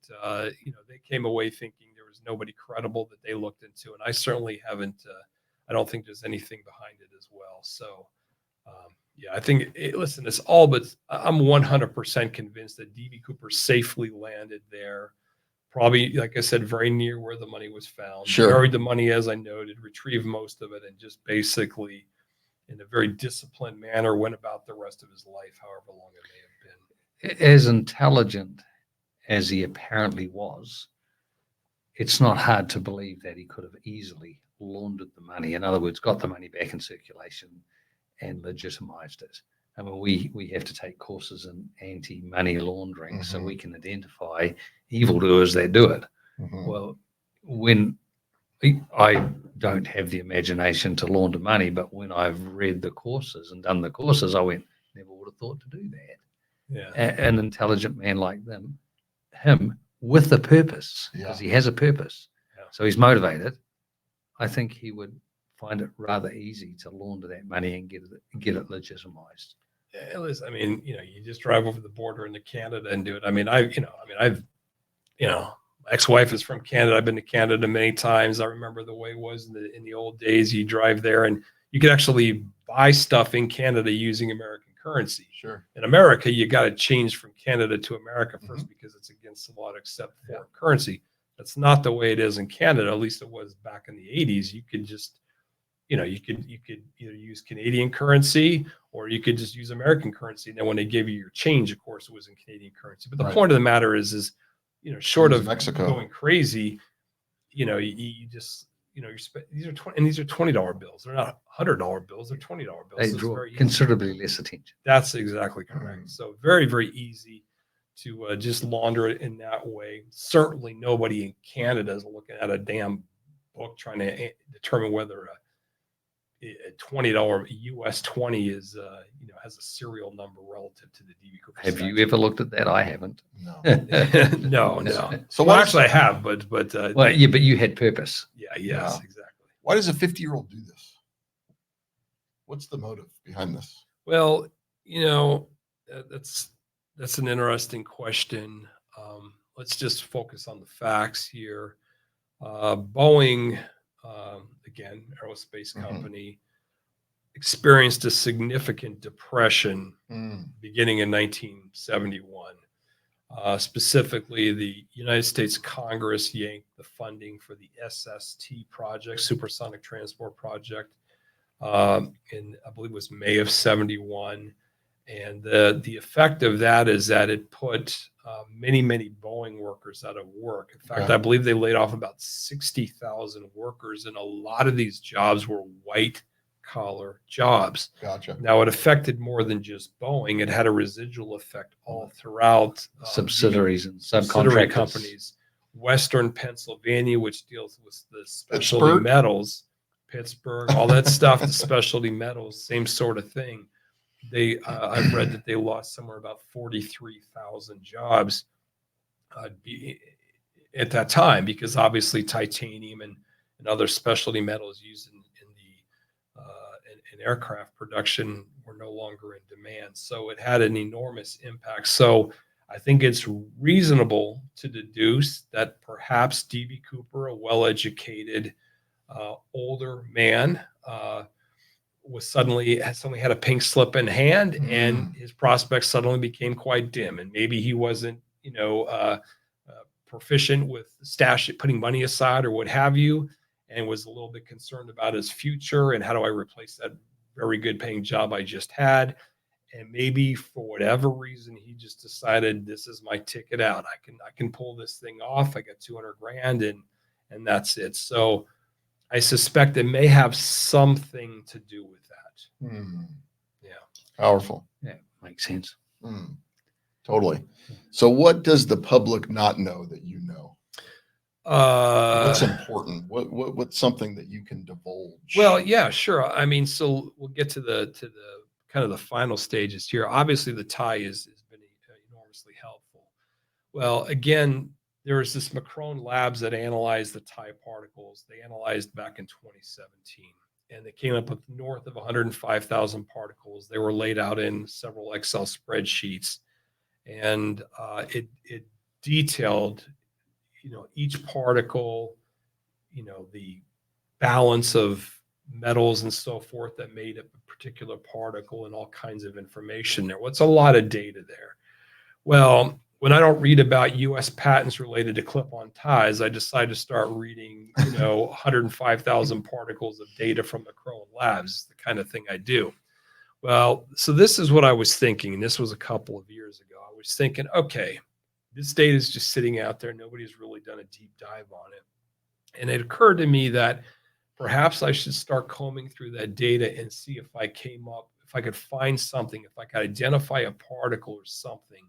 they came away thinking there was nobody credible that they looked into, and I certainly haven't. I don't think there's anything behind it as well. So. I think, listen, it's all, but I'm 100% convinced that DB Cooper safely landed there. Probably, like I said, very near where the money was found. Sure. Buried the money, as I noted, retrieved most of it, and just basically, in a very disciplined manner, went about the rest of his life, however long it may have been. As intelligent as he apparently was, it's not hard to believe that he could have easily laundered the money. In other words, got the money back in circulation and legitimized it. I mean, we have to take courses in anti-money laundering so we can identify evildoers that do it. Well, when I don't have the imagination to launder money, but when I've read the courses and done the courses, I went, never would have thought to do that. Yeah. An intelligent man like him with a purpose, because he has a purpose. Yeah. So he's motivated. I think he would find it rather easy to launder that money and get it legitimized. I mean, you just drive over the border into Canada and do it. I mean, I've My ex-wife is from Canada. I've been to Canada many times. I remember the way it was in the old days. You drive there and you could actually buy stuff in Canada using American currency. Sure. In America, you got to change from Canada to America first because it's against the law to accept foreign currency. That's not the way it is in Canada. At least it was back in the 80s. You could just, you could either use Canadian currency or you could just use American currency. And then when they gave you your change, of course, it was in Canadian currency. But the point of the matter is short Use of Mexico. going crazy, you just, these are $20 bills. They're not $100 bills. They're $20 bills. They So draw considerably less attention. That's exactly correct. So very, very easy to just launder it in that way. Certainly nobody in Canada is looking at a damn book trying to determine whether a $20 US 20 is has a serial number relative to the DB Cooper. Have you ever looked at that? I haven't. No. No. So Well, actually, I have, but Well, yeah, but you had purpose. yes, Yeah. exactly. Why does a 50-year-old do this? What's the motive behind this? Well, that's an interesting question. Let's just focus on the facts here. Boeing, again, aerospace company, experienced a significant depression beginning in 1971. Specifically, the United States Congress yanked the funding for the SST project, Supersonic Transport Project, in, I believe it was May of 71. And the effect of that is that it put many Boeing workers out of work. In fact, I believe they laid off about 60,000 workers, and a lot of these jobs were white-collar jobs. Gotcha. Now, it affected more than just Boeing. It had a residual effect all throughout Subsidiaries and subsidiary subcontractors. companies. Western Pennsylvania, which deals with the specialty Pittsburgh? metals, Pittsburgh, all that stuff, the specialty metals, same sort of thing. I've read that they lost somewhere about 43,000 jobs at that time, because obviously titanium and other specialty metals used in aircraft production were no longer in demand. So it had an enormous impact. So I think it's reasonable to deduce that perhaps DB Cooper, a well-educated older man, suddenly had a pink slip in hand, and his prospects suddenly became quite dim. And maybe he wasn't, proficient with putting money aside or what have you, and was a little bit concerned about his future and how do I replace that very good paying job I just had. And maybe for whatever reason, he just decided, this is my ticket out. I can pull this thing off. I got 200 grand and that's it. So I suspect it may have something to do with that. Yeah. Powerful. Yeah, makes sense. Totally. So what does the public not know that you know? What's important? What's something that you can divulge? Well, yeah, sure. I mean, so we'll get to the kind of the final stages here. Obviously, the tie has been enormously helpful. Well, again, there was this Macron Labs that analyzed the tie particles. They analyzed back in 2017, and they came up with north of 105,000 particles. They were laid out in several Excel spreadsheets, and it detailed, each particle, the balance of metals and so forth that made up a particular particle, and all kinds of information there. What's a lot of data there? Well, when I don't read about U.S. patents related to clip-on ties, I decide to start reading, 105,000 particles of data from Macron Labs, the kind of thing I do. Well, so this is what I was thinking, and this was a couple of years ago. I was thinking, okay, this data is just sitting out there. Nobody's really done a deep dive on it. And it occurred to me that perhaps I should start combing through that data and see if I could find something, if I could identify a particle or something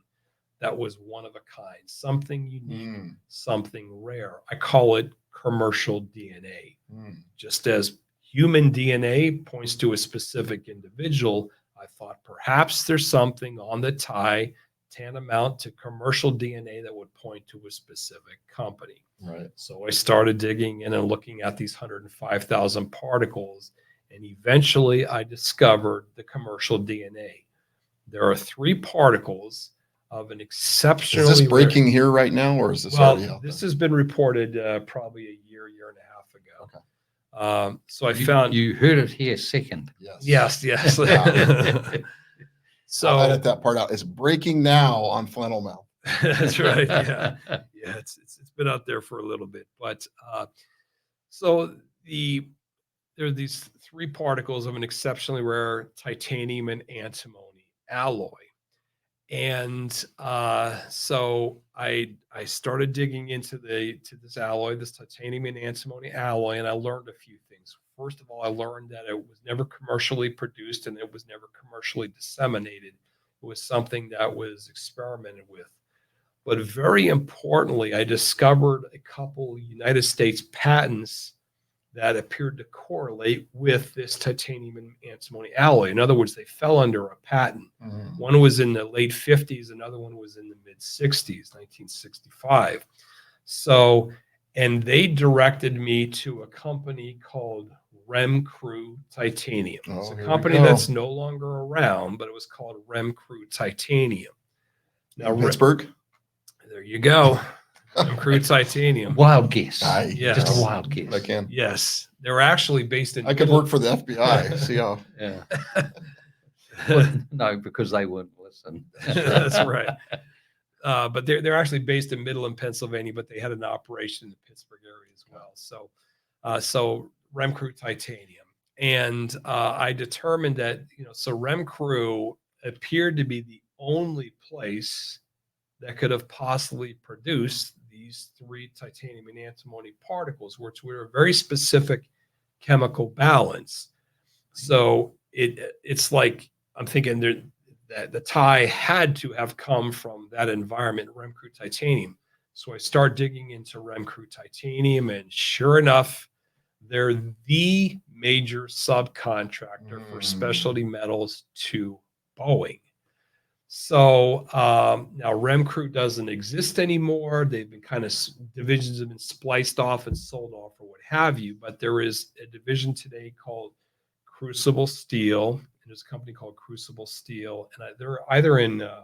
that was one of a kind, something unique, something rare. I call it commercial DNA. Just as human DNA points to a specific individual, I thought perhaps there's something on the tie tantamount to commercial DNA that would point to a specific company. Right. So I started digging in and looking at these 105,000 particles, and eventually I discovered the commercial DNA. There are 3 particles of an Is exceptionally this rare- breaking here right now, or is this already Well, out this there? has been reported probably a year and a half ago. Okay. So I found You heard it here second. Yes. yes. I'll So edit that part out. It's breaking now on Flannel Mouth. that's right. Yeah, yeah. It's been out there for a little bit, but so there are these three particles of an exceptionally rare titanium and antimony alloy. And so I started digging into this alloy, this titanium and antimony alloy, and I learned a few things. First of all, I learned that it was never commercially produced and it was never commercially disseminated. It was something that was experimented with. But very importantly, I discovered a couple United States patents that appeared to correlate with this titanium and antimony alloy. In other words, they fell under a patent. Mm. One was in the late 50s, another one was in the mid 60s, 1965. So, and they directed me to a company called Remcrew Titanium. It's Oh, a here we company go. that's no longer around, but it was called Remcrew Titanium. Now, In Pittsburgh? there you go. Remcrew Titanium. Wild guess. Yes. Just a wild guess. I can. Yes, they're actually based in. I could work for the FBI. See how. Yeah. Well, no, because they wouldn't listen. That's right. But they're actually based in Midland, Pennsylvania, but they had an operation in the Pittsburgh area as well. So Remcrew Titanium, and I determined that so Remcrew appeared to be the only place that could have possibly produced these three titanium and antimony particles, which were a very specific chemical balance. So it's like I'm thinking that the tie had to have come from that environment, Remcrew Titanium. So I start digging into Remcrew Titanium, and sure enough, they're the major subcontractor for specialty metals to Boeing. So now Remcrew doesn't exist anymore. They've been divisions have been spliced off and sold off or what have you. But there is a division today called Crucible Steel, and there's a company called Crucible Steel, and they're either in, I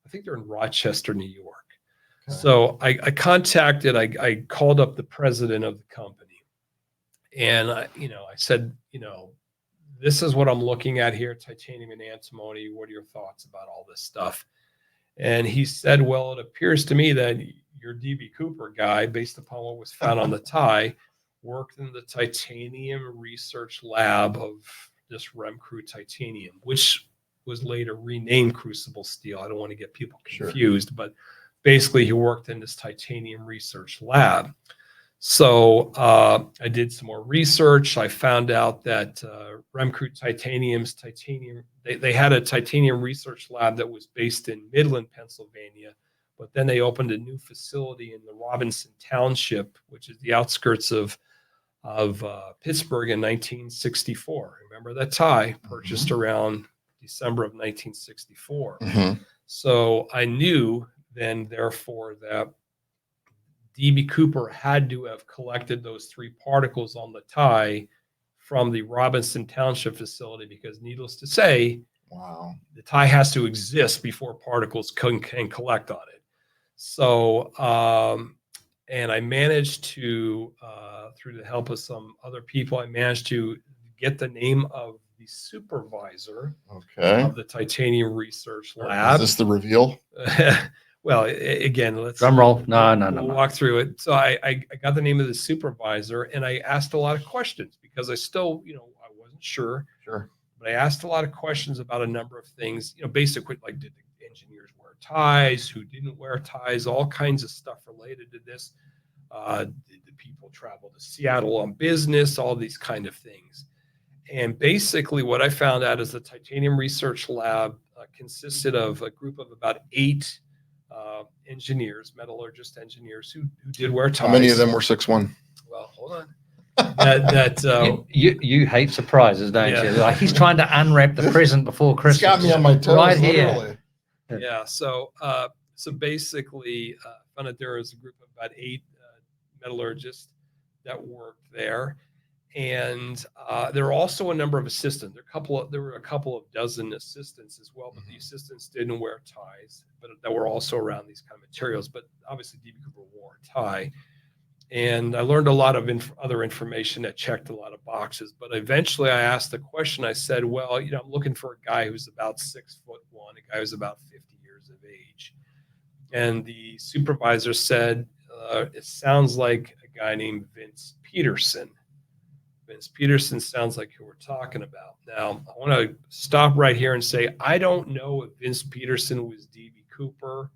think they're in Rochester, New York. Okay. So I called up the president of the company, and I said, this is what I'm looking at here, titanium and antimony. What are your thoughts about all this stuff? And he said, well, it appears to me that your DB Cooper guy, based upon what was found on the tie, worked in the titanium research lab of this Remcrew Titanium, which was later renamed Crucible Steel. I don't want to get people confused, but basically he worked in this titanium research lab. So I did some more research. I found out that Remcrew Titanium's they had a titanium research lab that was based in Midland, Pennsylvania, but then they opened a new facility in the Robinson Township, which is the outskirts of Pittsburgh, in 1964. Remember that tie, purchased around December of 1964. Mm-hmm. So I knew then, therefore, that DB Cooper had to have collected those three particles on the tie from the Robinson Township facility, because needless to say, the tie has to exist before particles can collect on it. So, and I managed to, through the help of some other people, I managed to get the name of the supervisor of the titanium research lab. Is this the reveal? Well, again, let's drum roll. No. We'll walk through it. So I got the name of the supervisor, and I asked a lot of questions because I still, I wasn't sure. Sure. But I asked a lot of questions about a number of things, basically like, did the engineers wear ties? Who didn't wear ties? All kinds of stuff related to this. Did the people travel to Seattle on business? All these kind of things. And basically what I found out is the Titanium Research Lab consisted of a group of about 8 engineers, metallurgist engineers who did wear ties. How many of them were 6'1"? Well, hold on. You hate surprises, don't you? Like, he's trying to unwrap the present before Christmas. It's got me on my toes, right literally. here. Yeah. So basically, found out there was a group of about 8 metallurgists that worked there, And there are also a number of assistants. There were a couple of dozen assistants as well, but the assistants didn't wear ties, but that were also around these kind of materials. But obviously, DB Cooper wore a tie. And I learned a lot of other information that checked a lot of boxes. But eventually, I asked the question. I said, "Well, I'm looking for a guy who's about 6'1", a guy who's about 50 years of age." And the supervisor said, "It sounds like a guy named Vince Peterson." Vince Peterson sounds like who we're talking about. Now, I want to stop right here and say I don't know if Vince Peterson was DB Cooper.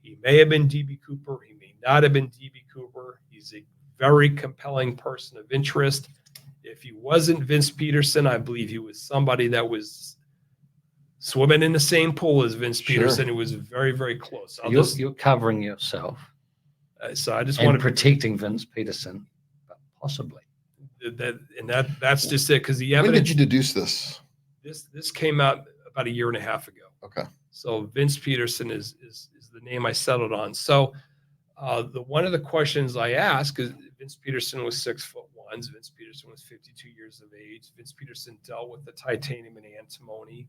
He may have been DB Cooper. He may not have been DB Cooper. He's a very compelling person of interest. If he wasn't Vince Peterson, I believe he was somebody that was swimming in the same pool as Vince Peterson. It was very, very close. You're covering yourself. So I just and want to protecting Vince Peterson, but possibly. That's just it, because the evidence. When did you deduce this? This came out about a year and a half ago. Okay. So Vince Peterson is the name I settled on. So one of the questions I asked is Vince Peterson was 6'1". Vince Peterson was 52 years of age. Vince Peterson dealt with the titanium and antimony,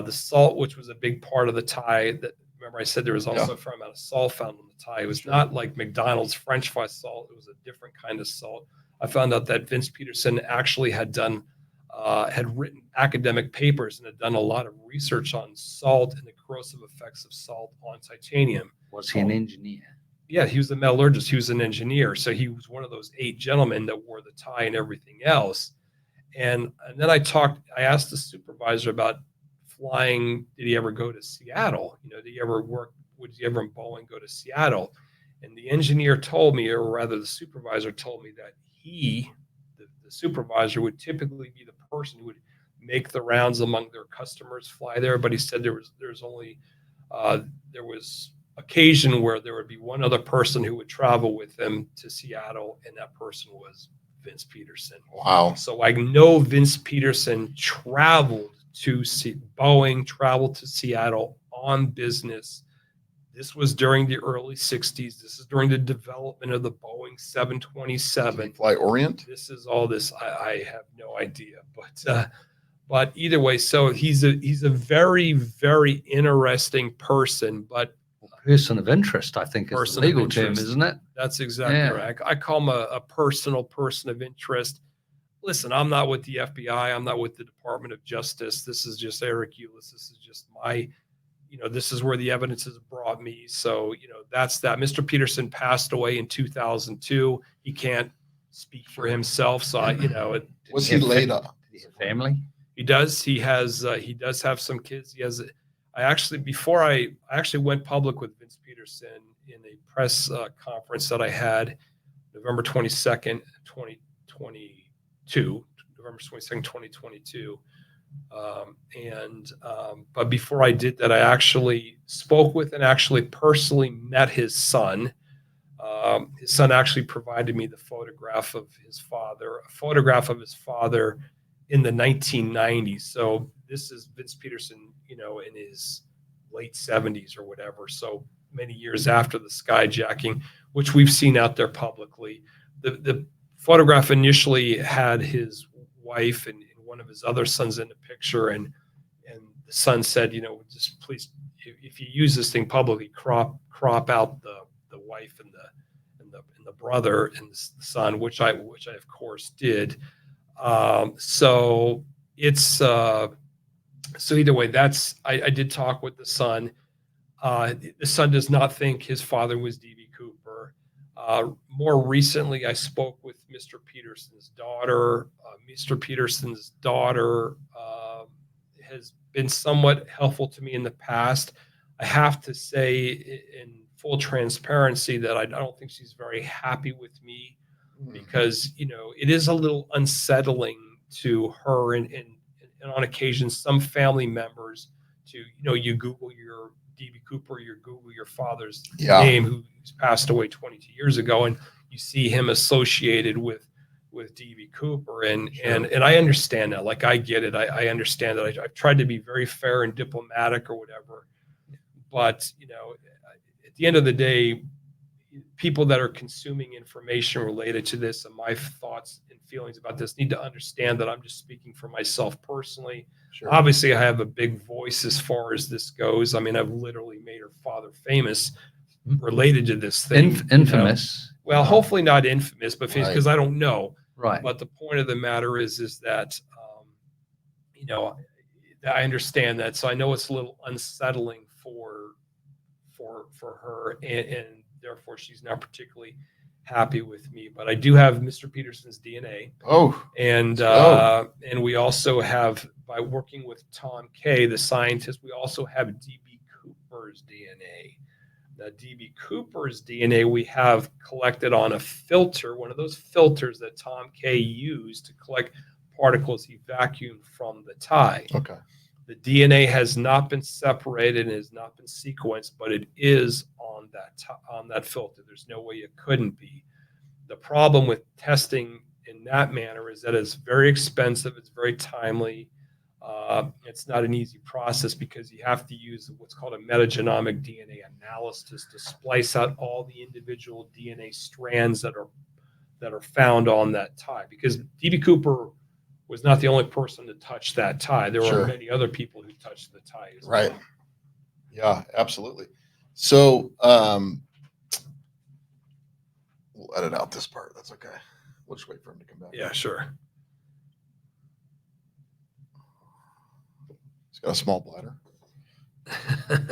the salt, which was a big part of the tie. That remember I said there was also a fair amount of salt found on the tie. It was not like McDonald's French fry salt. It was a different kind of salt. I found out that Vince Peterson actually had written academic papers and had done a lot of research on salt and the corrosive effects of salt on titanium. Was he an engineer? Yeah, he was a metallurgist. He was an engineer. So he was one of those 8 gentlemen that wore the tie and everything else. And then I asked the supervisor about flying. Did he ever go to Seattle? Did he ever in Boeing go to Seattle? And the engineer told me, or rather the supervisor told me, that the supervisor would typically be the person who would make the rounds among their customers, fly there. But he said there was occasion where there would be one other person who would travel with them to Seattle, and that person was Vince Peterson. Wow. So I know Vince Peterson traveled to Boeing, traveled to Seattle on business. This was during the early 60s. This is during the development of the Boeing 727. Did he fly Orient? This is all this. I have no idea, but either way, so he's a very, very interesting person, but person of interest, I think, is the legal term, isn't it? That's exactly right. I call him a personal person of interest. Listen, I'm not with the FBI. I'm not with the Department of Justice. This is just Eric Ulis. This is just my, this is where the evidence has brought me. So, that's that. Mr. Peterson passed away in 2002. He can't speak for himself. So, was he laid up? His family? He does. He does have some kids. I actually went public with Vince Peterson in a press conference that I had November 22nd, 2022. But before I did that, I actually spoke with and actually personally met his son. His son actually provided me the photograph of his father, in the 1990s. So this is Vince Peterson, in his late 70s or whatever. So many years after the skyjacking, which we've seen out there publicly. The photograph initially had his wife and one of his other sons in the picture, and the son said, just please, if you use this thing publicly, crop out the wife and the brother and the son, which I of course did. So either way, I did talk with the son. The son does not think his father was DB Cooper. More recently, I spoke with Mr. Peterson's daughter. Mr. Peterson's daughter has been somewhat helpful to me in the past. I have to say, in full transparency, that I don't think she's very happy with me, because it is a little unsettling to her and on occasion some family members to you Google your DB Cooper, you Google your father's name, who's passed away 22 years ago, and you see him associated with DB Cooper, and I understand that. Like, I get it. I understand that. I've tried to be very fair and diplomatic or whatever, but at the end of the day, people that are consuming information related to this and my thoughts and feelings about this need to understand that I'm just speaking for myself personally. Sure. Obviously, I have a big voice as far as this goes. I mean, I've literally made her father famous related to this thing. Infamous. Well, hopefully not infamous, but Right. because I don't know. Right. But the point of the matter is that, I understand that. So I know it's a little unsettling for her, and therefore she's not particularly happy with me. But I do have Mr. Peterson's DNA. Oh, And we also have, by working with Tom Kay, the scientist, we also have DB Cooper's DNA. Now, DB Cooper's DNA we have collected on a filter, one of those filters that Tom Kay used to collect particles he vacuumed from the tie. okay. The DNA has not been separated and has not been sequenced, but it is on that filter. There's no way it couldn't be. The problem with testing in that manner is that it's very expensive. It's very timely. It's not an easy process because you have to use what's called a metagenomic DNA analysis to splice out all the individual DNA strands that are found on that tie. Because DB Cooper was not the only person to touch that tie. There Sure. were many other people who touched the tie as Right. well. Yeah, absolutely. So we'll edit out this part. That's okay. We'll just wait for him to come back. Yeah, sure. He's got a small bladder. I'm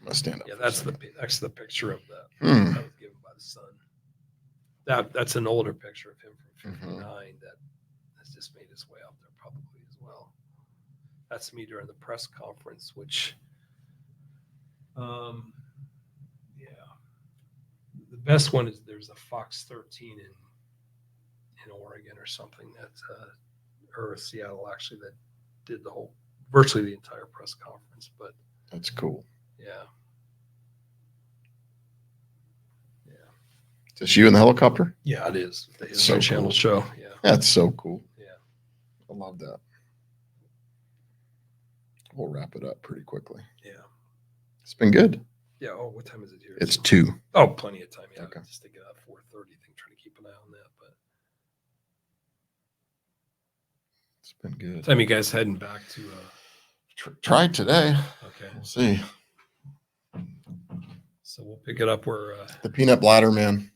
gonna stand up. Yeah, for a that's second. the picture of that. Hmm. That was given by the son. That's an older picture of him from Mhm. 59 that has just made its way up there probably as well. That's me during the press conference, which, yeah, the best one is there's a Fox 13 in Oregon or something that, or Seattle actually, that did virtually the entire press conference. But That's cool. yeah. Is this you in the helicopter? Yeah, it is. The So History Channel cool. show. Yeah. That's so cool. Yeah. I love that. We'll wrap it up pretty quickly. Yeah. It's been good. Yeah. Oh, what time is it here? It's 2. Oh, plenty of time. Yeah. Okay. Just to get out 4:30. I think trying to keep an eye on that. But It's been good. what time you guys heading back to? Try today. Okay. We'll see. So we'll pick it up where. The peanut bladder, man.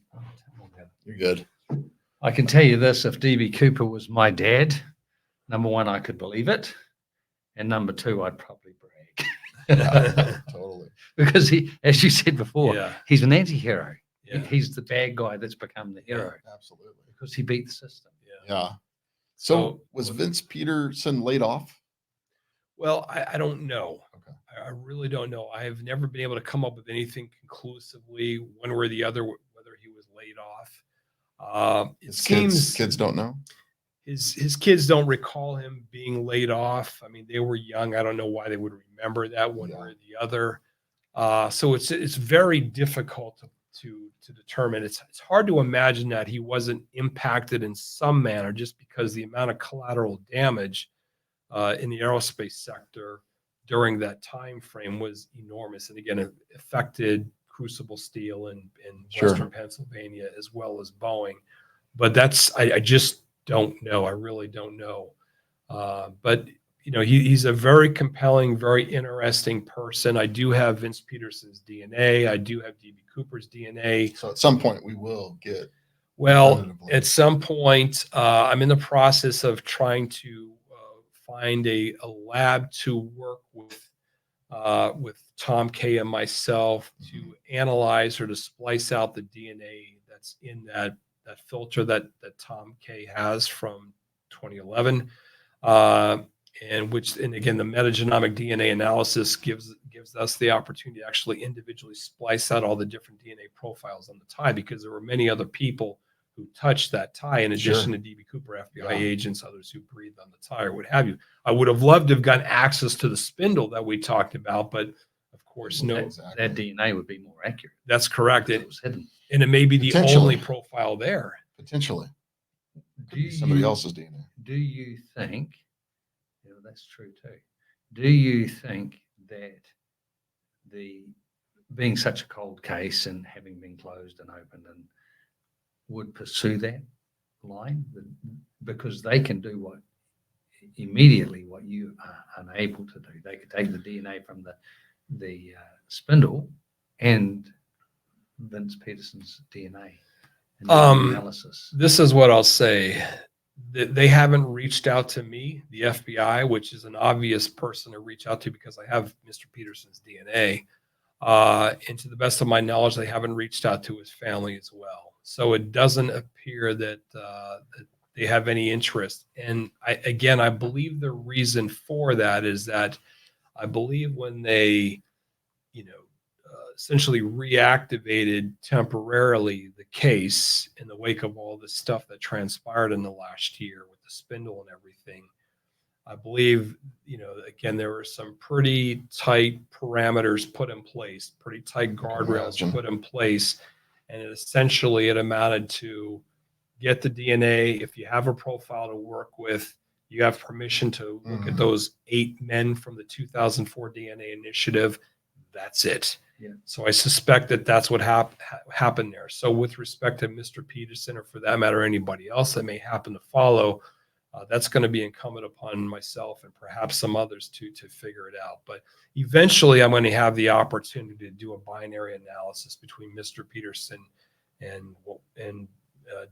You're good. I can tell you this: if DB Cooper was my dad, number one, I could believe it, and number two, I'd probably brag. Yeah, totally. Because he, as you said before, Yeah. he's an anti-hero. Yeah. He's the bad guy that's become the hero Absolutely. because he beat the system. Yeah. Yeah. So was Vince Peterson laid off? Well, I don't know. Okay. I really don't know. I have never been able to come up with anything conclusively, one way or the other, whether he was laid off. It seems kids don't know. his kids don't recall him being laid off. I mean, they were young. I don't know why they would remember that one way or the other. So it's very difficult to determine. It's hard to imagine that he wasn't impacted in some manner just because the amount of collateral damage in the aerospace sector during that time frame was enormous. And again, it affected Crucible Steel in Sure. Western Pennsylvania as well as Boeing. But I just don't know. I really don't know. But he's a very compelling, very interesting person. I do have Vince Peterson's DNA. I do have DB Cooper's DNA. So at some point we will get. Well, definitively. at some point, I'm in the process of trying to find a lab to work with Tom Kay and myself to analyze or to splice out the DNA that's in that filter that Tom Kay has from 2011. And again, the metagenomic DNA analysis gives us the opportunity to actually individually splice out all the different DNA profiles on the tie, because there were many other people who touched that tie in addition to DB Cooper, FBI agents, others who breathed on the tie or what have you. I would have loved to have gotten access to the spindle that we talked about, but of course, no. That DNA would be more accurate. That's correct. It was hidden. And it may be the Potentially. only profile there. Potentially. Do you, Somebody else's DNA. Do you think, that's true too. Do you think that the being such a cold case and having been closed and opened, and would pursue that line because they can do what you are unable to do. They could take the DNA from the spindle and Vince Peterson's DNA and do the analysis. This is what I'll say. They haven't reached out to me, the FBI, which is an obvious person to reach out to because I have Mr. Peterson's DNA. And to the best of my knowledge, they haven't reached out to his family as well. So it doesn't appear that they have any interest. And I believe the reason for that is that I believe when they, essentially reactivated temporarily the case in the wake of all this stuff that transpired in the last year with the spindle and everything, I believe, again, there were some pretty tight parameters put in place, pretty tight guardrails put in place. And it amounted to get the DNA. If you have a profile to work with, you have permission to look at those 8 men from the 2004 DNA initiative. That's it. Yeah. So I suspect that that's what happened there. So with respect to Mr. Peterson, or for that matter, anybody else that may happen to follow, that's going to be incumbent upon myself and perhaps some others to figure it out. But eventually I'm going to have the opportunity to do a binary analysis between Mr. Peterson and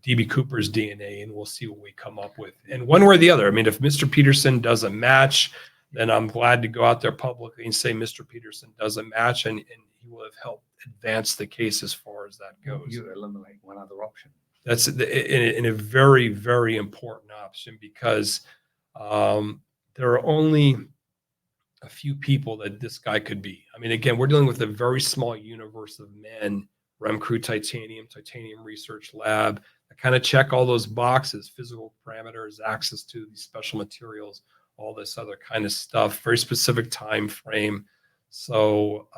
DB Cooper's DNA, and we'll see what we come up with. And one way or the other, I mean, if Mr. Peterson doesn't match, then I'm glad to go out there publicly and say Mr. Peterson doesn't match, and he will have helped advance the case as far as that goes. You eliminate one other option. That's in a very, very important option because there are only a few people that this guy could be. I mean, again, we're dealing with a very small universe of men, Remcrew Titanium Research Lab, that kind of check all those boxes, physical parameters, access to these special materials, all this other kind of stuff, very specific time frame. So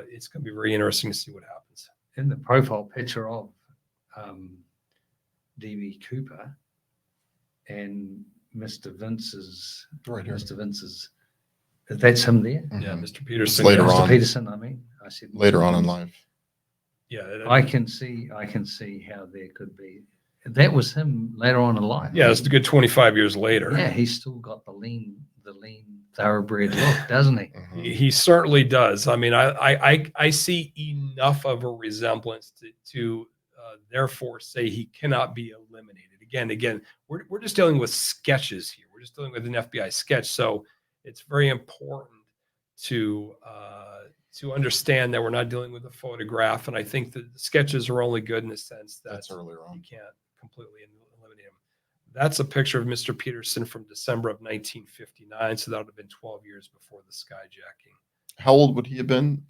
it's going to be very interesting to see what happens. In the profile picture of DB Cooper and Mr. Vince's, right here. Mr. Vince's, that's him there? Yeah, Mr. Peterson. Later Mr. on. Peterson, I said Later on in life. Yeah, I can see how there could be. That was him later on in life. yeah, it's a good 25 years later. Yeah, he's still got the lean thoroughbred look, doesn't he? He certainly does. I mean, I see enough of a resemblance to therefore say he cannot be eliminated. Again, we're just dealing with sketches here. We're just dealing with an FBI sketch. So it's very important to understand that we're not dealing with a photograph. And I think that the sketches are only good in the sense that That's earlier on. you can't completely eliminate him. That's a picture of Mr. Peterson from December of 1959. So that would have been 12 years before the skyjacking. How old would he have been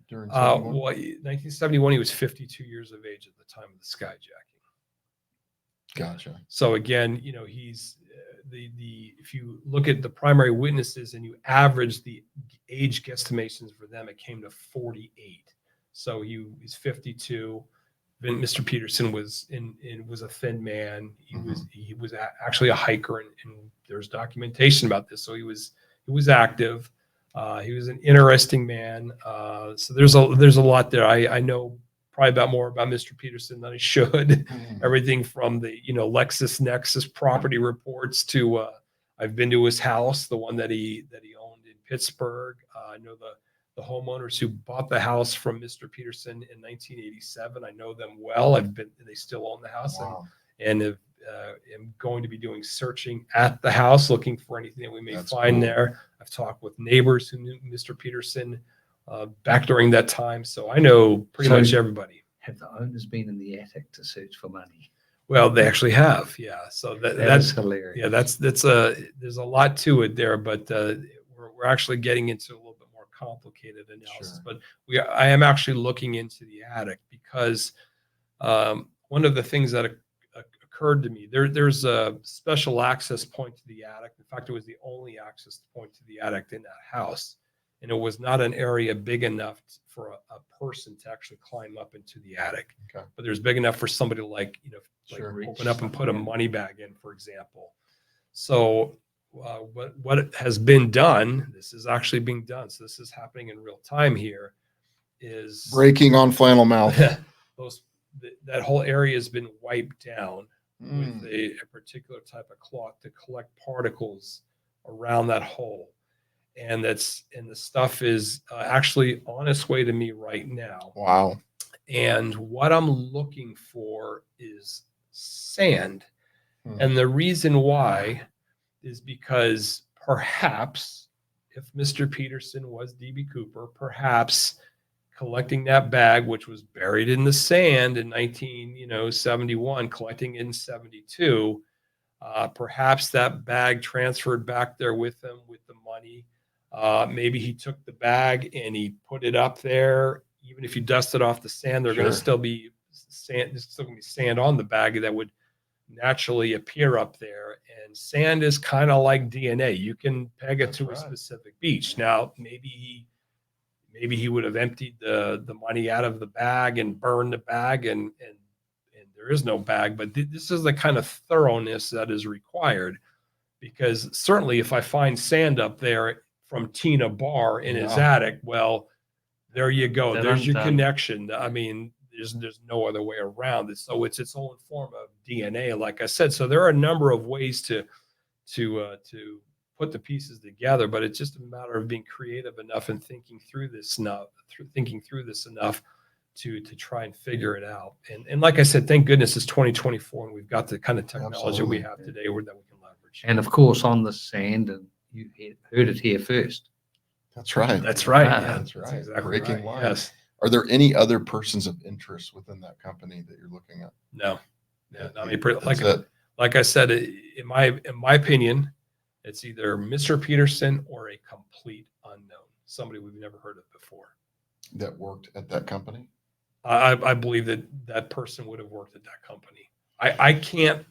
during 71? Well, 1971, he was 52 years of age at the time of the skyjacking. Gotcha. So again, he's if you look at the primary witnesses and you average the age guesstimations for them, it came to 48. So he's 52. Mr. Peterson was was a thin man. He was actually a hiker, and there's documentation about this. So he was active. He was an interesting man. So there's a lot there. I know probably more about Mr. Peterson than I should. Everything from the LexisNexis property reports to I've been to his house, the one that he owned in Pittsburgh. I know the homeowners who bought the house from Mr. Peterson in 1987. I know them well. They still own the house. Wow. And am going to be doing searching at the house, looking for anything that we may find cool. there. I've talked with neighbors who knew Mr. Peterson back during that time. So I know pretty much everybody. Have the owners been in the attic to search for money? Well, they actually have. Yeah. So that's hilarious. Yeah, there's a lot to it there, but we're actually getting into a little bit more complicated analysis. Sure. But I am actually looking into the attic because one of the things that occurred to me, there's a special access point to the attic. In fact, it was the only access point to the attic in that house. And it was not an area big enough for a person to actually climb up into the attic. Okay. But there's big enough for somebody Sure. open up and put a money bag in, for example. So what has been done, this is actually being done. So this is happening in real time here, is Breaking on flannel mouth. that whole area has been wiped down with Mm. a particular type of cloth to collect particles around that hole. And the stuff is actually on its way to me right now. Wow. And what I'm looking for is sand. Hmm. And the reason why is because perhaps if Mr. Peterson was DB Cooper, perhaps collecting that bag, which was buried in the sand in 1971, collecting it in 72, perhaps that bag transferred back there with him with the money. Maybe he took the bag and he put it up there. Even if you dust it off the sand, there's going to Sure. still be sand. There's still going to be sand on the bag that would naturally appear up there. And sand is kind of like DNA. You can peg it That's to right. a specific beach. Now, maybe he would have emptied the money out of the bag and burned the bag, and there is no bag. But this is the kind of thoroughness that is required, because certainly if I find sand up there from Tina Barr in his Yeah. attic, well, there you go. Then There's I'm your done. connection. I mean, there's no other way around it. So it's its own form of DNA, like I said. So there are a number of ways to put the pieces together, but it's just a matter of being creative enough and thinking through this enough to try and figure it out. And like I said, thank goodness it's 2024 and we've got the kind of technology we Absolutely. have today that we can leverage. And of course, on the sand, and you heard it here first. That's right. That's right. Ah, Yeah, that's right. exactly Breaking right. line. Yes. Are there any other persons of interest within that company that you're looking at? No. Yeah. I mean, That's it. like I said, in my opinion, it's either Mr. Peterson or a complete unknown, somebody we've never heard of before. That worked at that company? I believe that person would have worked at that company. I can't.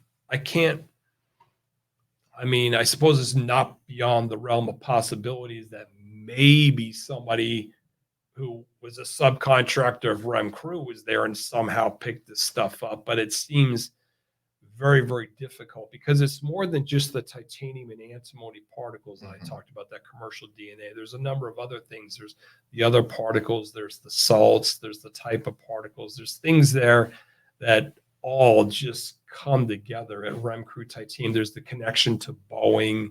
I mean, I suppose it's not beyond the realm of possibilities that maybe somebody who was a subcontractor of Rem Crew was there and somehow picked this stuff up. But it seems very, very difficult because it's more than just the titanium and antimony particles that I talked about, that commercial DNA. There's a number of other things. There's the other particles, there's the salts, there's the type of particles, there's things there that all just come together at Rem Crew Titanium. There's the connection to Boeing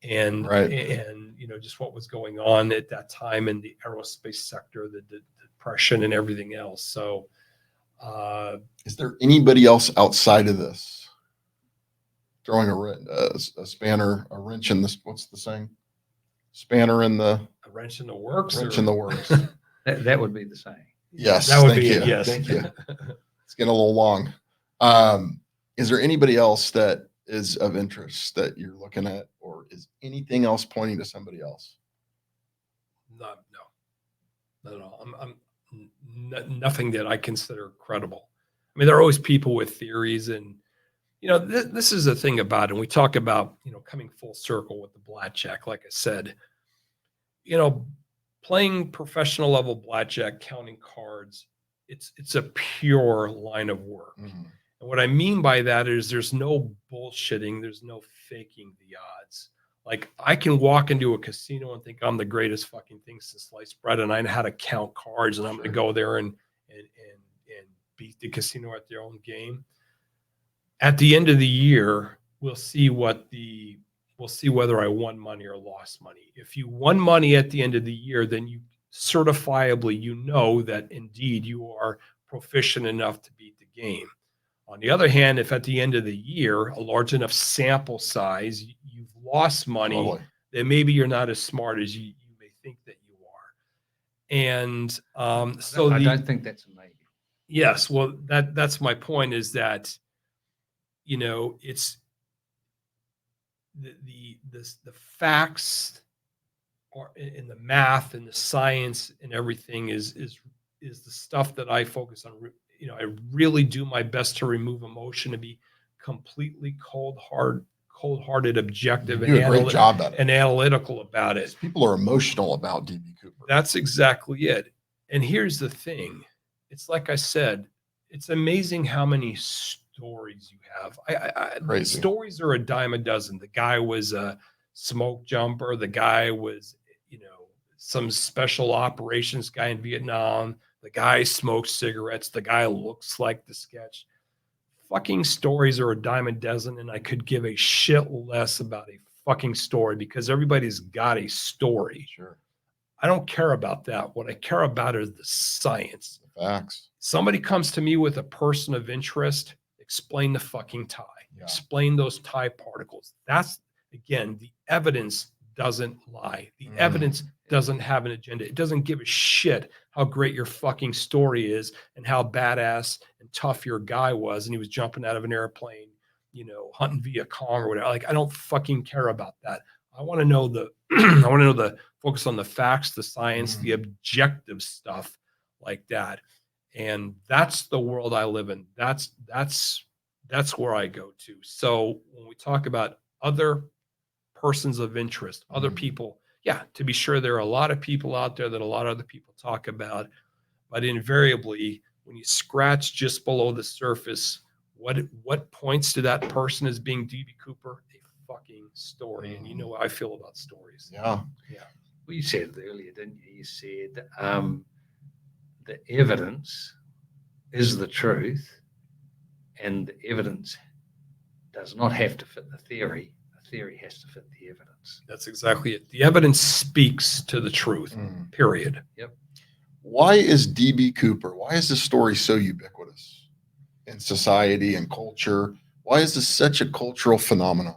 and Right. and just what was going on at that time in the aerospace sector, the depression and everything else. So is there anybody else outside of this throwing a spanner, a wrench in this? What's the saying? Spanner in the a wrench in the works. wrench in the works. That would be the same. Yes, that would thank be you. it. Yes, Thank you. It's getting a little long. Is there anybody else that is of interest that you're looking at, or is anything else pointing to somebody else? No, not at all. I'm nothing that I consider credible. I mean, there are always people with theories, and this is the thing about it. And we talk about coming full circle with the blackjack. Like I said, playing professional level blackjack, counting cards, it's a pure line of work. Mhm. And what I mean by that is there's no bullshitting, there's no faking the odds. Like I can walk into a casino and think I'm the greatest fucking thing since sliced bread, and I know how to count cards, and I'm going to go there and beat the casino at their own game. At the end of the year, we'll see whether I won money or lost money. If you won money at the end of the year, then you certifiably know that indeed you are proficient enough to beat the game. On the other hand, if at the end of the year, a large enough sample size, you've lost money, Totally. then maybe you're not as smart as you may think that you are. And so I don't think that's a maybe. yes, well, that's my point, is that it's the facts are in the math and the science and everything is the stuff that I focus on. I really do my best to remove emotion, to be completely cold-hearted, objective, You do a great job at it. and analytical about it. People are emotional about DB Cooper. That's exactly it. And here's the thing. It's like I said, it's amazing how many stories you have. Crazy. Stories are a dime a dozen. The guy was a smoke jumper. The guy was, some special operations guy in Vietnam. The guy smokes cigarettes. The guy looks like the sketch. Fucking stories are a dime a dozen, and I could give a shit less about a fucking story because everybody's got a story. Sure. I don't care about that. What I care about is the science. Facts. Somebody comes to me with a person of interest, explain the fucking tie. Yeah. Explain those tie particles. That's, again, the evidence doesn't lie. The evidence doesn't have an agenda. It doesn't give a shit how great your fucking story is and how badass and tough your guy was. And he was jumping out of an airplane, you know, hunting Viet Cong or whatever. Like, I don't fucking care about that. I want to know the, I want to know the focus on the facts, the science, the objective stuff like that. And that's the world I live in. That's where I go to. So when we talk about other persons of interest, other people, yeah, to be sure, there are a lot of people out there that a lot of other people talk about, but invariably, when you scratch just below the surface, what points to that person as being DB Cooper? A fucking story. And you know how I feel about stories. Yeah. Yeah. Well, you said it earlier, didn't you? You said the evidence is the truth, and the evidence does not have to fit the theory. The theory has to fit the evidence. That's exactly it. The evidence speaks to the truth, period. Yep. Why is DB Cooper? Why is this story so ubiquitous in society and culture? Why is this such a cultural phenomenon?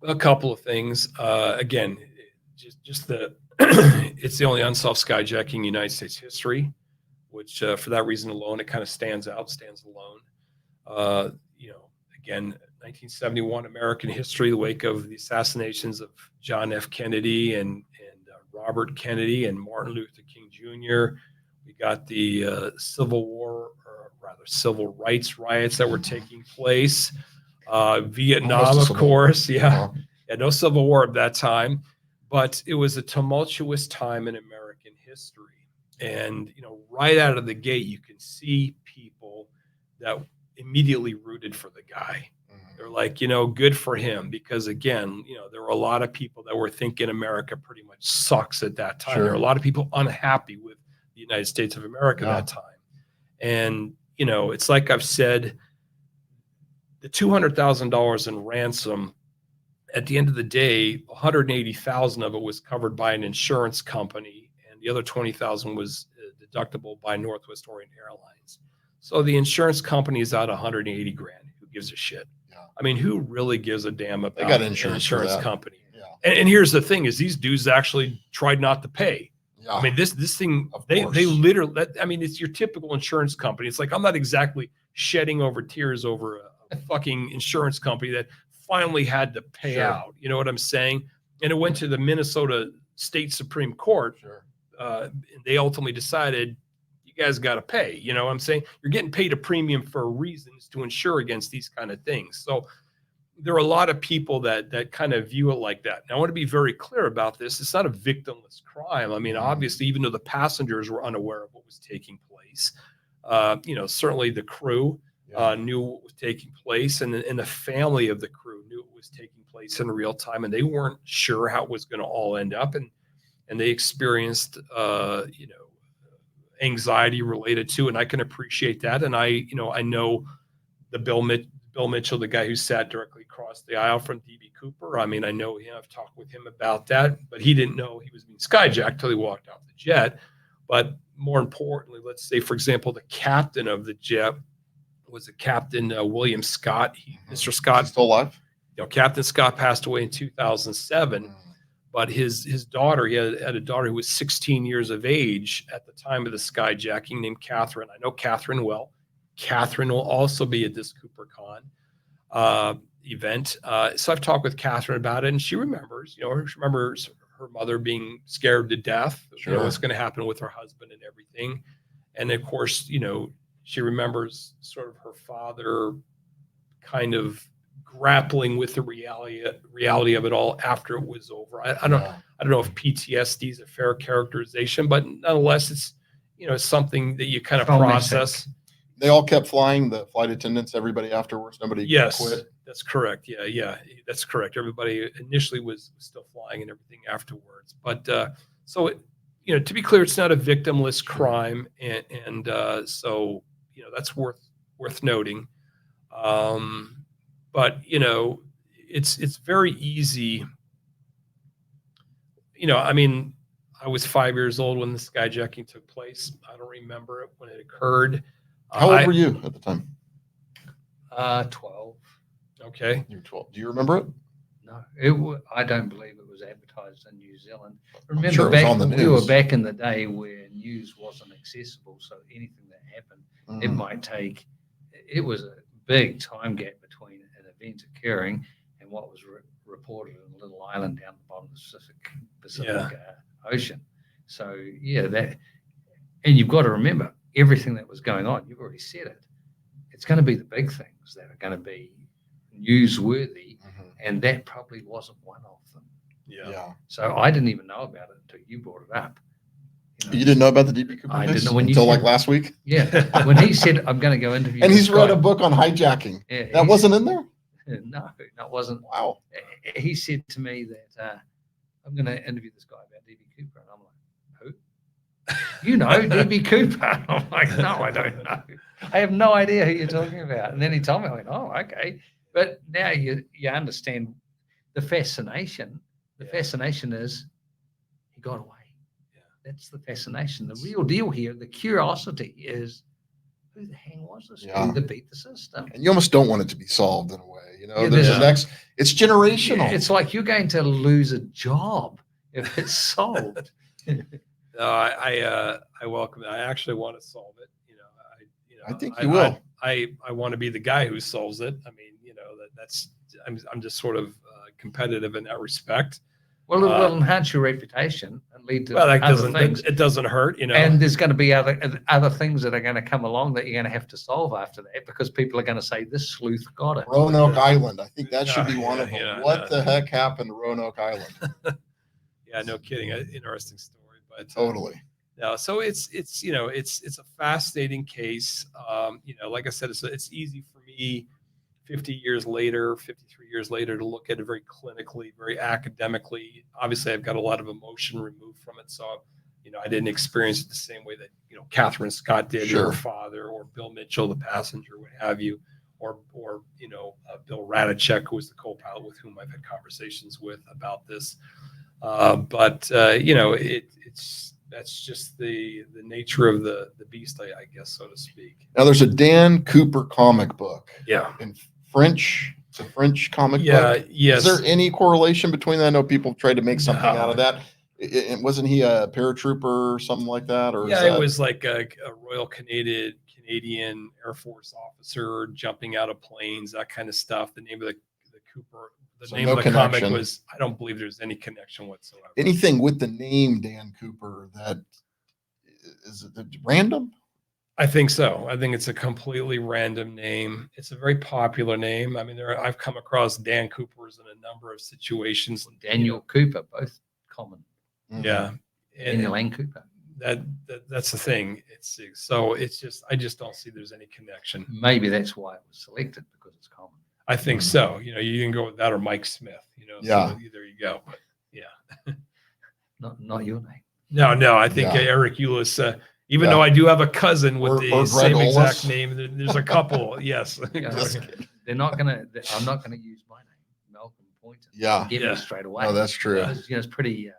A couple of things. Again, just the it's the only unsolved skyjacking in United States history, which for that reason alone, it kind of stands alone. You know, again, 1971 American history, the wake of the assassinations of John F. Kennedy and Robert Kennedy and Martin Luther King Jr. We got the Civil War, or rather civil rights riots that were taking place. Vietnam, of course. Yeah. No Civil War at that time, but it was a tumultuous time in American history. And, you know, right out of the gate, you can see people that immediately rooted for the guy. They're like, you know, good for him, because again, you know, there were a lot of people that were thinking America pretty much sucks at that time. Sure. There were a lot of people unhappy with the United States of America at that time. And, you know, it's like I've said, the $200,000 in ransom, at the end of the day, 180,000 of it was covered by an insurance company, and the other 20,000 was deductible by Northwest Orient Airlines. So the insurance company is out 180 grand. Who gives a shit? Yeah. I mean, who really gives a damn about They got an insurance for insurance that. company? Yeah. And here's the thing: is these dudes actually tried not to pay. Yeah. I mean, this thing, Of they course. literally, I mean, it's your typical insurance company. It's like, I'm not exactly shedding over tears over a fucking insurance company that finally had to pay Sure. out. You know what I'm saying? And it went to the Minnesota State Supreme Court. Sure. And they ultimately decided, you guys got to pay. You know what I'm saying? You're getting paid a premium for reasons to insure against these kind of things. So there are a lot of people that kind of view it like that. Now, I want to be very clear about this. It's not a victimless crime. I mean, obviously, even though the passengers were unaware of what was taking place, you know, certainly the crew knew what was taking place, and the family of the crew knew it was taking place in real time, and they weren't sure how it was going to all end up, and they experienced, you know, anxiety related to, and I can appreciate that. And I know the Bill Mitchell, the guy who sat directly across the aisle from DB Cooper. I mean, I know him. I've talked with him about that, but he didn't know he was being skyjacked till he walked off the jet. But more importantly, let's say, for example, the captain of the jet was a Captain William Scott. Mr. Scott, Still alive? You know, Captain Scott passed away in 2007. But his daughter, he had a daughter who was 16 years of age at the time of the skyjacking, named Catherine. I know Catherine well. Catherine will also be at this CooperCon event. So I've talked with Catherine about it, and she remembers, you know, she remembers her mother being scared to death, you know, what's going to happen with her husband and everything. And of course, you know, she remembers sort of her father kind of grappling with the reality of it all after it was over. I don't know if PTSD is a fair characterization, but nonetheless, it's, you know, something that you kind of process. They all kept flying, the flight attendants, everybody afterwards. Nobody quit. That's correct. Yeah, that's correct. Everybody initially was still flying and everything afterwards. But so to be clear, it's not a victimless crime, and so that's worth noting. But it's very easy. I mean, I was 5 years old when the skyjacking took place. I don't remember it when it occurred. How old were you at the time? 12. Okay. You're 12. Do you remember it? No, I don't believe it was advertised in New Zealand. Remember, sure it was back on the we were news. back in the day where news wasn't accessible, so anything that happened, it might take. It was a big time gap between an event occurring and what was reported in a little island down the bottom of the Pacific Ocean. So that, and you've got to remember everything that was going on. You've already said it. It's going to be the big things that are going to be newsworthy, and that probably wasn't one of them. Yeah. So I didn't even know about it until you brought it up. You didn't know about the DB Cooper I case didn't know when you until said, like last week? Yeah. When he said, I'm going to go interview And this he's read guy. a book on hijacking. Yeah, that wasn't in there? No, that wasn't. Wow. He said to me that I'm going to interview this guy about DB Cooper. And I'm like, who? You know, DB Cooper. I'm like, no, I don't know. I have no idea who you're talking about. And then he told me, I went, oh, okay. But now you understand the fascination. The fascination is he got away. Yeah. That's the fascination. The real deal here, the curiosity is, who the hell was this dude that beat the system? And you almost don't want it to be solved in a way. It's generational. Yeah, it's like you're going to lose a job if it's solved. No, I welcome it. I actually want to solve it. I think you will. I want to be the guy who solves it. I mean, I'm just sort of competitive in that respect. Well, it will enhance your reputation and lead to other things. It doesn't hurt, And there's going to be other things that are going to come along that you're going to have to solve after that, because people are going to say, this sleuth got it. Roanoke Island. I think that should be one of them. What the heck happened to Roanoke Island? Yeah, no kidding. Interesting story, but totally. No, so it's a fascinating case. Like I said, it's easy for me 53 years later, to look at it very clinically, very academically. Obviously, I've got a lot of emotion removed from it. So, I didn't experience it the same way that, Catherine Scott did, or her father, or Bill Mitchell, the passenger, what have you, or Bill Radicek, who was the co-pilot with whom I've had conversations with about this. That's just the nature of the beast, I guess, so to speak. Now, there's a Dan Cooper comic book. Yeah. In French. It's a French comic book. Yeah. Yes. Is there any correlation between that? I know people tried to make something out of that. Wasn't he a paratrooper or something like that? Or it was like a Royal Canadian Air Force officer jumping out of planes, that kind of stuff. The name of the Cooper. The name of the comic was, I don't believe there's any connection whatsoever. Anything with the name Dan Cooper that is it random? I think so. I think it's a completely random name. It's a very popular name. I mean, I've come across Dan Coopers in a number of situations. Daniel Cooper, both common. Yeah. Daniel and Cooper. That's the thing. It's just, I just don't see there's any connection. Maybe that's why it was selected, because it's common. I think so. You can go with that or Mike Smith, Yeah. So there you go. But yeah. Not your name. No, I think Eric Ulis, even though I do have a cousin with the same exact name, there's a couple. Yes. They're not going to, I'm not going to use my name, Malcolm Poynton. Yeah. Give me straight away. No, that's true. It's pretty,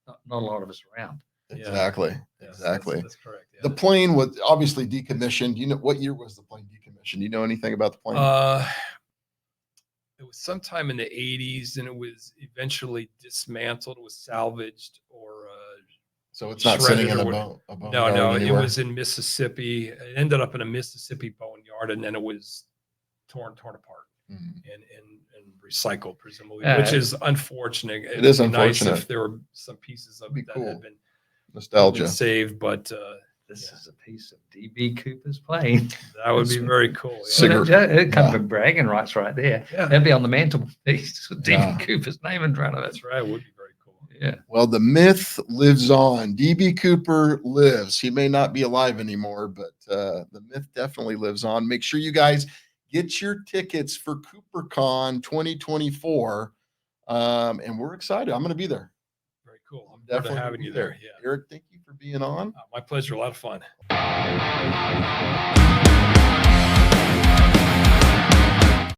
not a lot of us around. Exactly. Yes, Exactly. That's correct. Yeah. The plane was obviously decommissioned. What year was the plane decommissioned? Do you know anything about the plane? It was sometime in the 80s, and it was eventually dismantled. It was salvaged, or so it's not sitting in a bone. No, it was in Mississippi. It ended up in a Mississippi boneyard, and then it was torn apart and recycled, presumably, which is unfortunate. It is unfortunate. Nice if there were some pieces of it that had been nostalgia saved, but this is a piece of DB Cooper's plane. That would be very cool. Yeah. It comes with bragging rights right there. Yeah. That'd be on the mantelpiece with DB Cooper's name in front of it. That's right. It would be very cool. Yeah. Well, the myth lives on. DB Cooper lives. He may not be alive anymore, but the myth definitely lives on. Make sure you guys get your tickets for CooperCon 2024. And we're excited. I'm going to be there. Very Cool. I'm I'm definitely having gonna you be there. Yeah. Eric, thank you for being on. My pleasure. A lot of fun.